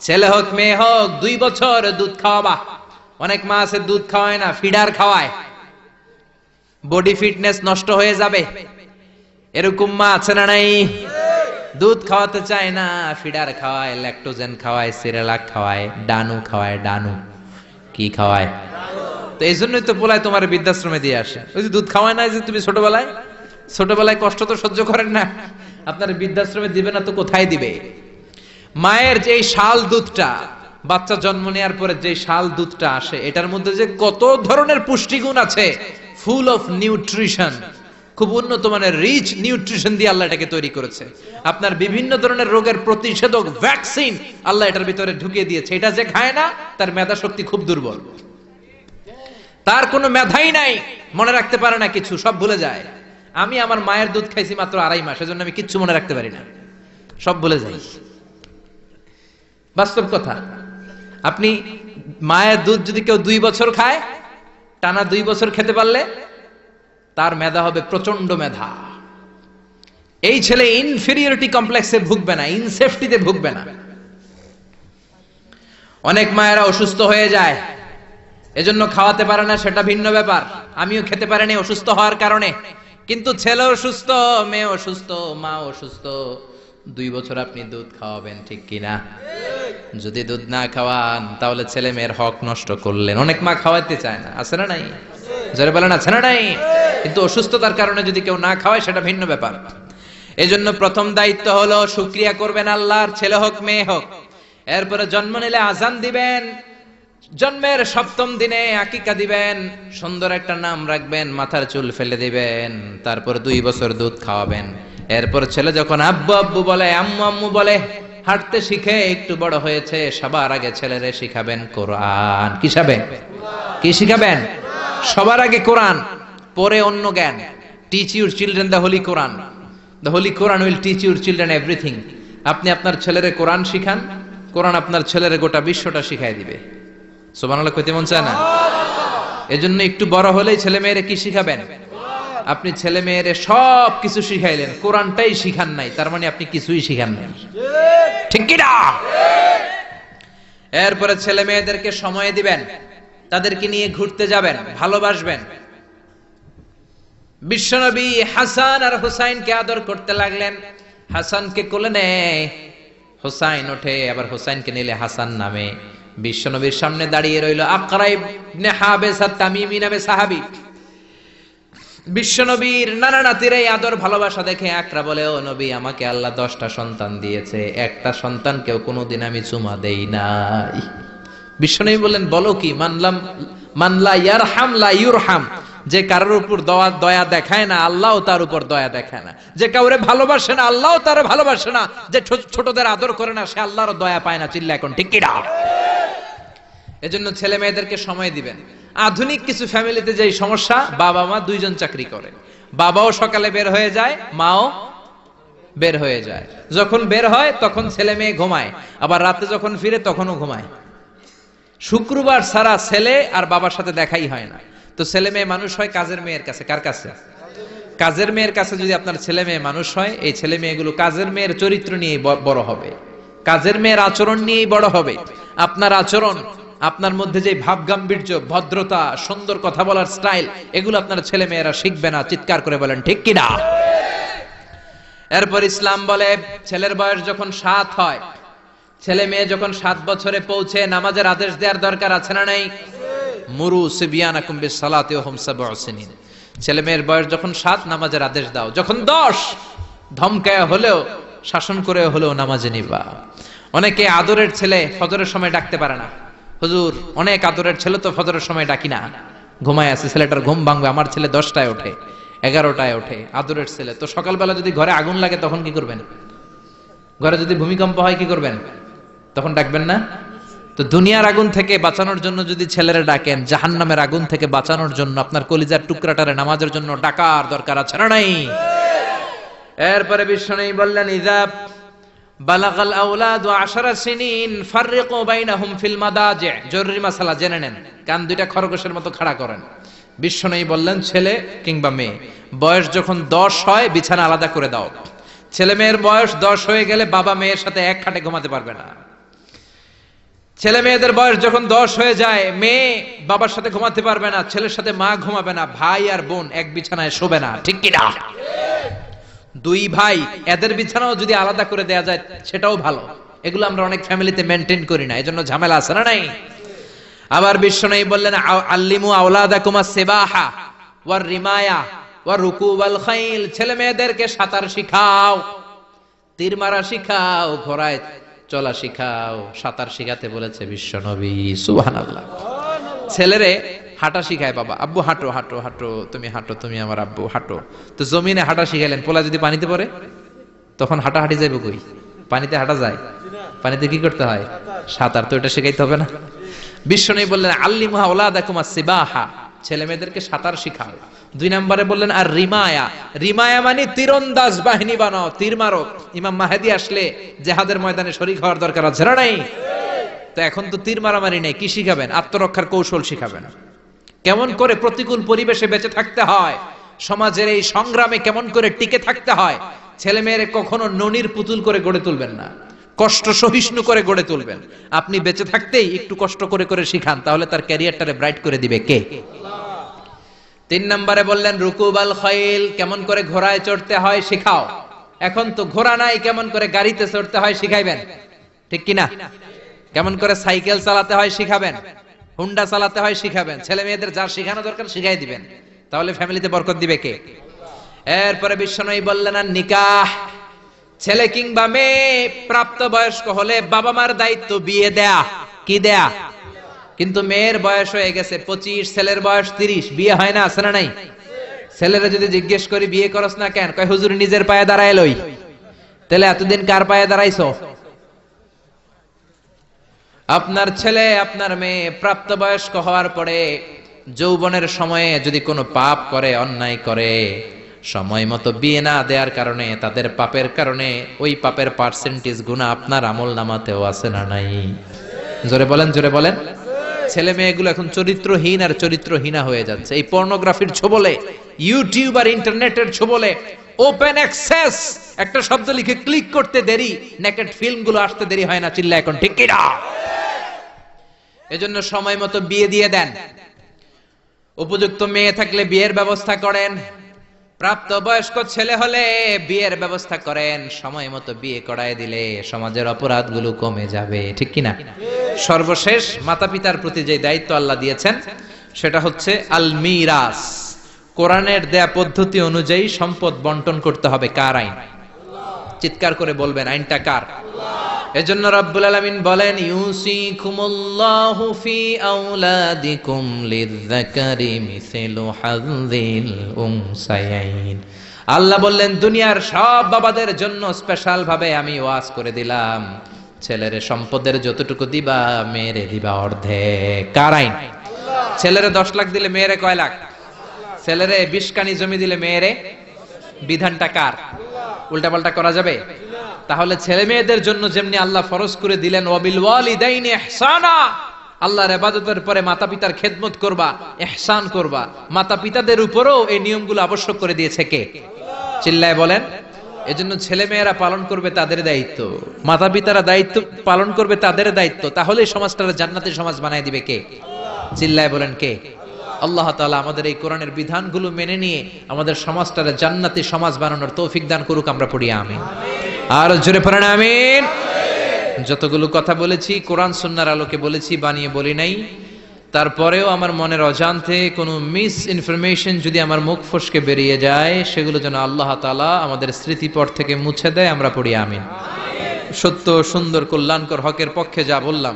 ছেলে হোক মেয়ে হোক 2 বছর দুধ খাওয়াবা। অনেক মা আছে দুধ খাওয়ায় না, ফিডার খাওয়ায়, বডি ফিটনেস নষ্ট হয়ে যাবে, এরকম মা আছে না নাই? দুধ খাওয়াতে চায় না, ফিডার খাওয়ায়, ল্যাকটোজেন খাওয়ায়, সিরিয়ালাক খাওয়ায়, ডানু খাওয়ায়। ডানু কি খাওয়ায়? তো এই জন্যই তো বলায় তোমার বৃদ্ধাশ্রমে দিয়ে আসে। ওই যে দুধ খাওয়ায় না, যে তুমি ছোটবেলায় কষ্ট তো সহ্য করেন না, আপনার বৃদ্ধাশ্রমে দিবে না তো কোথায় দিবে? মায়ের যে শাল দুধটা, বাচ্চা জন্ম নেওয়ার পরে যে শাল দুধটা আসে, এটার মধ্যে যে কত ধরনের পুষ্টিগুণ আছে, ফুল অফ নিউট্রিশন, খুব উন্নত মানের রিচ নিউট্রিশন দিয়ে আল্লাহ এটাকে তৈরি করেছে। আপনার বিভিন্ন ধরনের রোগের প্রতিষেধক ভ্যাকসিন আল্লাহ এটার ভিতরে ঢুকিয়ে দিয়েছে। এটা যে খায় না, তার মেধা শক্তি খুব দুর্বল, তার কোনো মেধাই নাই, মনে রাখতে পারে না কিছু, সব ভুলে যায়। আমি আমার মায়ের দুধ খাইছি মাত্র 2.5 মাস, এজন্য আমি কিচ্ছু মনে রাখতে পারি না, সব ভুলে যাই। বাস্তব কথা। আপনি মায়ের দুধ যদি কেউ 2 বছর খায়, টানা 2 বছর খেতে পারলে তার মেধা হবে প্রচন্ড মেধা। এই ছেলে ইনফেরিয়রিটি কমপ্লেক্সে ভুগবে না, ইনসেফটিতে ভুগবে না। অনেক মায়েরা অসুস্থ হয়ে যায়, এজন্য খাওয়াতে পারে না, সেটা ভিন্ন ব্যাপার। আমিও খেতে পারিনি অসুস্থ হওয়ার কারণে, কিন্তু ছেলে অসুস্থ, মেয়ে অসুস্থ, মা অসুস্থ, 2 বছর আপনি দুধ খাওয়াবেন, ঠিক কিনা? যদি দুধ না খাওয়ান তাহলে ছেলে মেয়ের হক নষ্ট করলেন। অনেক মা খাওয়াতে চায় না, আছে না নাই? যারা বলেন আছে না নাই? কিন্তু অসুস্থতার কারণে যদি কেউ না খাওয়ায় সেটা ভিন্ন ব্যাপার। এজন্য প্রথম দায়িত্ব হলো শুকরিয়া করবেন আল্লাহর, ছেলে হোক মেয়ে হোক। এরপরে জন্ম নিলে আজান দিবেন, জন্মের 7ম দিনে আকিকা দিবেন, সুন্দর একটা নাম রাখবেন, মাথার চুল ফেলে দিবেন, তারপর 2 বছর দুধ খাওয়াবেন। এরপর ছেলে যখন আব্বু আব্বু বলে, আম্মু আম্মু বলে, হাঁটতে শিখে একটু বড় হয়েছে, সবার আগে ছেলেরে শিখাবেন কোরআন। কি শিখাবেন? কি শিখাবেন? সবার আগে কোরআন, পরে অন্য জ্ঞান। Teach your children the holy Quran. The holy Quran will teach your children everything. আপনি আপনার ছেলেরে কোরআন শিখান, কোরআন আপনার ছেলের গোটা বিশ্বটা শিখাই দিবে। সুবহানাল্লাহ কইতে মন চায় না? এজন্য একটু বড় হলেই ছেলে মেয়েরে কি শিখাবেন? আপনি ছেলে মেয়েরে সব কিছু শিখাইলেন, কোরআনটাই শিখান নাই, তার মানে আপনি কিছুই শিখান নাই। ঠিক কি না? এরপরে ছেলে মেয়েদেরকে সময় দিবেন, তাদেরকে নিয়ে ঘুরতে যাবেন, ভালোবাসবেন। বিশ্বনবী হাসান আর হুসাইনকে আদর করতে লাগলেন। হাসানকে কোলে নেয়, হুসাইন ওঠে, আবার হুসাইনকে নিলে হাসান নামে। বিশ্বনবীর সামনে দাঁড়িয়ে রইল আকরা ইবনে হাবিস আত-তামিমি নামে সাহাবী। বিশ্বনবীর নানা নাতির এই আদর ভালোবাসা দেখে আকরা বলে, ও নবী, আমাকে আল্লাহ 10টা সন্তান দিয়েছে, একটা সন্তানকেও কোনোদিন আমি চুমা দেই নাই। বিশ্বনবী বললেন, বলো কি? মানলা ইয়ারহাম লা ইউরহাম। যে কারোর উপর দয়া দেখায় না, আল্লাহও তার উপর দয়া দেখায় না। যে কাউরে ভালোবাসে না, আল্লাহও তার ভালোবাসে না। যে ছোটদের আদর করে না, সে আল্লাহর দয়া পায় না। চিল্লা এখন ঠিক কি না? এজন্য ছেলে মেয়েদেরকে সময় দিবেন। আধুনিক কিছু ফ্যামিলিতে যেই সমস্যা, বাবা মা দুইজন চাকরি করে, বাবাও সকালে বের হয়ে যায়, মাও বের হয়ে যায়। যখন বের হয় তখন ছেলে মেয়ে ঘুমায়, আবার রাতে যখন ফিরে তখনও ঘুমায়। শুক্রবার ছাড়া ছেলে আর বাবার সাথে দেখাই হয় না। তো ছেলে মেয়ে মানুষ হয় কাজের মেয়ের কাছে। কার কাছে? কাজের মেয়ের কাছে। যদি আপনার ছেলে মেয়ে মানুষ হয়, এই ছেলে মেয়েগুলো কাজের মেয়ের চরিত্র নিয়ে বড় হবে, কাজের মেয়ের আচরণ নিয়েই বড় হবে। আপনার আচরণ, আপনার মধ্যে যে ভাব গাম্ভীর্য, ভদ্রতা, সুন্দর কথা বলার স্টাইল, এগুলো আপনার ছেলে মেয়েরা শিখবে না। চিৎকার করে বলেন ঠিক কি না? এরপর ইসলাম বলে, ছেলের বয়স যখন 7 হয়, ছেলে মেয়ে যখন 7 বছরে পৌঁছে, নামাজের আদেশ দেওয়ার দরকার আছে না নাই? মুরু সিবিয়ানাকুম বিসসালাতি ওয়া হুম 7 সিনিন। ছেলে মেয়ের বয়স যখন 7, নামাজের আদেশ দাও। যখন 10, ধমকায়া হলেও, শাসন করে হলেও নামাজে নিবা। অনেকে আদরের ছেলে ফজরের সময় ডাকতে পারে না। হুজুর, অনেক আদরের ছেলে তো ফজরের সময় ডাকি না, ঘুমায় আছে, ছেলেটার ঘুম ভাঙবে। আমার ছেলে 10টায় ওঠে, 11টায় ওঠে, আদরের ছেলে। তো সকালবেলা যদি ঘরে আগুন লাগে তখন কি করবেন? ঘরে যদি ভূমিকম্প হয় কি করবেন? তখন ডাকবেন না? তো দুনিয়ার আগুন থেকে বাঁচানোর জন্য যদি ছেলেরা ডাকেন, জাহান্নামের আগুন থেকে বাঁচানোর জন্য আপনার কলিজার টুকরাটারে নামাজের জন্য ডাকার দরকার আছে না নাই? এরপরে বিশ্বনবী বললেন, ইযা বালাগাল আওলাদু 10 সিনিন ফাররিকু বাইনাহুম ফিল মাদাজি। জরুরি মাসালা জেনে নেন, কান দুইটা খরগোশের মতো খাড়া করেন। বিশ্বনবী বললেন, ছেলে কিংবা মেয়ে বয়স যখন 10 হয়, বিছানা আলাদা করে দাও। ছেলে মেয়ের বয়স 10 হয়ে গেলে বাবা মেয়ের সাথে এক খাটে ঘুমাতে পারবে না। ছেলে মেয়েদের বয়স যখন 10 হয়ে যায়, মেয়ে বাবার সাথে ঘুমাতে পারবে না, ছেলের সাথে মা ঘুমাবে না, ভাই আর বোন এক বিছানায় শোবে না। ঠিক কি না? 2 ভাই, এদের বিছানাও যদি আলাদা করে দেয়া যায় সেটাও ভালো। এগুলো আমরা অনেক ফ্যামিলিতে মেনটেন করি না, এজন্য ঝামেলা আছে না নাই? আবার বিশ্বনবী বললেন, আল্লিমু আওলাদাকুম আস-সিবাহা ওয়ার রিমায়া ওয়া রুকুবাল খাইল। ছেলে মেয়েদেরকে সাঁতার শিখাও, তীর মারা শিখাও, ঘোড়ায় চলা শিখাও। সাঁতার শিখাতে বলেছে বিশ্বনবী। সুবহানাল্লাহ। ছেলেরে হাঁটা শিখায় বাবা, আব্বু হাঁটো হাঁটো হাঁটো, তুমি হাঁটো, তুমি আমার আব্বু হাঁটো। তো জমিনে হাঁটা শিখাইলেন, পোলা যদি পানিতে পড়ে তখন হাঁটাহাঁটি যাইব কই? পানিতে হাঁটা যায়? পানিতে কি করতে হয়? সাঁতার। তো এটা শিখাইতে হবে না? বিশ্বনবী বললেন, আল্লিমু আওলাদাকুম আস-সিবাহা, ছেলে মেয়েদেরকে সাঁতার শিখাও। 2 নম্বরে বললেন, আর রিমায়া। রিমায়া মানে তীরন্দাজ বাহিনী বানাও, তীর মারো। ইমাম মাহদি আসলে জিহাদের ময়দানে শরীক হওয়ার দরকার আছে না নাই? তো এখন তো তীর মারামারি নেই, কি শিখাবেন? আত্মরক্ষার কৌশল শিখাবেন। কেমন করে প্রতিকূল পরিবেশে বেঁচে থাকতে হয়, সমাজের এই সংগ্রামে কেমন করে টিকে থাকতে হয়। ছেলে মেয়েরে কখনো ননির পুতুল করে গড়ে তুলবেন না, কষ্ট সহিষ্ণু করে গড়ে তুলবেন। আপনি বেঁচে থাকতেই একটু কষ্ট করে করে শিখান, তাহলে তার ক্যারিয়ারটারে ব্রাইট করে দিবে কে? 3 নম্বরে বললেন, রুকুবাল খাইল, কেমন করে ঘোড়ায় চড়তে হয় শিখাও। এখন তো ঘোড়া নাই, কেমন করে গাড়িতে চড়তে হয় শিখাইবেন। ঠিক কিনা? কেমন করে সাইকেল চালাতে হয় শিখাবেন, হুন্ডা চালাতে হয় শিখাবেন। ছেলে মেয়েদের যা শেখানো দরকার শিখাই দিবেন, তাহলে ফ্যামিলিতে বরকত দিবে কে? এরপরে বিশ্বনবী বললেন, আর নিকাহ। ছেলে কিংবা মেয়ে প্রাপ্তবয়স্ক হলে বাবা মার দায়িত্ব বিয়ে দেয়া। কি দেয়া? কিন্তু মেয়ের বয়স হয়ে গেছে 25, ছেলের বয়স 30, বিয়ে হয় না, আছে না নাই? ছেলেরা যদি জিজ্ঞেস করি বিয়ে করস না কেন, কয় হুজুর নিজের পায়ে দাঁড়ায় লই। তাহলে এতদিন কার পায়ে দাঁড়াইছো? আপনার ছেলে আপনার মেয়ে প্রাপ্তবয়স্ক হওয়ার পরে যৌবনের সময়ে যদি কোনো পাপ করে, অন্যায় করে, সময় মতো বিয়ে না দেওয়ার কারণে তাদের পাপের কারণে ওই পাপের পার্সেন্টেজ গুণা আপনার আমল নামাতেও আছে না নাই? জোরে বলেন, জোরে বলেন। ছেলে মেয়েগুলো এখন চরিত্রহীন আর চরিত্রহীনা হয়ে যাচ্ছে এই পর্নোগ্রাফির ছোবলে, ইউটিউব আর ইন্টারনেটের ছোবলে। ওপেন অ্যাক্সেস একটা শব্দ লিখে ক্লিক করতে দেরি, নেকেড ফিল্মগুলো আসতে দেরি হয় না। চিল্লা এখন ঠিক কিনা? এজন্য সময় মতো বিয়ে দিয়ে দেন। উপযুক্ত মেয়ে থাকলে বিয়ের ব্যবস্থা করেন। প্রাপ্ত বয়স্ক ছেলে হলে বিয়ের ব্যবস্থা করেন। সময় মতো বিয়ে করায় দিলে সমাজের অপরাধগুলো কমে যাবে, ঠিক কিনা? সর্বশেষ মাতা পিতার প্রতি যে দায়িত্ব আল্লাহ দিয়েছেন সেটা হচ্ছে আল মিরাস। কোরআনের দেয়া পদ্ধতি অনুযায়ী সম্পদ বন্টন করতে হবে। কার আইন? চিৎকার করে বলবেন, আইনটা কার? এজন্য রব্বুল আলামিন বলেন, ইউসিকুমুল্লাহু ফি আওলাদিকুম লিযযাকারি মিসলু হাযযিল উনসায়াইন। আল্লাহ বললেন, দুনিয়ার সব বাবাদের জন্য স্পেশাল ভাবে আমি ওয়াজ করে দিলাম, ছেলের সম্পদের যতটুকু দিবা মেয়েরে দিবা অর্ধেক। কার আইন? ছেলেরে 10 লাখ দিলে মেয়েরে কয় লাখ? ছেলেরে 20 কানি জমি দিলে মেয়েরে? বিধানটা কার? উল্টাপাল্টা করা যাবে? তাহলে ছেলে মেয়েদের জন্য যেমনি আল্লাহ ফরজ করে দিলেন ওয়াবিল ওয়ালিদাইনি ইহসানা, আল্লাহর ইবাদতের পরে মাতা পিতার খেদমত করবা, ইহসান করবা, মাতা পিতাদের উপরও এই নিয়মগুলো আবশ্যক করে দিয়েছে কে? চিল্লায় বলেন। এজন্য ছেলে মেয়েরা পালন করবে তাদের দায়িত্ব, মাতা পিতারা দায়িত্ব পালন করবে তাদের দায়িত্ব। তাহলে সমাজটাকে জান্নাতি সমাজ বানায় দিবে কে? চিল্লায় বলেন কে? আল্লাহ তাআলা আমাদের এই কোরআনের বিধানগুলো মেনে নিয়ে আমাদের সমাজটাকে জান্নাতি সমাজ বানানোর তৌফিক দান করুক। আমরা পড়ি আমিন। আর জোরে পড়েন আমিন। যতগুলো কথা বলেছি কোরআন সুন্নাহর আলোকে বলেছি, বানিয়ে বলি নাই। তারপরেও আমার মনের অজান্তে কোনো মিস ইনফরমেশন যদি আমার মুখ ফসকে বেরিয়ে যায়, সেগুলো যেন আল্লাহ তাআলা আমাদের স্মৃতিপট থেকে মুছে দেয়। আমরা পড়ি আমিন। সত্য, সুন্দর, কল্যাণকর, হকের পক্ষে যা বললাম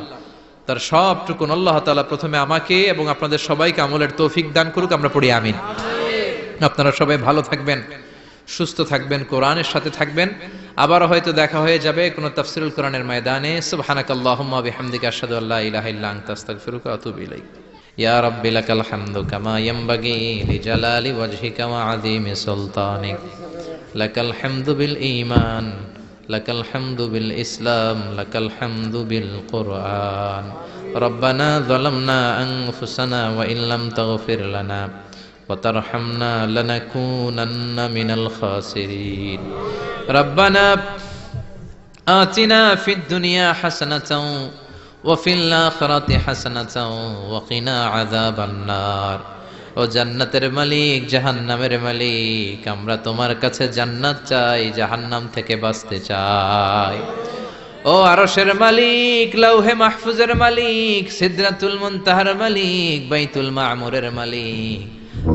তার সবটুকুন আল্লাহ তাআলা প্রথমে আমাকে এবং আপনাদের সবাইকে আমলের তৌফিক দান করুক। আমরা পড়ি আমিন। আপনারা সবাই ভালো থাকবেন, সুস্থ থাকবেন, কোরআনের সাথে থাকবেন। আবার হয়তো দেখা হয়ে যাবে কোন তাফসীরুল কোরআনের ময়দানে। সুবহানাকাল্লাহুম্মা বিহামদিকা আশহাদু আল্লা ইলাহা ইল্লা আনতা আস্তাগফিরুকা ওয়া আতুবু ইলাইক। ইয়া রাব্বি লাকাল হামদু কামা ইয়ানবাগি লিজালালি ওয়াজহিকা ওয়া আযীমি সুলতানিক। লাকাল হামদু বিল ঈমান, লাকাল হামদু বিল ইসলাম, লাকাল হামদু বিল কুরআন। রব্বানা যালামনা আনফুসানা ওয়া ইল্লাম তাগফির লানা وترحمنا لنكونن من الخاسرين ربنا آتنا في الدنيا حسنة وفي الآخرة حسنة وقنا عذاب النار ও জান্নাতের মালিক, জাহান্নামের মালিক, আমরা তোমার কাছে জান্নাত চাই, জাহান্নাম থেকে বাঁচতে চাই। ও আরশের মালিক, লৌহে মাহফুজের মালিক, সিদরাতুল মুনতাহার মালিক, বাইতুল মামুরের মালিক,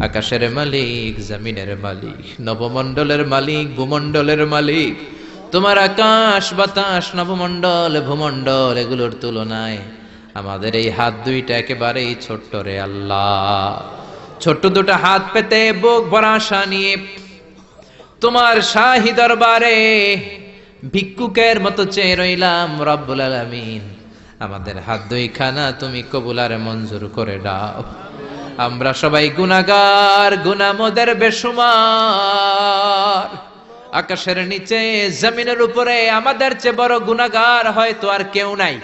আকাশের মালিক, জমিনের মালিক, নবমণ্ডলের মালিক, ভূমণ্ডলের মালিক। তোমার আকাশ, বাতাস, নবমণ্ডল, ভূমণ্ডল এগুলোর তুলনায় আমাদের এই হাত দুইটা একেবারেই ছোট্ট রে আল্লাহ। ছোট্ট দুটো হাত পেতে বুক ভরা আশা নিয়ে তোমার শাহী দরবারে ভিক্ষুকের মতো চেয়ে রইলাম। রব্বুল আলামিন, আমাদের হাত দুইখানা তুমি কবুল আর মঞ্জুর করে দাও। আমরা সবাই গুনাহগার, গুনাহমদের বেশুমার। আকাশের নিচে, জমিনের উপরে আমাদের চেয়ে বড় গুনাহগার হয়তো আর কেউ নাই।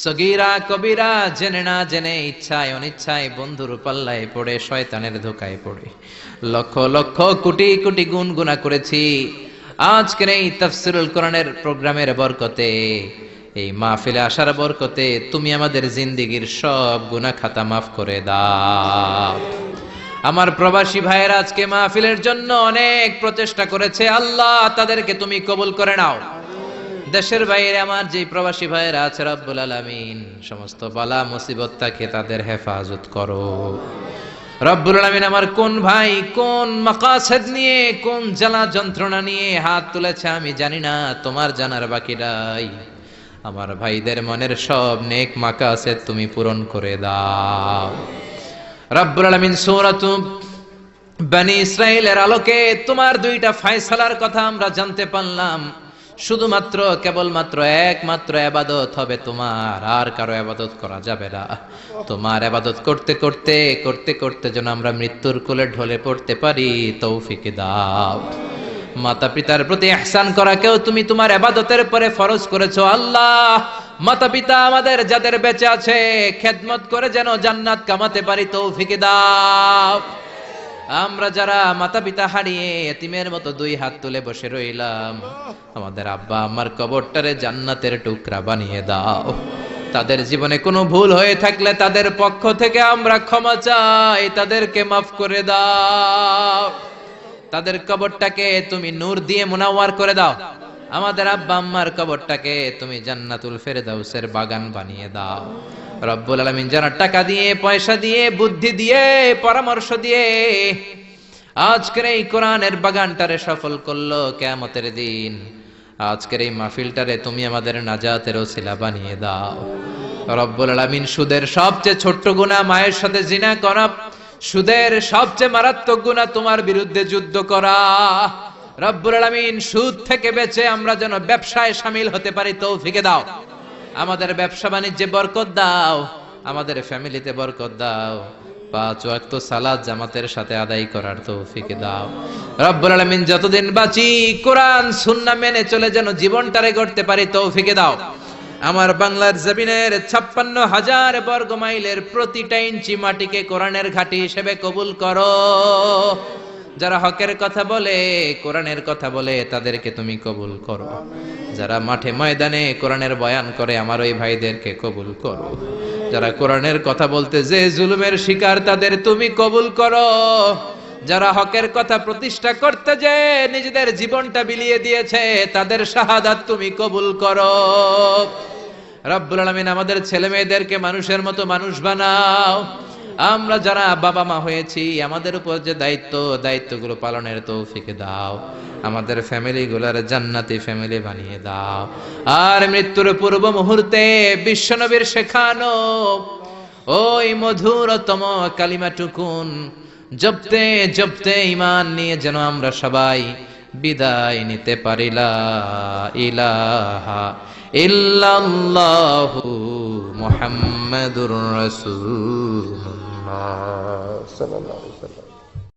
সগীরা কবিরা, জেনে না জেনে, ইচ্ছায় অনিচ্ছায় বন্ধুর পাল্লায় পড়ে, শয়তানের ধোকায় পড়ে লক্ষ লক্ষ কোটি কোটি গুনাহ করেছি। আজকের এই তাফসীরুল কোরআনের প্রোগ্রামের বরকতে, এই মাহফিলে আসার বরকতে তুমি আমাদের জিন্দেগীর সব গুনাহ খাতা মাফ করে দাও। আমার প্রবাসী ভাইয়েরা আজকে মাহফিলের জন্য অনেক প্রচেষ্টা করেছে, আল্লাহ তাদেরকে তুমি কবুল করে নাও। দেশের বাইরে আমার যে প্রবাসী ভাইয়েরা আছে, রব্বুল আলামিন সমস্ত বালা মুসিবত থেকে তাদের হেফাজত করো। রব্বুল আলামিন আমার কোন ভাই কোন মাকাসেদ নিয়ে, কোন জ্বালা যন্ত্রণা নিয়ে হাত তুলেছে আমি জানি না, তোমার জানার বাকি নাই। আমার ভাইদের মনের সব নেক মাকাসেদ তুমি পূরণ করে দাও। রব্বুল আলামিন সূরাত বনী ইসরাঈলের আলোকে তোমার দুইটা ফয়সালার কথা আমরা জানতে পারলাম। শুধুমাত্র কেবলমাত্র একমাত্র ইবাদত হবে তোমার, আর কারো ইবাদত করা যাবে না। তোমার ইবাদত করতে করতে করতে করতে যেন আমরা মৃত্যুর কোলে ঢলে পড়তে পারি, তৌফিক দাও। মাতা পিতার প্রতি ইহসান করাকেও তুমি তোমার ইবাদতের পরে ফরজ করেছো আল্লাহ। মাতা পিতা আমাদের যাদের বেঁচে আছে, খেদমত করে যেন জান্নাত কামাতে পারি, তৌফিক দাও। আমরা যারা মাতা পিতা হারিয়ে এতিমের মতো দুই হাত তুলে বসে রইলাম, আমাদের আব্বা আম্মার কবরটারে জান্নাতের টুকরা বানিয়ে দাও। তাদের জীবনে কোনো ভুল হয়ে থাকলে তাদের পক্ষ থেকে আমরা ক্ষমা চাই, তাদেরকে মাফ করে দাও। তাদের কবরটাকে তুমি নূর দিয়ে মুনাওয়ার করে দাও। আমাদের আব্বা আম্মার কবরটাকে তুমি জান্নাতুল ফেরদাউসের বাগান বানিয়ে দাও। রব্বুল আলামিন যারা টাকা দিয়ে, পয়সা দিয়ে, বুদ্ধি দিয়ে, পরামর্শ দিয়ে আজকের এই কোরআনের বাগানটারে সফল করলো কিয়ামতের দিন, আজকের এই মাহফিলটারে তুমি আমাদের নাজাতের ওসিলা বানিয়ে দাও। রব্বুল আলামিন সুদের সবচেয়ে ছোট্ট গুনাহ মায়ের সাথে জিনা করা, সুদের সবচেয়ে মারাত্মক গুনাহ তোমার বিরুদ্ধে যুদ্ধ করা। রব্বুল আলামিন সুদ থেকে বেঁচে আমরা যেন ব্যবসায় শামিল হতে পারি, তৌফিক দাও। আমাদের ব্যবসা বাণিজ্যে বরকত দাও, আমাদের ফ্যামিলিতে বরকত দাও। 5 ওয়াক্ত সালাত জামাতের সাথে আদায় করার তৌফিক দাও। রব্বুল আলামিন যতদিন বাঁচি কোরআন সুন্নাহ মেনে চলে যেন জীবনটারে গড়তে পারি, তৌফিক দাও। আমার বাংলার জমিনের 56,000 বর্গ মাইলের প্রতিটা ইঞ্চি মাটিকে কোরআনের ঘাঁটি হিসেবে কবুল করো। যারা হকের কথা বলে, কোরআনের কথা বলে, তাদেরকে তুমি কবুল করো। যারা মাঠে ময়দানে কোরআনের বয়ান করে, আমার ওই ভাইদেরকে কবুল করো। যারা কোরআনের কথা বলতে যে জুলুমের শিকার, তাদের তুমি কবুল করো। যারা হকের কথা প্রতিষ্ঠা করতে যে নিজেদের জীবনটা বিলিয়ে দিয়েছে, তাদের শাহাদাত তুমি কবুল করো। রব্বুল আলামিন আমাদের ছেলে মেয়েদেরকে মানুষের মতো মানুষ বানাও। আমরা যারা বাবা মা হয়েছি, আমাদের উপর যে দায়িত্বগুলো পালনের তৌফিক দাও। আমাদের ফ্যামিলিগুলোর জান্নাতি ফ্যামিলি বানিয়ে দাও। আর মৃত্যুর পূর্ব মুহূর্তে বিশ্বনবীর শেখানো ওই মধুরতম কালিমাটুকুন জপতে জপতে ঈমান নিয়ে যেন আমরা সবাই বিদায় নিতে পারি। লা ইলাহা ইল্লাল্লাহু মুহাম্মাদুর রাসূলুল্লাহ সাল্লাল্লাহু আলাইহি ওয়াসাল্লাম।